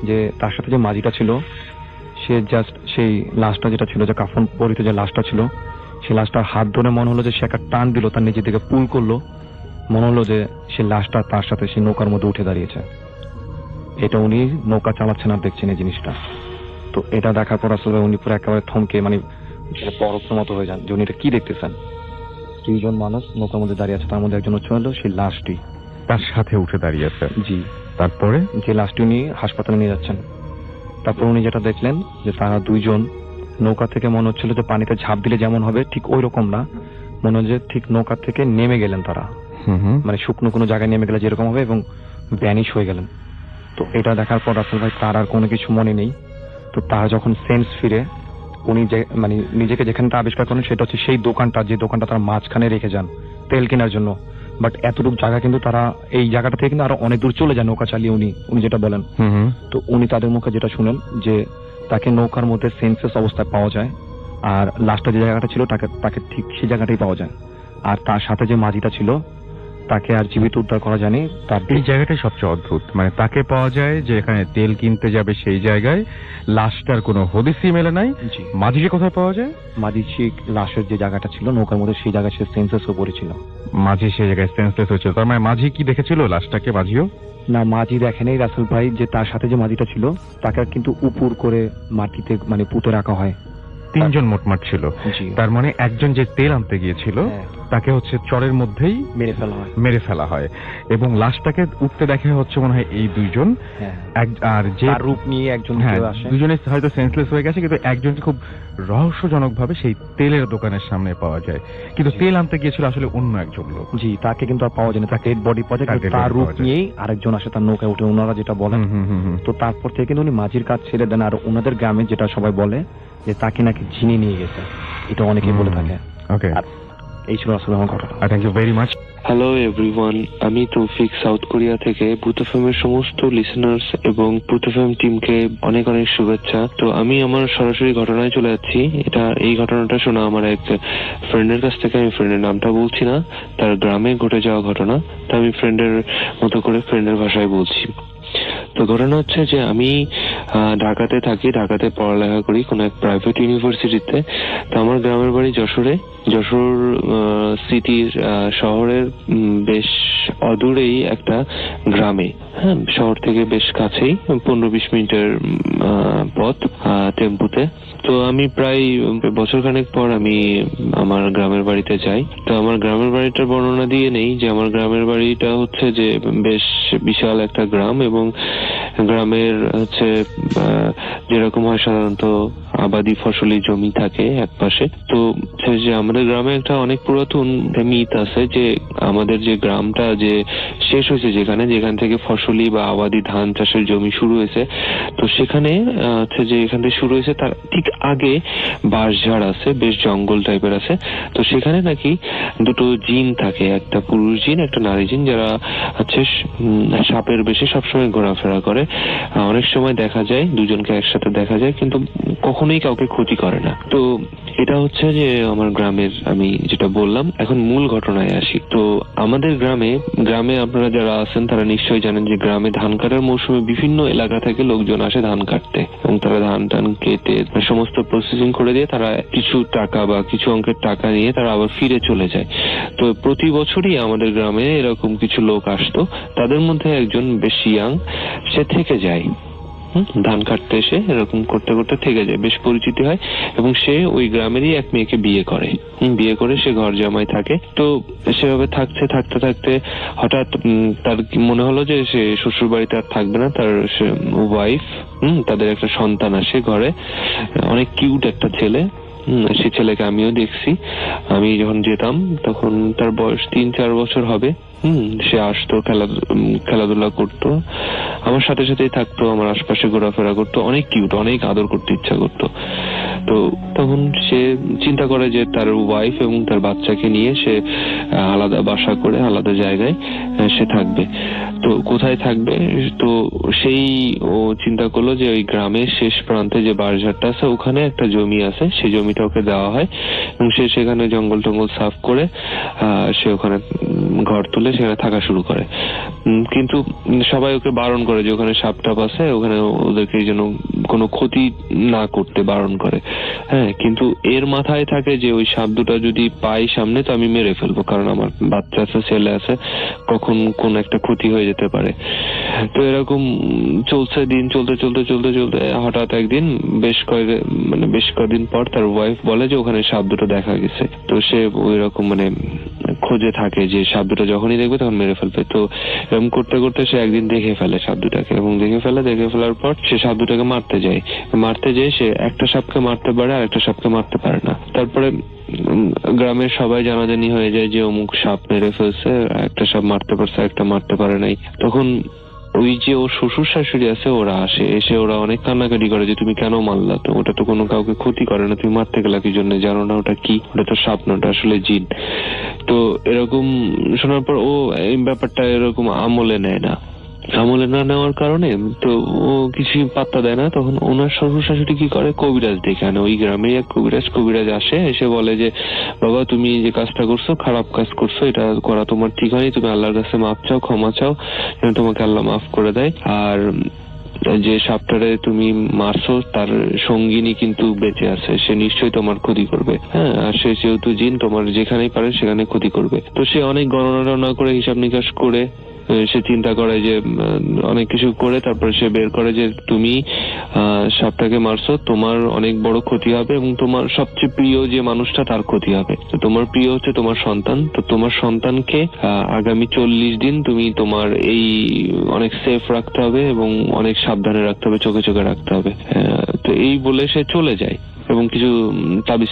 যে তার সাথে যে মাঝিটা ছিল সে জাস্ট সেই লাশটা যেটা ছিল, যে কাফন পরিহিত যে লাশটা ছিল, সেই লাশটার হাত ধরে মনে হলো যে সে একটা টান দিল, তার নিজের দিকে পুল করলো, মনে হলো যে সে লাশটা তার সাথে সেই নৌকার মধ্যে উঠে দাঁড়িয়েছে। এটা উনি নৌকা চালাচ্ছেন আর দেখছেন এই জিনিসটা। তো এটা দেখার পর আসলে উনি পুরো একেবারে থমকে মানে বরফের মতো হয়ে যান যে উনি এটা কি দেখতেছেন। 2 জন মানুষ নৌকার মধ্যে দাঁড়িয়ে আছে, তার মধ্যে একজন হচ্ছে হলো সেই লাশটি তার সাথে উঠে দাঁড়িয়েছে। জি। তারপরে যে লাশটি উনি হাসপাতালে নিয়ে যাচ্ছেন, তারপর উনি যেটা দেখলেন যে তারা 2 জন নৌকা থেকে মনে হচ্ছিল যে পানিতে ঝাঁপ দিলে যেমন হবে ঠিক ওই রকম না, মনে হয় যে ঠিক নৌকা থেকে নেমে গেলেন তারা, মানে শুকনো কোনো জায়গায় নেমে গেলে যেরকম হবে এবং ভ্যানিশ হয়ে গেলেন। তো এটা দেখার পর রাসেল ভাই তার আর কোনো কিছু মনে নেই। তো তার যখন সেন্স ফিরে উনি যে মানে নিজেকে যেখানটা আবিষ্কার করেন সেটা হচ্ছে সেই দোকানটা, যে দোকানটা তারা মাঝখানে রেখে যান তেল কেনার জন্য। বাট এতটুকু জায়গা কিন্তু তারা এই জায়গাটা থেকে কিন্তু আরো অনেক দূর চলে যায় নৌকা চালিয়ে উনি যেটা বলেন। তো উনি তাদের মুখে যেটা শুনেন যে তাকে নৌকার মধ্যে সেন্সেস অবস্থায় পাওয়া যায়, আর লাস্টে যে জায়গাটা ছিল তাকে ঠিক সেই জায়গাটাই পাওয়া যায়। আর তার সাথে যে মাঝিটা ছিল তাকে আর জীবিত উদ্ধার করা যায়নি। তার এই জায়গাটাই সবচেয়ে অদ্ভুত, মানে তাকে পাওয়া যায় যে এখানে তেল কিনতে যাবে সেই জায়গায়, লাশটার কোনো হদিসই মেলে নাই। মাঝিকে কোথায় পাওয়া যায়? মাঝি লাশের যে জায়গাটা ছিল নৌকার মধ্যে সেই জায়গায় সে সেন্সেস হয়ে পড়েছিল। মাঝি সেই জায়গায় সেন্সলেস হয়েছিল। তার মানে মাঝি কি দেখেছিল লাশটাকে? মাঝিও না, মাঝি দেখেনি রাসেল ভাই। যে তার সাথে যে মাঝিটা ছিল তাকে কিন্তু উপর করে মাটিতে মানে পুঁতে রাখা হয়। 3 জন মোটমাট ছিল। তার মানে একজন যে তেল আনতে গিয়েছিল তাকে হচ্ছে চরের মধ্যেই মেরে ফেলা হয় এবং লাশটাকে উঠতে দেখে হচ্ছে মনে হয় এই 2 জন। আর যে রূপ নিয়ে একজন আসে, 2 জনে হয়তো সেন্সলেস হয়ে গেছে, কিন্তু একজনকে খুব রহস্যজনক ভাবে সেই তেলের দোকানের সামনে পাওয়া যায়। কিন্তু তেল আনতে গিয়েছিল আসলে অন্য একজন লোক। জি, তাকে কিন্তু আর পাওয়া যায় না, তাকে বডি পাওয়া যায়, তার রূপ নিয়েই আরেকজন আসে তার নৌকায় উঠে, ওনারা যেটা বলেন। তো তারপর থেকে কিন্তু উনি মাঝির কাজ ছেড়ে দেন। আর ওনাদের গ্রামে যেটা সবাই বলে যে তাকে নাকি জিনি নিয়ে গেছে, এটা অনেকেই বলে থাকে। ওকে, এই ছিল আসলে আমার ঘটনা। Thank you very much. Hello everyone, আমি তৌফিক, সাউথ কোরিয়া থেকে। ভূত এফএমের সমস্ত লিসেনার্স এবং ভূত এফএম টিমকে অনেক অনেক শুভেচ্ছা। তো আমি আমার সরাসরি ঘটনায় চলে যাচ্ছি। এই ঘটনাটা শোনা আমার এক ফ্রেন্ডের কাছ থেকে। আমি ফ্রেন্ডের নামটা বলছি না, তার গ্রামে ঘটে যাওয়া ঘটনা। তো আমি ফ্রেন্ডের মতো করে ফ্রেন্ডের ভাষায় বলছি। তো ঘটনা হচ্ছে যে আমি ঢাকাতে থাকি, ঢাকাতে পড়ালেখা করি কোনো এক প্রাইভেট ইউনিভার্সিটিতে। তো আমার গ্রামের বাড়ি যশোরে। যশোর সিটির শহরের বেশ অদূরেই একটা গ্রামে, হ্যাঁ, শহর থেকে বেশ কাছেই, 15-20 মিনিটের পথ টেম্পুতে। তো আমি প্রায় বছরখানেক পর আমি আমার গ্রামের বাড়িতে যাই। তো আমার গ্রামের বাড়িটার বর্ণনা দিয়ে নেই যে আমার গ্রামের বাড়িটা হচ্ছে যে বেশ বিশাল একটা গ্রাম এবং গ্রামের হচ্ছে যেরকম হয় সাধারণত আবাদি ফসলি জমি থাকে এক পাশে। তো যে আমাদের গ্রামে একটা অনেক পুরাতন মিথ আছে যে আমাদের যে গ্রামটা যে শেষ হয়েছে যেখান থেকে ফসলি বা আবাদি ধান চাষের জমি শুরু হয়েছে, তো সেখানে হচ্ছে যে এখান থেকে শুরু হয়েছে তার ঠিক আগে বাঁশঝাড় আছে, বেশ জঙ্গল টাইপের আছে। তো সেখানে নাকি দুটো জিন থাকে, একটা পুরুষ জিন একটা নারী জিন, যারা হচ্ছে সাপের বেশি সবসময় ঘোরাফেরা করে। অনেক সময় দেখা যায় দুজনকে একসাথে দেখা যায়, কিন্তু কখনোই কাউকে ক্ষতি করে না। তো এটা হচ্ছে যে আমার গ্রামের আমি যেটা বললাম। এখন মূল ঘটনায় আসি। তো আমাদের গ্রামে আপনারা যারা আছেন তারা নিশ্চয়ই জানেন যে গ্রামে ধান কাটার মৌসুমে বিভিন্ন এলাকা থেকে লোকজন আসে ধান কাটতে, এবং তারা ধান টান কেটে সমস্ত প্রসেসিং করে দিয়ে তারা কিছু টাকা বা কিছু অঙ্কের টাকা নিয়ে তারা আবার ফিরে চলে যায়। তো প্রতি বছরই আমাদের গ্রামে এরকম কিছু লোক আসতো, তাদের মধ্যে একজন বেশ ইয়াং, সে থেকে যায় ধান কাটতে এসে, এরকম করতে করতে থেকে যায়, বেশ পরিচিতি হয়, এবং সে ওই গ্রামেরই এক মেয়েকে বিয়ে করে সে ঘর জামাই থাকে। তো সেভাবে থাকতে থাকতে হঠাৎ তার মনে হলো যে সে শ্বশুর বাড়িতে আর থাকবে না, তার ওয়াইফ তাদের একটা সন্তান আসে ঘরে, অনেক কিউট একটা ছেলে। সে ছেলেকে আমিও দেখছি, আমি যখন যেতাম তখন তার বয়স 3-4 বছর হবে। সে আসতো, খেলাধুলা করতো, আমার সাথে সাথেই থাকতো, আমার আশপাশে ঘোরাফেরা করতো, অনেক কিউট, অনেক আদর করতে ইচ্ছা করতো। তো তখন সে চিন্তা করে যে তার ওয়াইফ এবং তার বাচ্চাকে নিয়ে সে আলাদা বাসা করে আলাদা জায়গায় সে থাকবে। তো কোথায় থাকবে, তো ও চিন্তা করলো যে ওই গ্রামের শেষ প্রান্তে যে বাঁশঝাড়টা আছে ওখানে একটা জমি আছে, সেই জমিটা ওকে দেওয়া হয়, এবং সে সেখানে জঙ্গল টঙ্গল সাফ করে সে ওখানে ঘর তুলে সেখানে থাকা শুরু করে। কিন্তু সবাই ওকে বারণ করে যে ওখানে সাপ টাপ আছে, ওখানে ওদেরকে যেন কোনো ক্ষতি না করতে বারণ করে। হ্যাঁ, কিন্তু এর মাথায় থাকে যে ওই সাপ দুটা যদি পাই সামনে তো আমি মেরে ফেলবো, কারণ আমার বাচ্চা আছে, ছেলে আছে, কখন কোন একটা ক্ষতি হয়ে যেতে পারে। তো এরকম চলছে, দিন চলতে হঠাৎ একদিন বেশ কয়েকদিন পর তার ওয়াইফ বলে যে ওখানে সাপ দুটো দেখা গেছে। তো সে ওই রকম খোঁজে থাকে যে সাপ দুটো যখনই দেখবে তখন মেরে ফেলবে। তো এরকম করতে করতে সে একদিন দেখে ফেলে সাপ দুটাকে, এবং দেখে ফেলার পর সে সাপ দুটাকে মারতে যায় সে একটা সাপকে মারতে পারে আর একটা সাপকে মারতে পারে না। তারপরে গ্রামের সবাই জানাজানি হয়ে যায় যে অমুক সাপ মেরে ফেলছে, একটা সাপ মারতে পারছে, একটা মারতে পারে নাই। তখন ওই যে ওর শ্বশুর শাশুড়ি আছে ওরা এসে ওরা অনেক কান্নাকাটি করে যে তুমি কেন মারলা, তো ওটা তো কোনো কাউকে ক্ষতি করে না, তুমি মারতে গেলা কি জন্য, জানো না ওটা কি, ওটা তো সাপ না, ওটা আসলে জিন। তো এরকম শোনার পর ও এই ব্যাপারটা এরকম আমলে না নেওয়ার কারণে তো ও কিছু পাত্তা দেয় না। তখন ওনার শ্বশুর শাশুড়ি কি করে, কবিরাজ ডেকে আনে, ওই গ্রামে এক কবিরাজ আসে, এসে বলে যে বাবা তুমি যে কাজটা করছো খারাপ কাজ করছো, এটা করা তোমার ঠিক হয়নি, তুমি আল্লাহর কাছে মাপ চাও, ক্ষমা চাও, যেন তোমাকে আল্লাহ মাফ করে দেয়। আর যে সাপটারে তুমি মারছো তার সঙ্গিনী কিন্তু বেঁচে আছে, সে নিশ্চয়ই তোমার ক্ষতি করবে। হ্যাঁ, আর সে যেহেতু জিন তোমার যেখানেই পারে সেখানে ক্ষতি করবে। তো সে অনেক গণনা করে হিসাব নিকাশ করে সে চিন্তা করে যে অনেক কিছু করে তারপরে সে বের করে যে তুমি সাপটাকে মারছো, তোমার অনেক বড় ক্ষতি হবে, এবং তোমার সবচেয়ে প্রিয় যে মানুষটা তার ক্ষতি হবে। তো তোমার প্রিয় হচ্ছে তোমার সন্তান, তো তোমার সন্তানকে আগামী 40 দিন তুমি তোমার এই অনেক সেফ রাখতে হবে এবং অনেক সাবধানে রাখতে হবে, চোখে রাখতে হবে। তো এই বলে সে চলে যায় এবং কিছু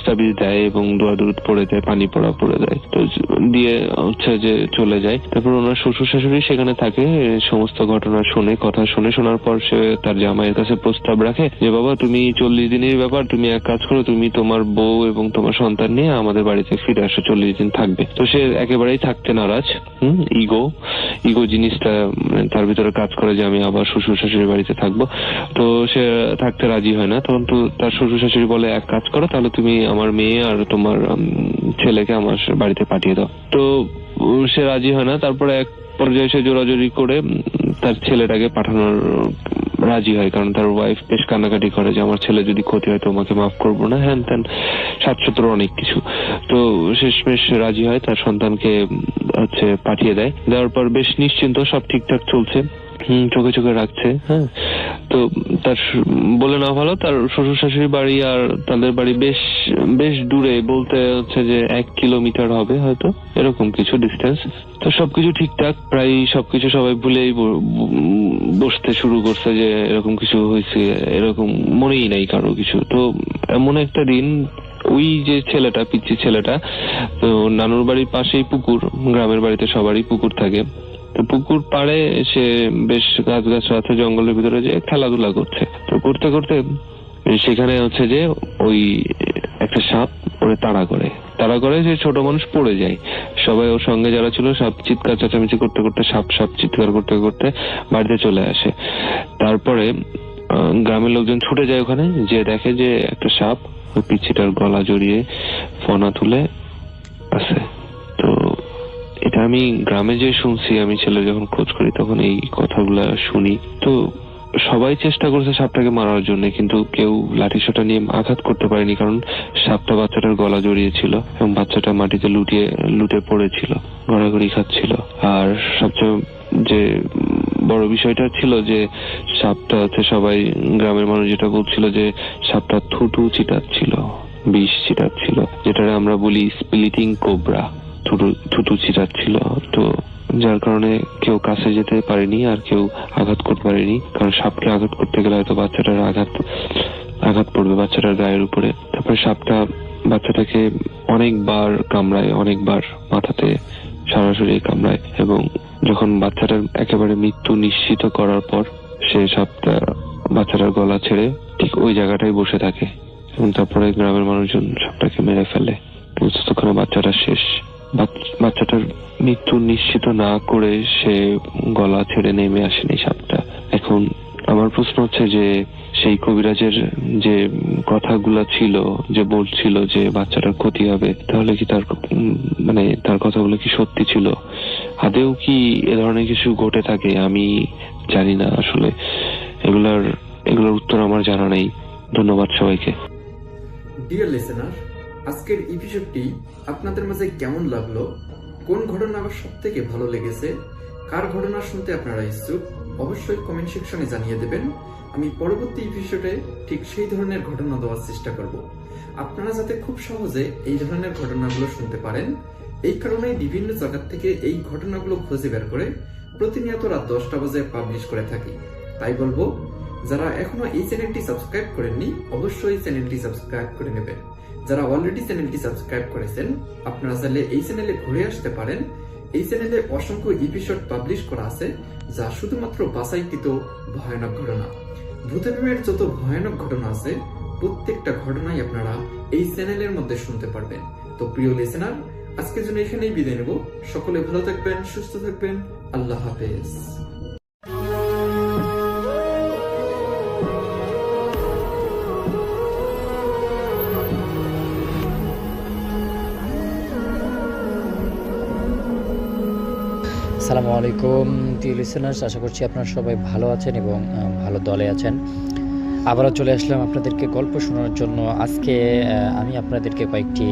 তাবিজ দেয় এবং দোয়া দুরুদ পড়ে দেয়, পানি পড়ে দেয়, তো দিয়ে হচ্ছে যে চলে যায়। তারপর ওনার শ্বশুর শাশুড়ি সেখানে থাকে, সমস্ত ঘটনা কথা শোনার পর সে তার জামাইয়ের কাছে প্রস্তাব রাখে যে বাবা তুমি 40 দিনের ব্যাপার, তুমি এক কাজ করো, তুমি তোমার বউ এবং তোমার সন্তান নিয়ে আমাদের বাড়িতে ফিরে আসো, 40 দিন থাকবে। তো সে একেবারেই থাকতে নারাজ। ইগো জিনিসটা তার ভিতরে কাজ করে যে আমি আবার শ্বশুর শাশুড়ির বাড়িতে থাকবো। তো সে থাকতে রাজি হয় না। তখন তো তার শ্বশুর শাশুড়ি বলে এক কাজ করো, তাহলে তুমি আমার মেয়ে আর তোমার ছেলেকে আমার বাড়িতে পাঠিয়ে দাও। তো সে রাজি হয় না। তারপরে এক পর্যায়ে সে জোরাজোরি করে তার ছেলেটাকে পাঠানোর রাজি হয়, কারণ তার ওয়াইফ বেশ কান্নাকাটি করে যে আমার ছেলে যদি ক্ষতি হয় তোমাকে মাফ করবো না, হ্যান ত্যান 700 অনেক কিছু। তো শেষমেশ রাজি হয়, তার সন্তানকে পাঠিয়ে দেওয়ার পর বেশ নিশ্চিন্ত, সব ঠিকঠাক চলছে, চোখে রাখছে। হ্যাঁ, তো তার বলে না ভালো, তার শ্বশুর শাশুড়ি বাড়ি আর তাদের বাড়ি বেশ বেশ দূরে, বলতে হচ্ছে যে 1 কিলোমিটার হবে হয়তো, এরকম কিছু ডিস্টেন্স। তো সবকিছু ঠিকঠাক, প্রায় সবকিছু সবাই ভুলেই বসতে শুরু করছে যে এরকম কিছু হয়েছে, এরকম মনেই নাই কারো কিছু। তো এমন একটা দিন, ওই যে ছেলেটা, পিচ্ছি ছেলেটা, তো নানুর বাড়ির পাশেই পুকুর, গ্রামের বাড়িতে সবারই পুকুর থাকে, তো পুকুর পাড়ে সে বেশ গাছ আছে, জঙ্গলের ভিতরে যে খেলাধুলা করছে। তো করতে করতে সেখানে হচ্ছে যে ওই একটা সাপ ওরে তাড়া করে, যে ছোট মানুষ পড়ে যায়। সবাই ওর সঙ্গে যারা ছিল সব চিৎকার চেঁচামেচি করতে করতে, সাপ চিৎকার করতে করতে বাড়িতে চলে আসে। তারপরে গ্রামের লোকজন ছুটে যায় ওখানে, যে দেখে যে একটা সাপ ওই পিচ্ছিটার গলা জড়িয়ে ফনা তুলে আছে। তো এটা আমি গ্রামে যে শুনছি, আমি ছেলে যখন খোঁজ করি তখন এই কথাগুলা শুনি। তো সবাই চেষ্টা করছে সাপটাকে মারার জন্য, কিন্তু কেউ লাঠিসোঁটা নিয়ে আঘাত করতে পারেনি, কারণ সাপটা বাচ্চাটার গলা জড়িয়েছিল এবং বাচ্চাটা মাটিতে লুটে পড়েছিল, গড়াগড়ি খাচ্ছিল। আর সবচেয়ে যে বড় বিষয়টা ছিল যে সাপটা হচ্ছে, সবাই গ্রামের মানুষ যেটা বলছিল যে সাপটা থুতু চিটাচ্ছিল, বিষ চিটাচ্ছিল, যেটা আমরা বলি স্প্লিটিং কোবরা, থুতু চিটাচ্ছিল। তো যার কারণে কেউ কাছে যেতে পারেনি আর কেউ আঘাত করতে পারেনি, কারণ সাপকে আঘাত করতে গেলে হয়তো বাচ্চাটার আঘাত পড়বে বাচ্চাটার গায়ের উপরে। তারপরে সাপটা বাচ্চাটাকে অনেকবার কামড়ায়, অনেকবার মাথাতে সরাসরি কামড়ায়, এবং যখন বাচ্চাটার একেবারে মৃত্যু নিশ্চিত করার পর সে সাপটা বাচ্চাটার গলা ছেড়ে ঠিক ওই জায়গাটায় বসে থাকে, এবং তারপরে গ্রামের মানুষজন সাপটাকে মেরে ফেলে। ততক্ষণে বাচ্চাটা শেষ। বাচ্চাটার মৃত্যু নিশ্চিত না করে সে গলা ছেড়ে নেমে আসেনি সাপটা। এখন আমার প্রশ্ন হচ্ছে যে সেই কবিরাজের যে কথাগুলো ছিল, যে বলছিল যে বাচ্চাটার ক্ষতি হবে, তাহলে কি তার কথাগুলো কি সত্যি ছিল? আদেও কি এ ধরনের কিছু ঘটে থাকে? আমি জানি না আসলে, এগুলোর উত্তর আমার জানা নেই। ধন্যবাদ সবাইকে। ডিয়ার লিসেনার, আজকের এপিসোডটি আপনাদের মাঝে কেমন লাগলো? কোন ঘটনা আবার সব থেকে ভালো লেগেছে? কার ঘটনা শুনতে আপনারা ইচ্ছুক? অবশ্যই কমেন্ট সেকশনে জানিয়ে দেবেন। আমি পরবর্তী এপিসোডে ঠিক সেই ধরনের ঘটনা দেওয়ার চেষ্টা করব, আপনারা যাতে খুব সহজে এই ধরনের ঘটনাগুলো শুনতে পারেন। এই কারণে বিভিন্ন জায়গা থেকে এই ঘটনাগুলো খুঁজে বের করে প্রতিনিয়ত রাত 10টা বাজে পাবলিশ করে থাকি। তাই বলবো, যারা এখনো এই চ্যানেলটি সাবস্ক্রাইব করেননি, অবশ্যই চ্যানেলটি সাবস্ক্রাইব করে নেবেন। যারা অলরেডি চ্যানেলটি সাবস্ক্রাইব করেছেন, আপনারা চাইলে এই চ্যানেলে ঘুরে আসতে পারেন। এই চ্যানেলে অসংখ্য এপিসোড পাবলিশ করা আছে, যা শুধুমাত্র বাছাইকৃত ভয়ানক ঘটনা। ভূতপ্রেমের যত ভয়ানক ঘটনা আছে, প্রত্যেকটা ঘটনাই আপনারা এই চ্যানেলের মধ্যে শুনতে পারবেন। তো প্রিয় লিসেনার, আজকের জন্য এখানেই বিদায় নেব। সকলে ভালো থাকবেন, সুস্থ থাকবেন। আল্লাহ হাফেজ। আসসালামু আলাইকুম ডিয়ার লিসেনার্স, আশা করছি আপনারা সবাই ভালো আছেন এবং ভালো দলে আছেন। আবারও চলে আসলাম আপনাদেরকে গল্প শোনানোর জন্য। আজকে আমি আপনাদেরকে কয়েকটি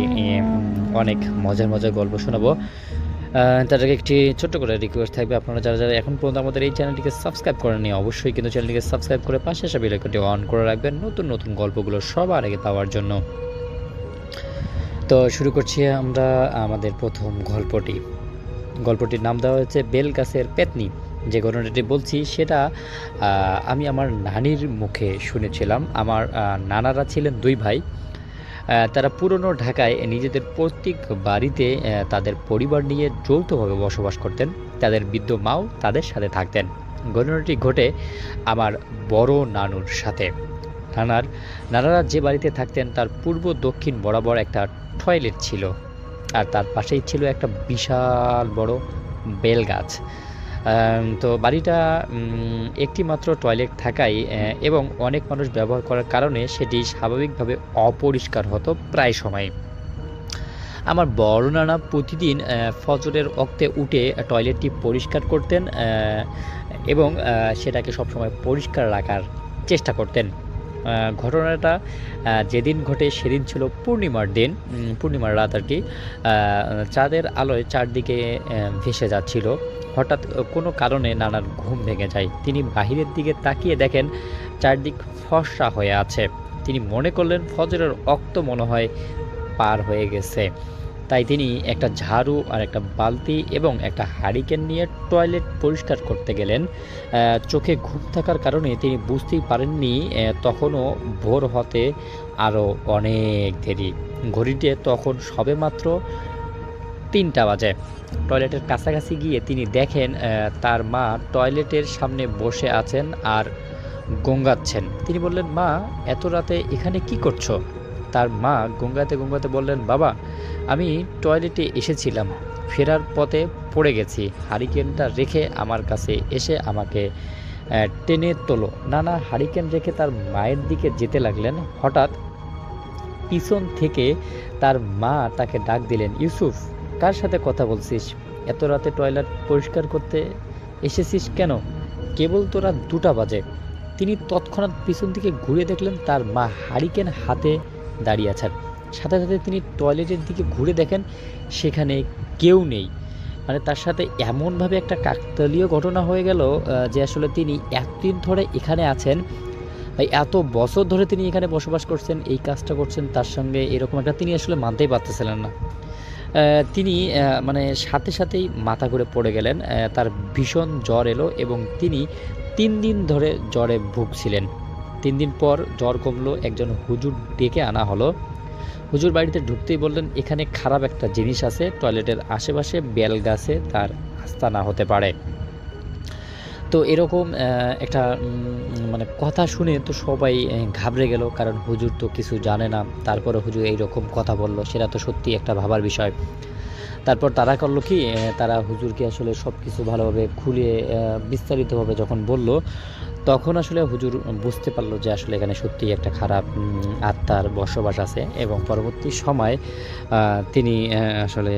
অনেক মজার গল্প শোনাবো। তার আগে একটি ছোট্ট করে রিকোয়েস্ট থাকবে, আপনারা যারা এখন পর্যন্ত আমাদের এই চ্যানেলটিকে সাবস্ক্রাইব করেননি, অবশ্যই কিন্তু চ্যানেলটিকে সাবস্ক্রাইব করে পাশে আসা বেল আইকনটি অন করে রাখবেন নতুন গল্পগুলো সবার আগে পাওয়ার জন্য। তো শুরু করছি আমরা আমাদের প্রথম গল্পটির নাম দেওয়া হয়েছে বেলগাছের পেতনি। যে ঘটনাটি বলছি সেটা আমি আমার নানির মুখে শুনেছিলাম। আমার নানারা ছিলেন 2 ভাই। তারা পুরনো ঢাকায় নিজেদের পৈতৃক বাড়িতে তাদের পরিবার নিয়ে যৌথভাবে বসবাস করতেন। তাদের বৃদ্ধ মাও তাদের সাথে থাকতেন। ঘটনাটি ঘটে আমার বড় নানুর সাথে। নানারা যে বাড়িতে থাকতেন তার পূর্ব দক্ষিণ বরাবর একটা টয়লেট ছিল, আর তার পাশেই ছিল একটা বিশাল বড় বেল গাছ। তো বাড়িটা একটি মাত্র টয়লেট থাকায় এবং অনেক মানুষ ব্যবহার করার কারণে সেটি স্বাভাবিকভাবে অপরিষ্কার হতো প্রায় সময়। আমার বড় নানা প্রতিদিন ফজরের ওক্তে উঠে টয়লেটটি পরিষ্কার করতেন এবং সেটাকে সবসময় পরিষ্কার রাখার চেষ্টা করতেন। ঘটনাটা যেদিন ঘটে সেদিন ছিল পূর্ণিমার দিন, পূর্ণিমার রাত আর কি। চাঁদের আলোয় চারদিকে ভেসে যাচ্ছিল। হঠাৎ কোনো কারণে নানার ঘুম ভেঙে যায়। তিনি বাহিরের দিকে তাকিয়ে দেখেন চারদিক ফর্সা হয়ে আছে। তিনি মনে করলেন ফজরের ওয়াক্ত মনে হয় পার হয়ে গেছে। তাই তিনি একটা ঝাড়ু আর একটা বালতি এবং একটা হারিকেন নিয়ে টয়লেট পরিষ্কার করতে গেলেন। চোখে ঘুম থাকার কারণে তিনি বুঝতেই পারেননি তখনও ভোর হতে আরও অনেক দেরি। ঘড়িতে তখন সবেমাত্র 3টা বাজে। টয়লেটের কাছাকাছি গিয়ে তিনি দেখেন তার মা টয়লেটের সামনে বসে আছেন আর গঙ্গাচ্ছেন। তিনি বললেন, মা, এত রাতে এখানে কি করছো? তার মা গঙ্গাতে গঙ্গাতে বললেন, বাবা, আমি টয়লেটে এসেছিলাম, ফেরার পথে পড়ে গেছি। হারিকেনটা রেখে আমার কাছে এসে আমাকে টেনে তোলো। নানা হারিকেন রেখে তার মায়ের দিকে যেতে লাগলেন। হঠাৎ পিছন থেকে তার মা তাকে ডাক দিলেন, ইউসুফ, কার সাথে কথা বলছিস? এত রাতে টয়লেট পরিষ্কার করতে এসেছিস কেন? কেবল তো রাত 2টা বাজে। তিনি তৎক্ষণাৎ পিছন দিকে ঘুরে দেখলেন তার মা হারিকেন হাতে দাঁড়িয়ে আছেন। সাথে সাথে তিনি টয়লেটের দিকে ঘুরে দেখেন সেখানে কেউ নেই। মানে তার সাথে এমনভাবে একটা কাকতালীয় ঘটনা হয়ে গেল যে আসলে তিনি এতদিন ধরে এখানে আছেন, এত বছর ধরে তিনি এখানে বসবাস করছেন, এই কাজটা করছেন, তার সঙ্গে এরকম একটা তিনি আসলে মানতেই পারতেছিলেন না। তিনি মানে সাথে সাথেই মাথা ঘুরে পড়ে গেলেন। তার ভীষণ জ্বর এলো এবং তিনি 3 দিন ধরে জ্বরে ভুগছিলেন। 3 দিন পর জ্বর কমলো, একজন হুজুর ডেকে আনা হলো। হুজুর বাড়িতে ঢুকতেই বললেন, এখানে খারাপ একটা জিনিস আছে, টয়লেটের আশেপাশে বেল গাছে তার আস্তানা হতে পারে। তো এরকম একটা মানে কথা শুনে তো সবাই ঘাবড়ে গেল, কারণ হুজুর তো কিছু জানে না। তারপরে হুজুর এইরকম কথা বলল, সেটা তো সত্যি একটা ভাবার বিষয়। তারপর তারা করলো কি, তারা হুজুরকে আসলে সব কিছু ভালোভাবে খুলে বিস্তারিতভাবে যখন বলল, তখন আসলে হুজুর বুঝতে পারলো যে আসলে এখানে সত্যিই একটা খারাপ আত্মার বসবাস আছে। এবং পরবর্তী সময় তিনি আসলে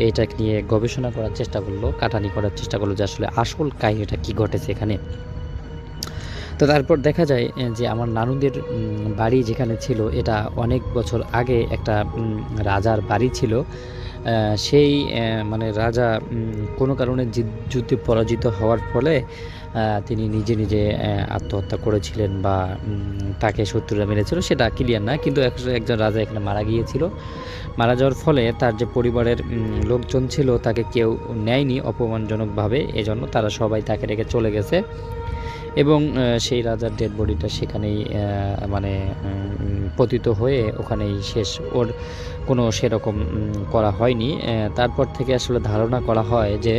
এইটা নিয়ে গবেষণা করার চেষ্টা করলো, কাটানি করার চেষ্টা করলো যে আসলে আসল কাহিনীটা কি ঘটেছে এখানে। তো তারপর দেখা যায় যে আমার নানুদের বাড়ি যেখানে ছিল, এটা অনেক বছর আগে একটা রাজার বাড়ি ছিল। সেই মানে রাজা কোনো কারণে যুদ্ধে পরাজিত হওয়ার ফলে তিনি নিজে নিজে আত্মহত্যা করেছিলেন বা তাকে শত্রুরা মেরেছিল, সেটা ক্লিয়ার না। কিন্তু একজন রাজা এখানে মারা গিয়েছিল। মারা যাওয়ার ফলে তার যে পরিবারের লোকজন ছিল তাকে কেউ নেয়নি অপমানজনকভাবে, এজন্য তারা সবাই তাকে রেখে চলে গেছে। এবং সেই রাজার ডেড বডিটা সেখানেই মানে পতিত হয়ে ওখানেই শেষ। ওর কোনো সেরকম করা হয়নি। তারপর থেকে আসলে ধারণা করা হয় যে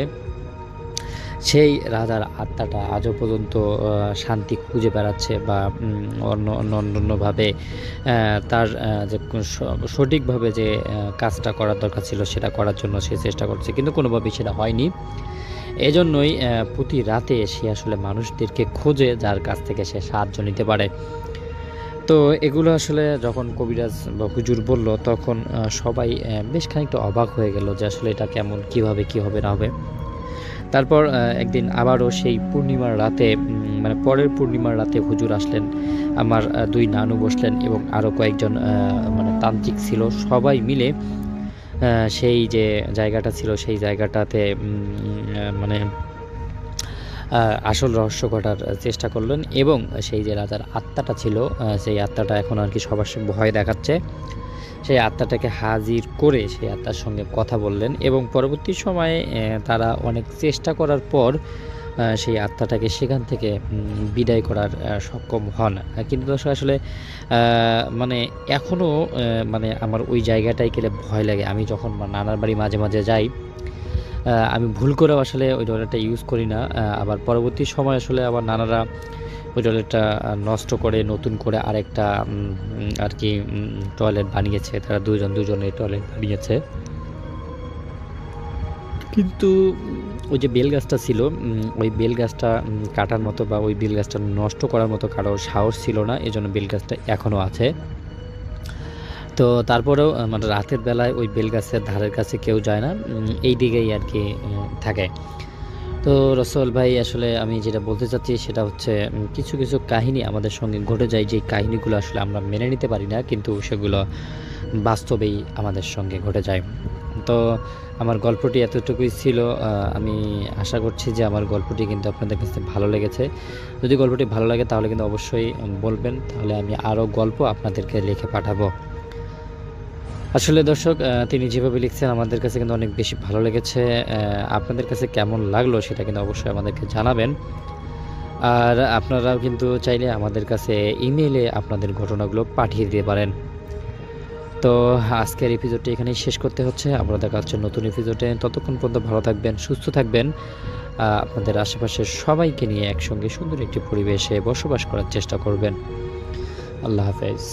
সেই রাজার আত্মাটা আজও পর্যন্ত শান্তি খুঁজে বেড়াচ্ছে বা অন্যভাবে তার যে সঠিকভাবে যে কাজটা করার দরকার ছিল সেটা করার জন্য সে চেষ্টা করছে, কিন্তু কোনোভাবেই সেটা হয়নি। এজন্যই প্রতি রাতে সে আসলে মানুষদেরকে খোঁজে যার কাছ থেকে সে সাহায্য নিতে পারে। তো এগুলো আসলে যখন কবিরাজ বা হুজুর বলল, তখন সবাই বেশ খানিকটা অবাক হয়ে গেল যে আসলে এটা কেমন, কিভাবে কি হবে না হবে। তারপর একদিন আবারও সেই পূর্ণিমার রাতে, মানে পরের পূর্ণিমার রাতে হুজুর আসলেন। আমার 2 নানু বসলেন এবং আরও কয়েকজন মানে তান্ত্রিক ছিল। সবাই মিলে সেই যে জায়গাটা ছিল সেই জায়গাটাতে মানে আসল রহস্য ঘটার চেষ্টা করলেন। এবং সেই যে রাজার আত্মাটা ছিল, সেই আত্মাটা এখন আর কি সবার ভয় দেখাচ্ছে, সেই আত্মাটাকে হাজির করে সেই আত্মার সঙ্গে কথা বললেন। এবং পরবর্তী সময়ে তারা অনেক চেষ্টা করার পর সেই আত্মাটাকে সেখান থেকে বিদায় করার সক্ষম হন। কিন্তু দর্শক আসলে মানে এখনও মানে আমার ওই জায়গাটায় গেলে ভয় লাগে। আমি যখন নানার বাড়ি মাঝে মাঝে যাই, আমি ভুল করেও আসলে ওই টয়লেটটা ইউজ করি না। আবার পরবর্তী সময় আসলে আমার নানারা ওই টয়লেটটা নষ্ট করে নতুন করে আরেকটা আর কি টয়লেট বানিয়েছে। তারা দুজনে টয়লেট বানিয়েছে। কিন্তু ওই যে বেল গাছটা ছিল, ওই বেল গাছটা কাটার মতো বা ওই বেল গাছটা নষ্ট করার মতো কারো সাহস ছিল না, এজন্য বেল গাছটা এখনও আছে। তো তারপরেও মানে রাতের বেলায় ওই বেল গাছের ধারের কাছে কেউ যায় না, এই দিকেই আর কি থাকে। তো রসল ভাই, আসলে আমি যেটা বলতে চাচ্ছি সেটা হচ্ছে কিছু কিছু কাহিনী আমাদের সঙ্গে ঘটে যায়, যে কাহিনীগুলো আসলে আমরা মেনে নিতে পারি না, কিন্তু সেগুলো বাস্তবেই আমাদের সঙ্গে ঘটে যায়। তো আমার গল্পটি এতটুকুই ছিল। আমি আশা করছি যে আমার গল্পটি কিন্তু আপনাদের কাছে ভালো লেগেছে। যদি গল্পটি ভালো লাগে তাহলে কিন্তু অবশ্যই বলবেন, তাহলে আমি আরও গল্প আপনাদেরকে লিখে পাঠাবো। আসলে দর্শক, তিনি যেভাবে লিখছেন আমাদের কাছে কিন্তু অনেক বেশি ভালো লেগেছে। আপনাদের কাছে কেমন লাগলো সেটা কিন্তু অবশ্যই আমাদেরকে জানাবেন। আর আপনারাও কিন্তু চাইলে আমাদের কাছে ইমেইলে আপনাদের ঘটনাগুলো পাঠিয়ে দিতে পারেন। তো আজকের এপিসোডটি এখানেই শেষ করতে হচ্ছে। আমরা দেখা হচ্ছে নতুন এপিসোডে। ততক্ষণ পর্যন্ত ভালো থাকবেন, সুস্থ থাকবেন। আপনাদের আশেপাশের সবাইকে নিয়ে একসঙ্গে সুন্দর একটি পরিবেশে বসবাস করার চেষ্টা করবেন। আল্লাহ হাফেজ।